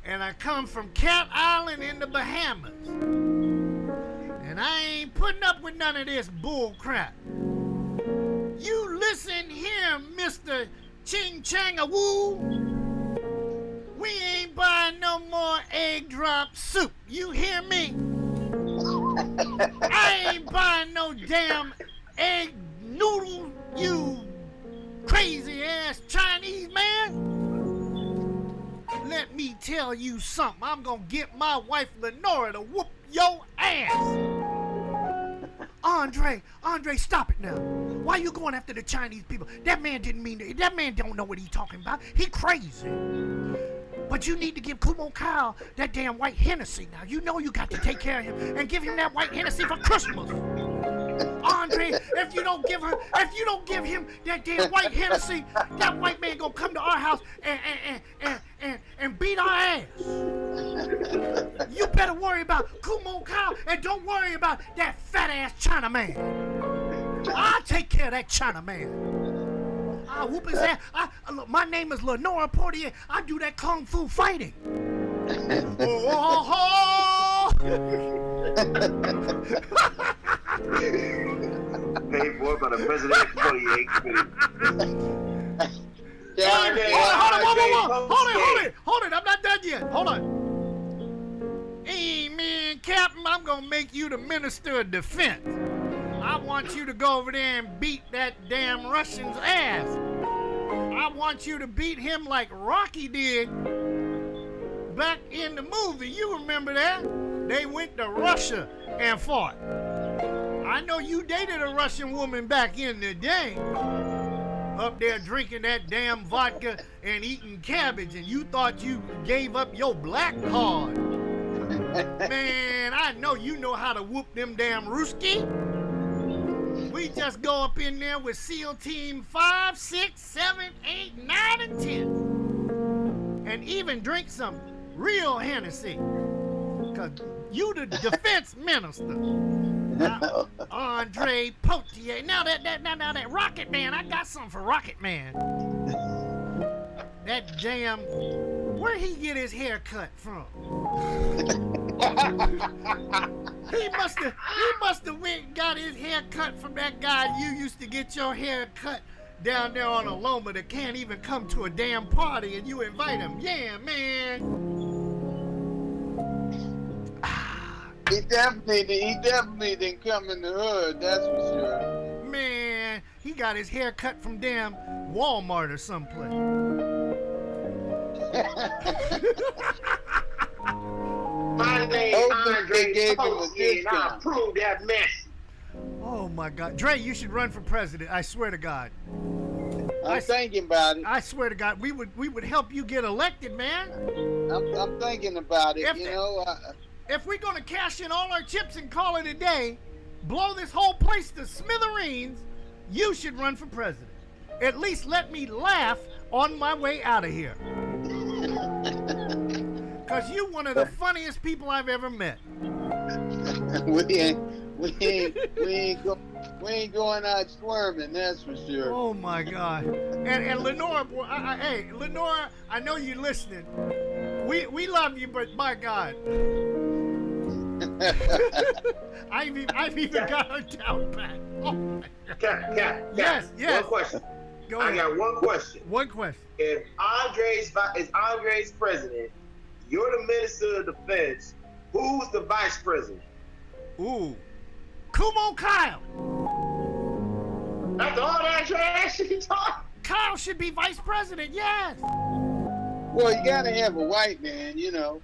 and I come from Cat Island in the Bahamas. And I ain't putting up with none of this bull crap. You listen here, Mr. Ching Chang-a-woo. We ain't buying no more egg drop soup. You hear me? I ain't buying no damn egg noodle, you crazy ass Chinese man. Let me tell you something. I'm gonna get my wife Lenora to whoop your ass. Andre, stop it now. Why you going after the Chinese people? That man didn't mean that. That man don't know what he's talking about. He crazy. But you need to give Kumo Kyle that damn white Hennessy now. You know you got to take care of him and give him that white Hennessy for Christmas. Andre, if you don't give him that damn white Hennessy, that white man gonna come to our house and beat our ass. You better worry about Kumo Kyle and don't worry about that fat ass China man. I'll take care of that China man. I'll whoop his ass. Look, my name is Lenora Portier. I do that kung fu fighting. Paid for by the president 48 committee. Hold it. I'm not done yet. Hold on. Hey, man, Captain, I'm going to make you the Minister of Defense. I want you to go over there and beat that damn Russian's ass. I want you to beat him like Rocky did back in the movie. You remember that? They went to Russia and fought. I know you dated a Russian woman back in the day. Up there drinking that damn vodka and eating cabbage, and you thought you gave up your black card. Man, I know you know how to whoop them damn Ruski. We just go up in there with SEAL Team 5, 6, 7, 8, 9, and 10. And even drink some real Hennessy. Because you the defense minister. Andre Potier. Now that Rocket Man, I got something for Rocket Man. That damn, where he get his hair cut from? He must have went and got his hair cut from that guy you used to get your hair cut down there on Aloma that can't even come to a damn party and you invite him. Yeah, man. He definitely didn't come in the hood, that's for sure. Man, he got his hair cut from damn Walmart or someplace. My name Andre Potier, and I approve that mess. Oh my God, Dre, you should run for president. I swear to God. I'm thinking about it. I swear to God, we would help you get elected, man. I'm thinking about it. If we're gonna cash in all our chips and call it a day, blow this whole place to smithereens, you should run for president. At least let me laugh on my way out of here. Cause you one of the funniest people I've ever met. We ain't going out squirming, that's for sure. Oh my God! And Lenora, hey Lenora, I know you're listening. We love you, but my God, I've even got her down pat. Oh my God. Cap. Yes. One question. Go ahead. I got one question. One question. If Andre's president, you're the Minister of Defense, who's the Vice President? Ooh. Kumo Kyle. After all that trash you talk, Kyle should be Vice President, yes. Well, you gotta have a white man, you know.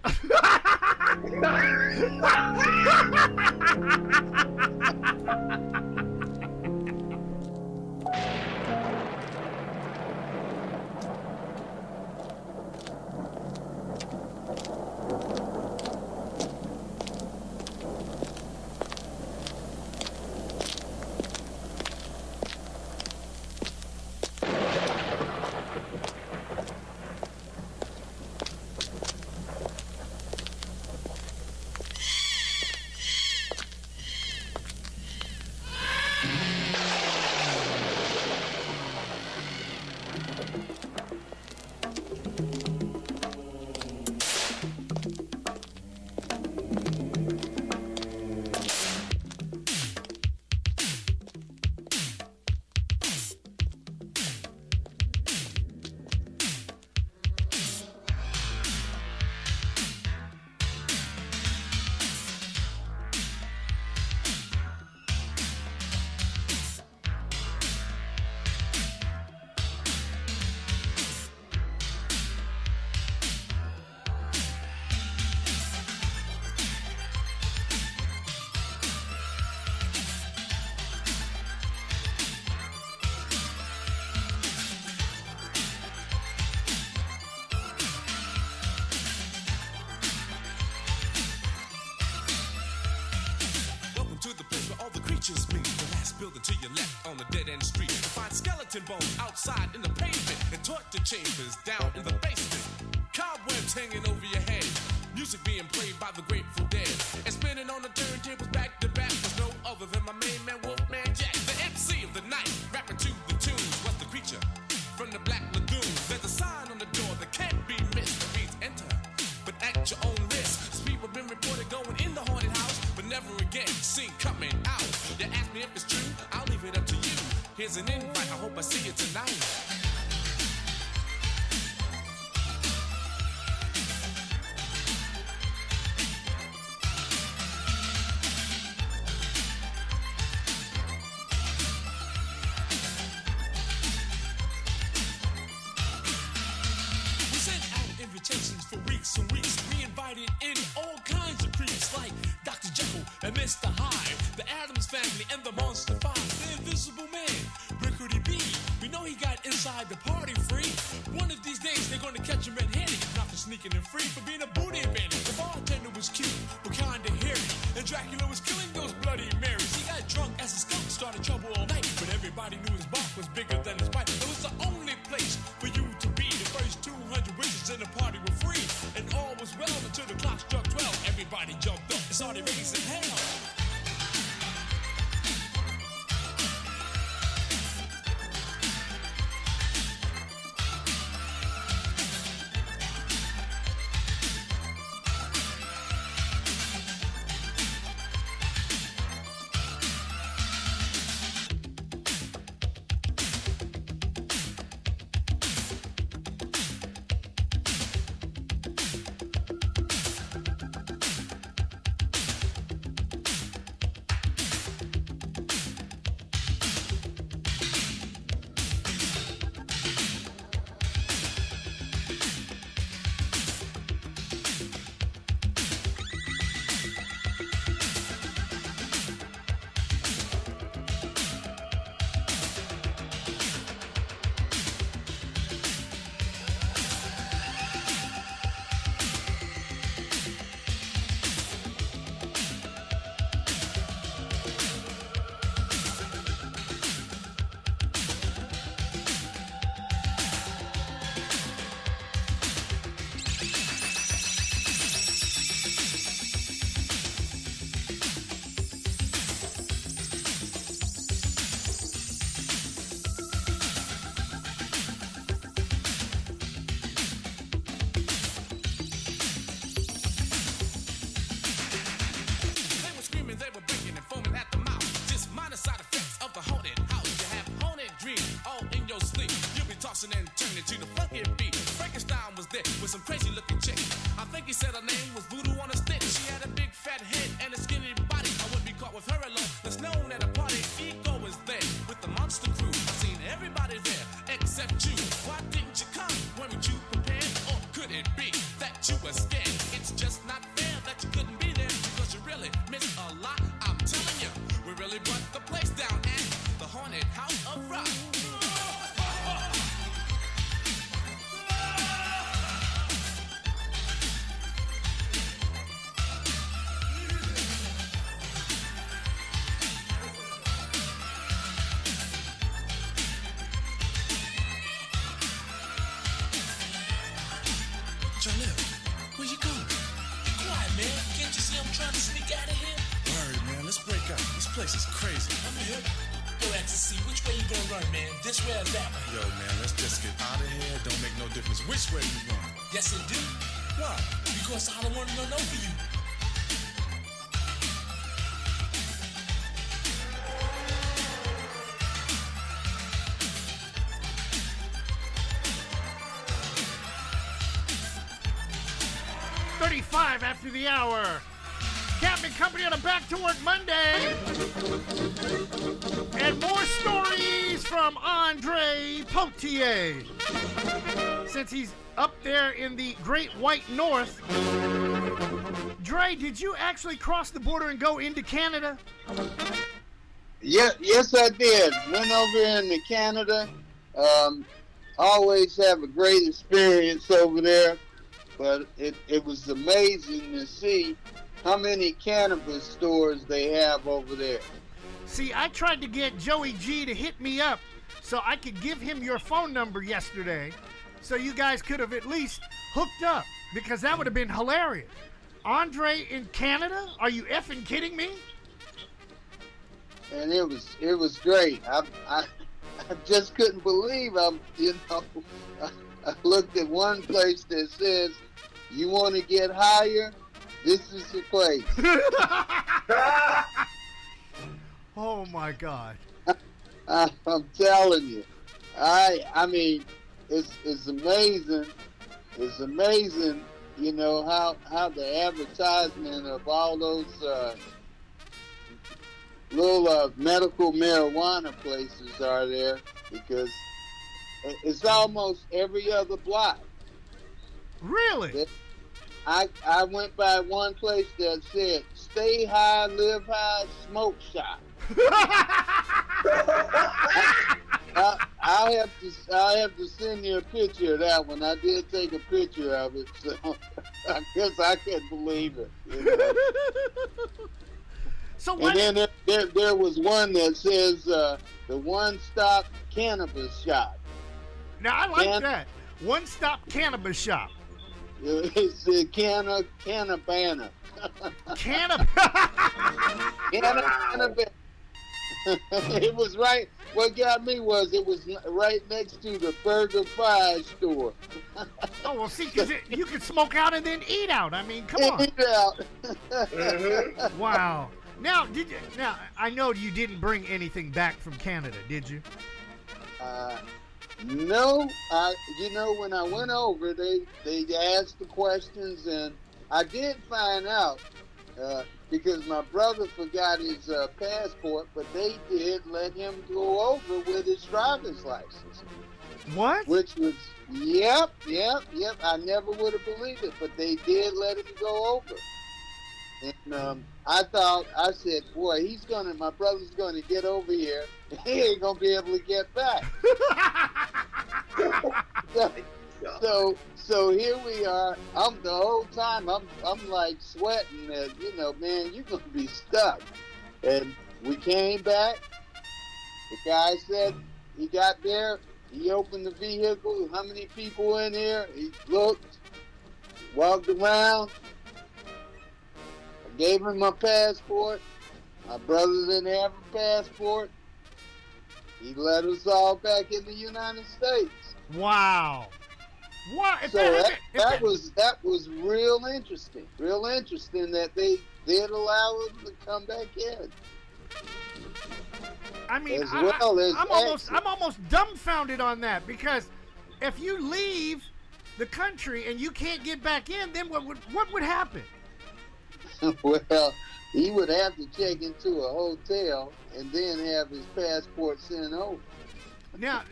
building to your left on the dead-end street. Find skeleton bones outside in the pavement and torture chambers down in the basement. Cobwebs hanging over your head. Music being played by the Grateful Dead. And spinning on the turntables back to back was no other than my main man, Wolfman Jack. The MC of the night, rapping to the tunes. What's the creature from the Black Lagoon? There's a sign on the door that can't be missed. It reads enter, but at your own risk. People been reported going in the haunted house, but never again seen coming out. You ask me if it's true, I'll leave it up to you. Here's an invite, I hope I see you tonight. For weeks and weeks, we invited in all kinds of creeps like Dr. Jekyll and Mr. Hyde, the Addams Family and the Monster Five, the Invisible Man, Rickety B. We know he got inside the party free. One of these days they're gonna catch him red-handed, not for sneaking and free, for being a booty bandit. The bartender was cute, but kinda hairy, and Dracula was killing those Bloody Marys. He got drunk as a skunk, started trouble all night, but everybody knew his bark was bigger than his bite. It was the only place for you to be. The first 200 wishes in the party were free, and all was well until the clock struck 12. Everybody jumped up and started raising hell. And turn it to the funky beat. Frankenstein was there with some crazy looking chick. I think he said her name was Voodoo on a stick. She had a big fat head and a skinny body. I wouldn't be caught with her alone. That's known at a party. Ego was there with the monster crew. I seen everybody there except you. Why didn't you come? Weren't you prepared? Or could it be that you were scared? It's just not fair that you couldn't be there because you really missed a lot. I'm telling you, we really brought the place down at the haunted house of rock. Place is crazy. I'm here. Yo, Ecstasy, which way you gonna run, man? This way or that way? Yo, man, let's just get out of here. Don't make no difference which way you run. Yes, it do. Why? Because I don't want to run over you. .35 after the hour. Captain Company on a Back to Work Monday. And more stories from Andre Potier. Since he's up there in the Great White North. Dre, did you actually cross the border and go into Canada? Yes, I did. Went over into Canada. Always have a great experience over there. But it was amazing to see how many cannabis stores they have over there. See, I tried to get Joey G to hit me up so I could give him your phone number yesterday so you guys could have at least hooked up, because that would have been hilarious. Andre in Canada? Are you effing kidding me? And it was great. I just couldn't believe I looked at one place that says, you want to get higher? This is the place. Oh my God. I'm telling you. I mean, it's amazing. It's amazing, you know, how the advertisement of all those little medical marijuana places are there, because it's almost every other block. Really? I went by one place that said, stay high, live high, smoke shop. I'll have to send you a picture of that one. I did take a picture of it, so I guess I couldn't believe it. You know? So and then there was one that says the one-stop cannabis shop. Now I like that. One-stop cannabis shop. It's the Cannabana. Cannabis. It was right. What got me was it was right next to the Burger Fry store. Oh, well, see, because you can smoke out and then eat out. I mean, come on. Eat out. Wow. Now, I know you didn't bring anything back from Canada, did you? No. You know, when I went over, they asked the questions, and I did find out because my brother forgot his passport, but they did let him go over with his driver's license. What? Which was, yep. I never would have believed it, but they did let him go over. And I said, boy, my brother's going to get over here. He ain't going to be able to get back. So here we are. The whole time I'm like sweating that, you know, man, you're going to be stuck. And we came back. The guy said he got there. He opened the vehicle. How many people in here? He looked, walked around. I gave him my passport. My brother didn't have a passport. He let us all back in the United States. Wow. What? So that was real interesting. Real interesting that they did allow us to come back in. I mean, I'm almost dumbfounded on that, because if you leave the country and you can't get back in, then what would happen? Well, he would have to check into a hotel and then have his passport sent over. Now,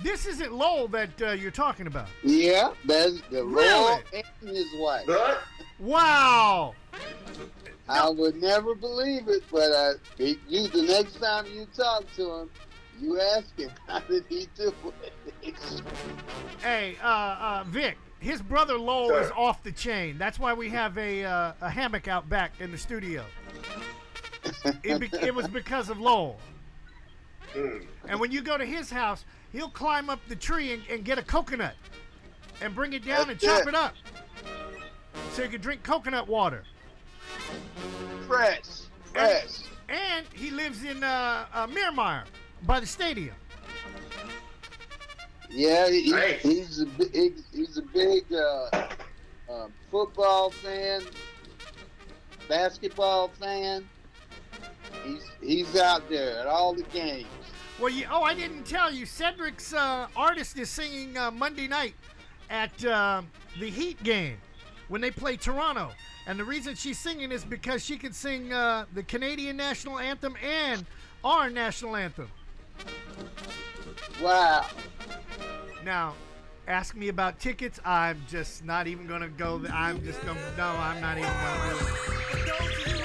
this isn't Lowell that you're talking about. Yeah, that's the Lowell and his wife. Wow. I would never believe it, but the next time you talk to him, you ask him, how did he do it? Hey, Vic, his brother Lowell is off the chain. That's why we have a hammock out back in the studio. It was because of Lowell. And when you go to his house, he'll climb up the tree and get a coconut and bring it down and chop it up so you can drink coconut water. Fresh. And he lives in Miramar. by the stadium. Yeah, he's a big football fan, basketball fan. He's out there at all the games. Well, I didn't tell you. Cedric's artist is singing Monday night at the Heat game when they play Toronto. And the reason she's singing is because she can sing the Canadian national anthem and our national anthem. Wow. Now, ask me about tickets. I'm just not even going to go. I'm not even going to do it.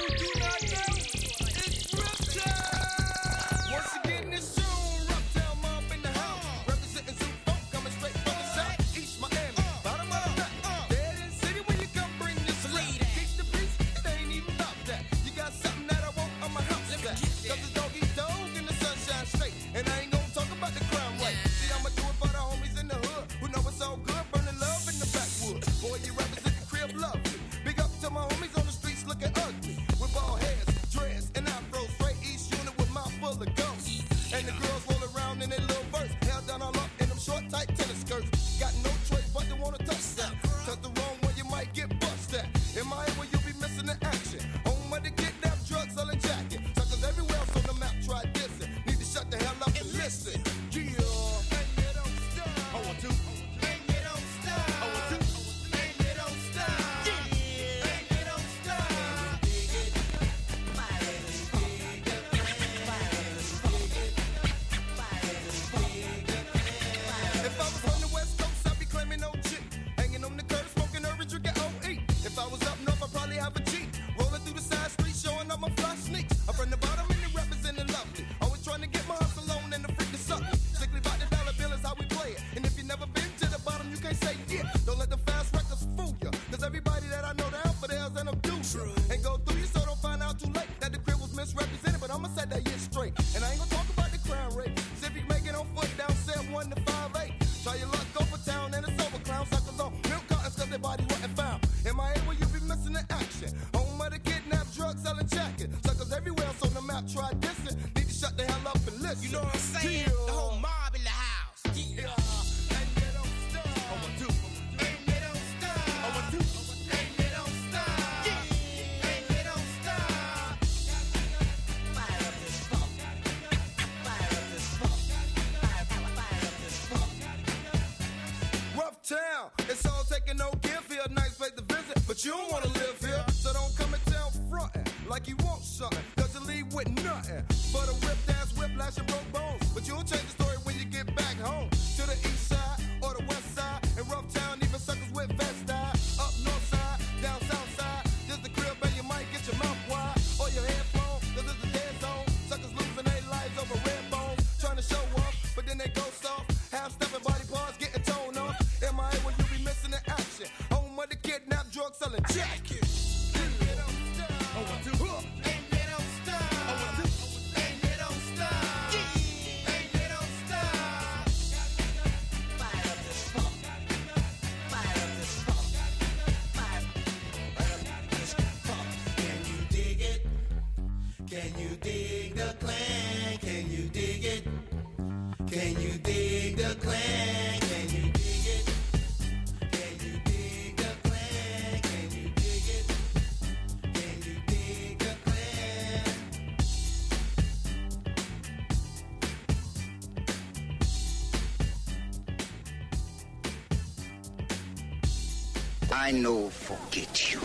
I no forget you.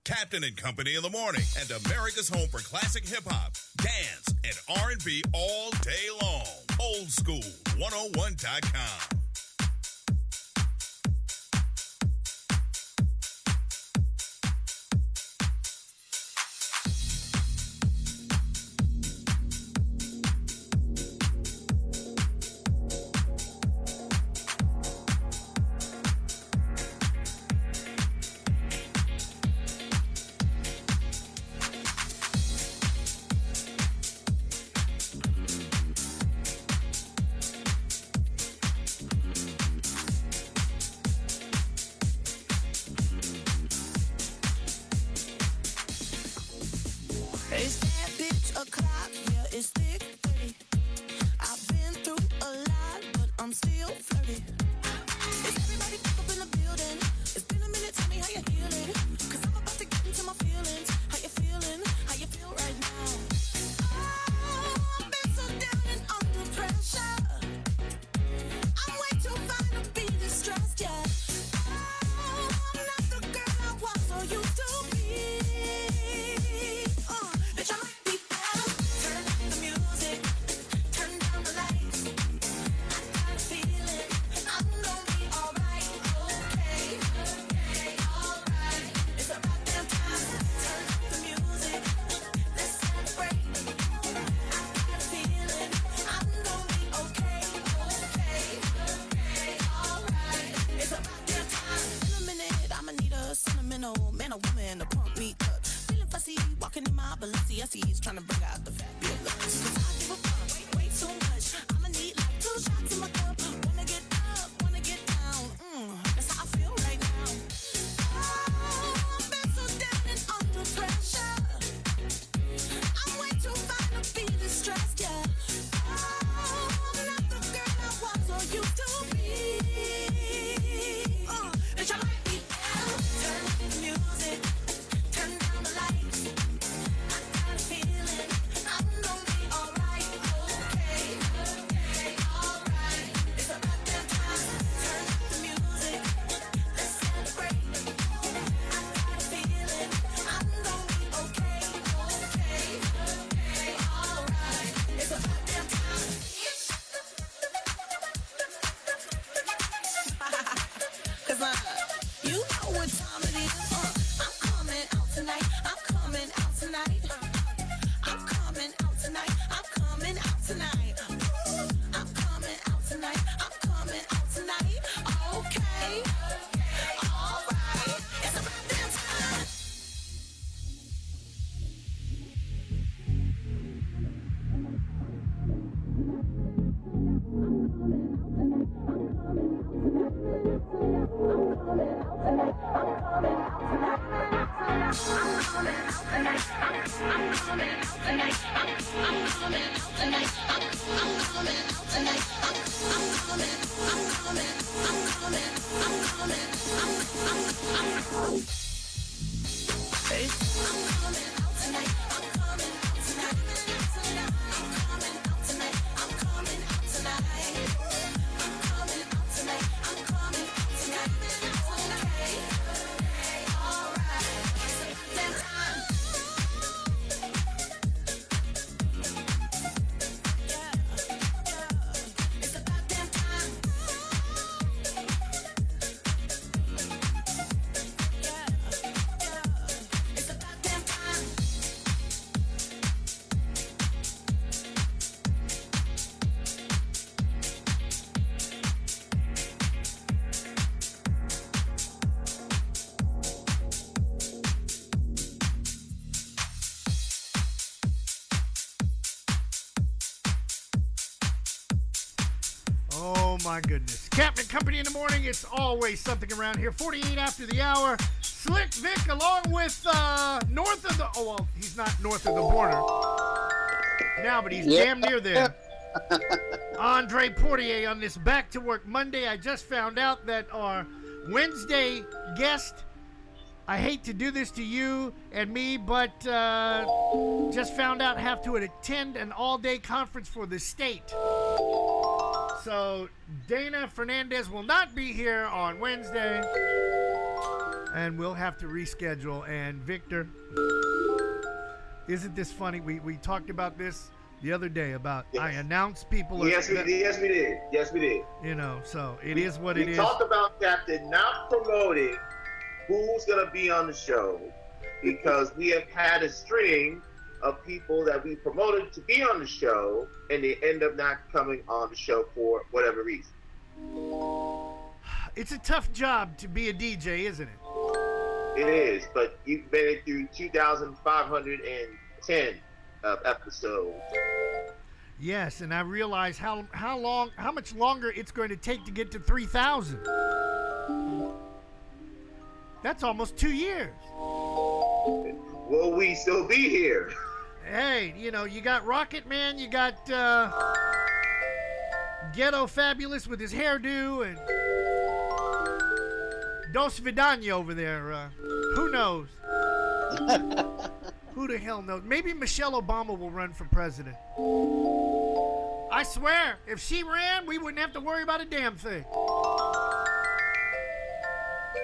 Captain and Company in the morning, and America's home for classic hip-hop, dance, and R&B all day long. Old School 101.com. Oh my goodness. Captain Company in the morning. It's always something around here. 48 after the hour. Slick Vic along with north of the... Oh, well, he's not north of the border now, but he's damn near there. Andre Portier on this Back to Work Monday. I just found out that our Wednesday guest... I hate to do this to you and me, but just found out have to attend an all-day conference for the state. So Dana Fernandez will not be here on Wednesday, and we'll have to reschedule. And Victor, isn't this funny? We talked about this the other day about I announced people. Yes, we did. Yes, we did. You know, so it is what it is. We talked about Captain not promoting who's going to be on the show because we have had a string of people that we promoted to be on the show and they end up not coming on the show for whatever reason. It's a tough job to be a DJ, isn't it? It is, but you've made it through 2,510 episodes. Yes, and I realize how much longer it's going to take to get to 3,000. That's almost 2 years. Will we still be here? Hey, you know, you got Rocket Man, you got Ghetto Fabulous with his hairdo, and Dos Vidania over there. Who knows? Who the hell knows? Maybe Michelle Obama will run for president. I swear, if she ran, we wouldn't have to worry about a damn thing.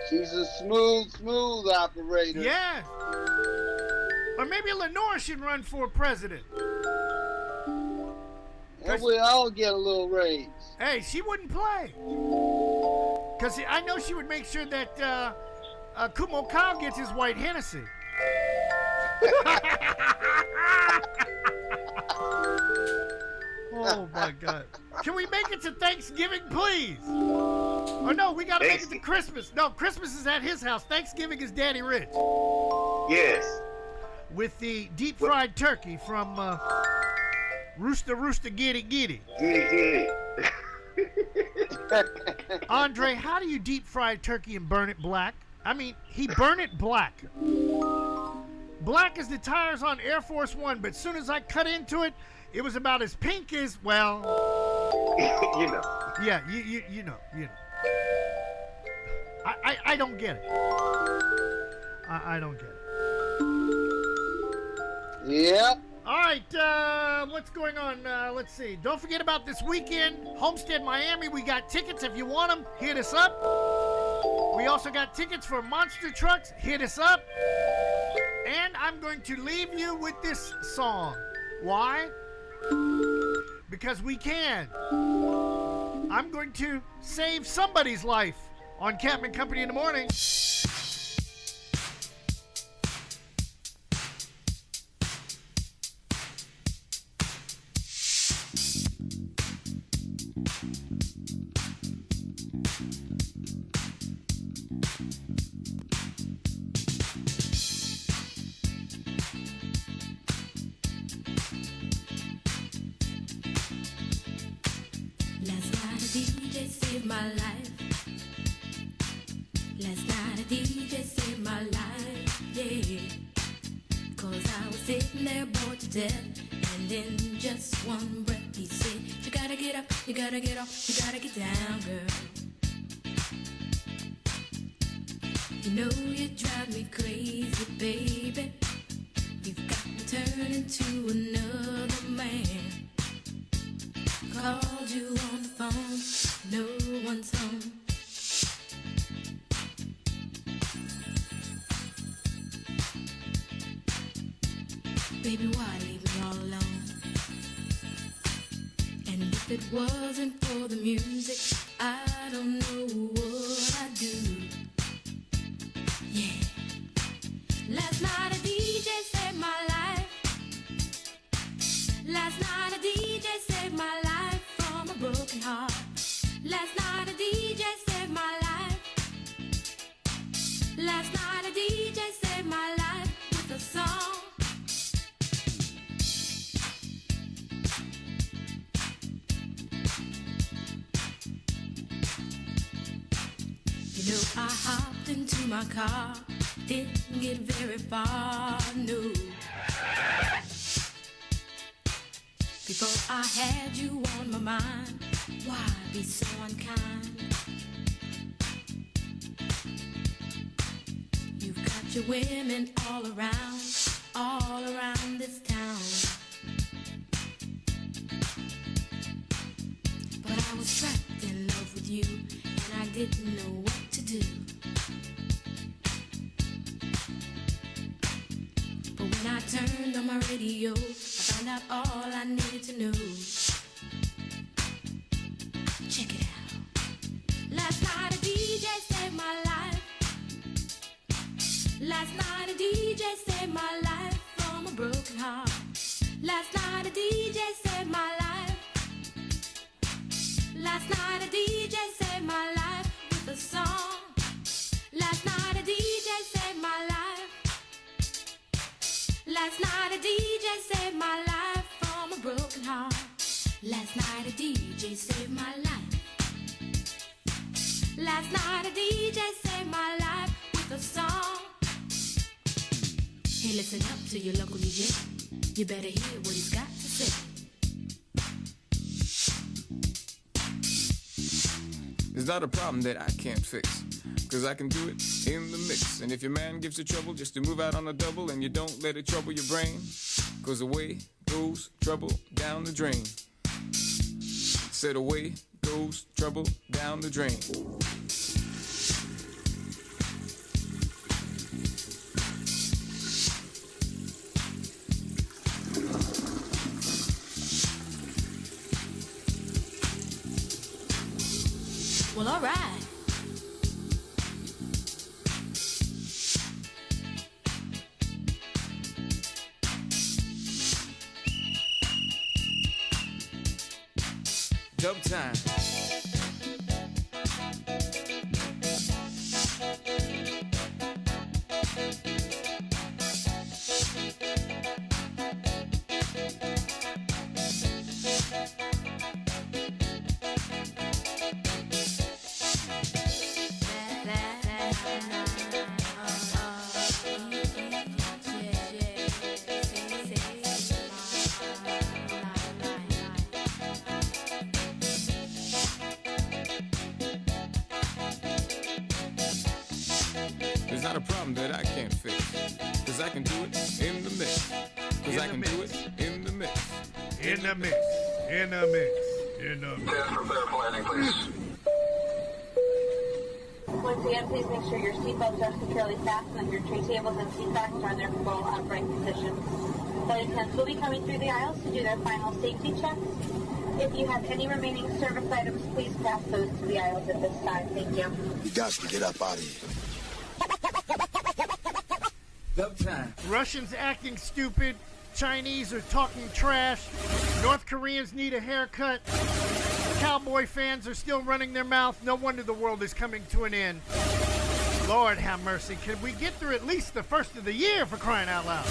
She's a smooth operator. Yeah. Or maybe Lenore should run for president. And we all get a little raise. Hey, she wouldn't play. Because I know she would make sure that Kumo Kyle gets his white Hennessy. Oh, my God. Can we make it to Thanksgiving, please? Or no, we got to make it to Christmas. No, Christmas is at his house. Thanksgiving is Daddy Rich. Yes. With the deep-fried turkey from Rooster Giddy Giddy. Giddy. Andre, how do you deep-fry turkey and burn it black? I mean, he burned it black. Black as the tires on Air Force One, but as soon as I cut into it, it was about as pink as, well... you know. Yeah, you know. I don't get it. I don't get it. Yep. All right, what's going on? Let's see. Don't forget about this weekend, Homestead Miami. We got tickets. If you want them, hit us up. We also got tickets for Monster Trucks. Hit us up. And I'm going to leave you with this song. Why? Because we can. I'm going to save somebody's life on Captain Company in the morning. Las DJ saved my life. Last night a DJ saved my life, yeah. 'Cause I was sitting there bored to death, and in just one breath he said, you gotta get up, you gotta get off, you gotta get down, girl. You know you drive me crazy, baby. You've got me turning to another man. Called you on the phone, no one's home. Baby, why leave me all alone? And if it wasn't for the music, I don't know what I'd do. Yeah. Last night a DJ saved my life. Last night a DJ saved my life from a broken heart. Last night a DJ saved my life. Last night a DJ saved my life with a song. You know, I hopped into my car, didn't get very far, no. Before I had you on my mind, why be so unkind? You've got your women all around this town. But I was trapped in love with you, and I didn't know what to do. But when I turned on my radio, I found out all I needed to know. Check it out. Last night a DJ saved my life. Last night a DJ saved my life from a broken heart. Last night a DJ saved my life. Last night a DJ saved my life with a song. Last night a DJ saved my life. Last night a DJ saved my life from a broken heart. Last night a DJ saved my life. Last night a DJ saved my life with a song. Hey, listen up to your local DJ. You better hear what he's got to say. It's not a problem that I can't fix, 'cause I can do it in the mix. And if your man gives you trouble just to move out on a double, and you don't let it trouble your brain, 'cause away goes trouble down the drain. Said away goes trouble down the drain. Well, all right. Dub time. There's not a problem that I can't fix, 'cause I can do it in the mix. 'Cause I can do it in the mix. In the mix. In the mix. In the mix. Prepare planning, please. Once again, please make sure your seatbelts are securely fastened and your tray tables and seat backs are in their full upright position. Flight attendants will be coming through the aisles to do their final safety checks. If you have any remaining service items, please pass those to the aisles at this time. Thank you. You got to get up out of here. Russians acting stupid. Chinese are talking trash. North Koreans need a haircut. Cowboy fans are still running their mouth. No wonder the world is coming to an end. Lord have mercy. Can we get through at least the first of the year, for crying out loud?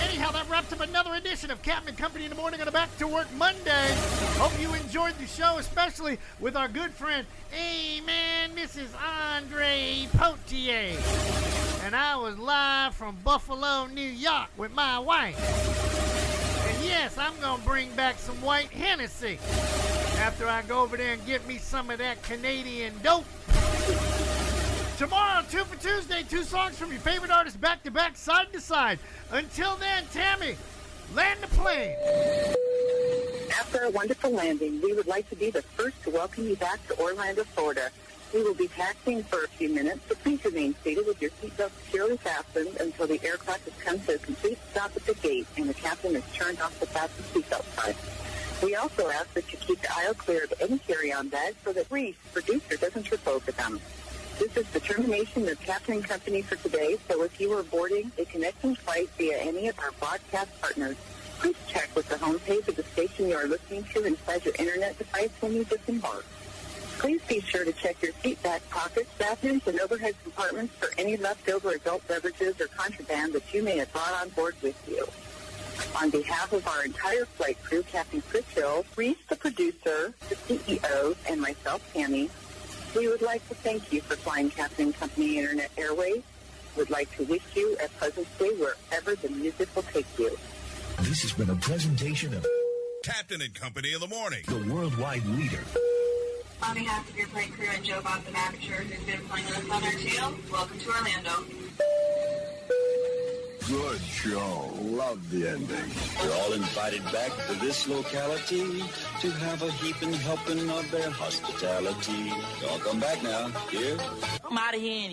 Anyway. anyhow, that wraps up another edition of Captain and Company in the Morning on a Back to Work Monday. Hope you enjoyed the show, especially with our good friend, Mrs. Andre Potier. And I was live from Buffalo, New York with my wife. And yes, I'm going to bring back some white Hennessy after I go over there and get me some of that Canadian dope. Tomorrow, 2 for Tuesday, 2 songs from your favorite artists back to back, side to side. Until then, Tammy, land the plane. After a wonderful landing, we would like to be the first to welcome you back to Orlando, Florida. We will be taxiing for a few minutes, so please remain seated with your seatbelt securely fastened until the aircraft has come to a complete stop at the gate and the captain has turned off the fasten seatbelt sign. We also ask that you keep the aisle clear of any carry-on bags so that Reese, producer, doesn't trip over them. This is the termination of Captain and Company for today, so if you are boarding a connecting flight via any of our broadcast partners, please check with the homepage of the station you are listening to inside your internet device when you disembark. Please be sure to check your seat back pockets, bathrooms, and overhead compartments for any leftover adult beverages or contraband that you may have brought on board with you. On behalf of our entire flight crew, Captain Chris Hill, Reese, the producer, the CEO, and myself, Tammy, we would like to thank you for flying Captain and Company Internet Airways. We'd like to wish you a pleasant stay wherever the music will take you. This has been a presentation of Captain and Company in the Morning, the worldwide leader. On behalf of your flight crew and Joe Bob the Manager, who's been playing with us on our tail, welcome to Orlando. Good show. Love the ending. You're all invited back to this locality to have a heaping helping of their hospitality. Y'all come back now. Here. I'm out of here.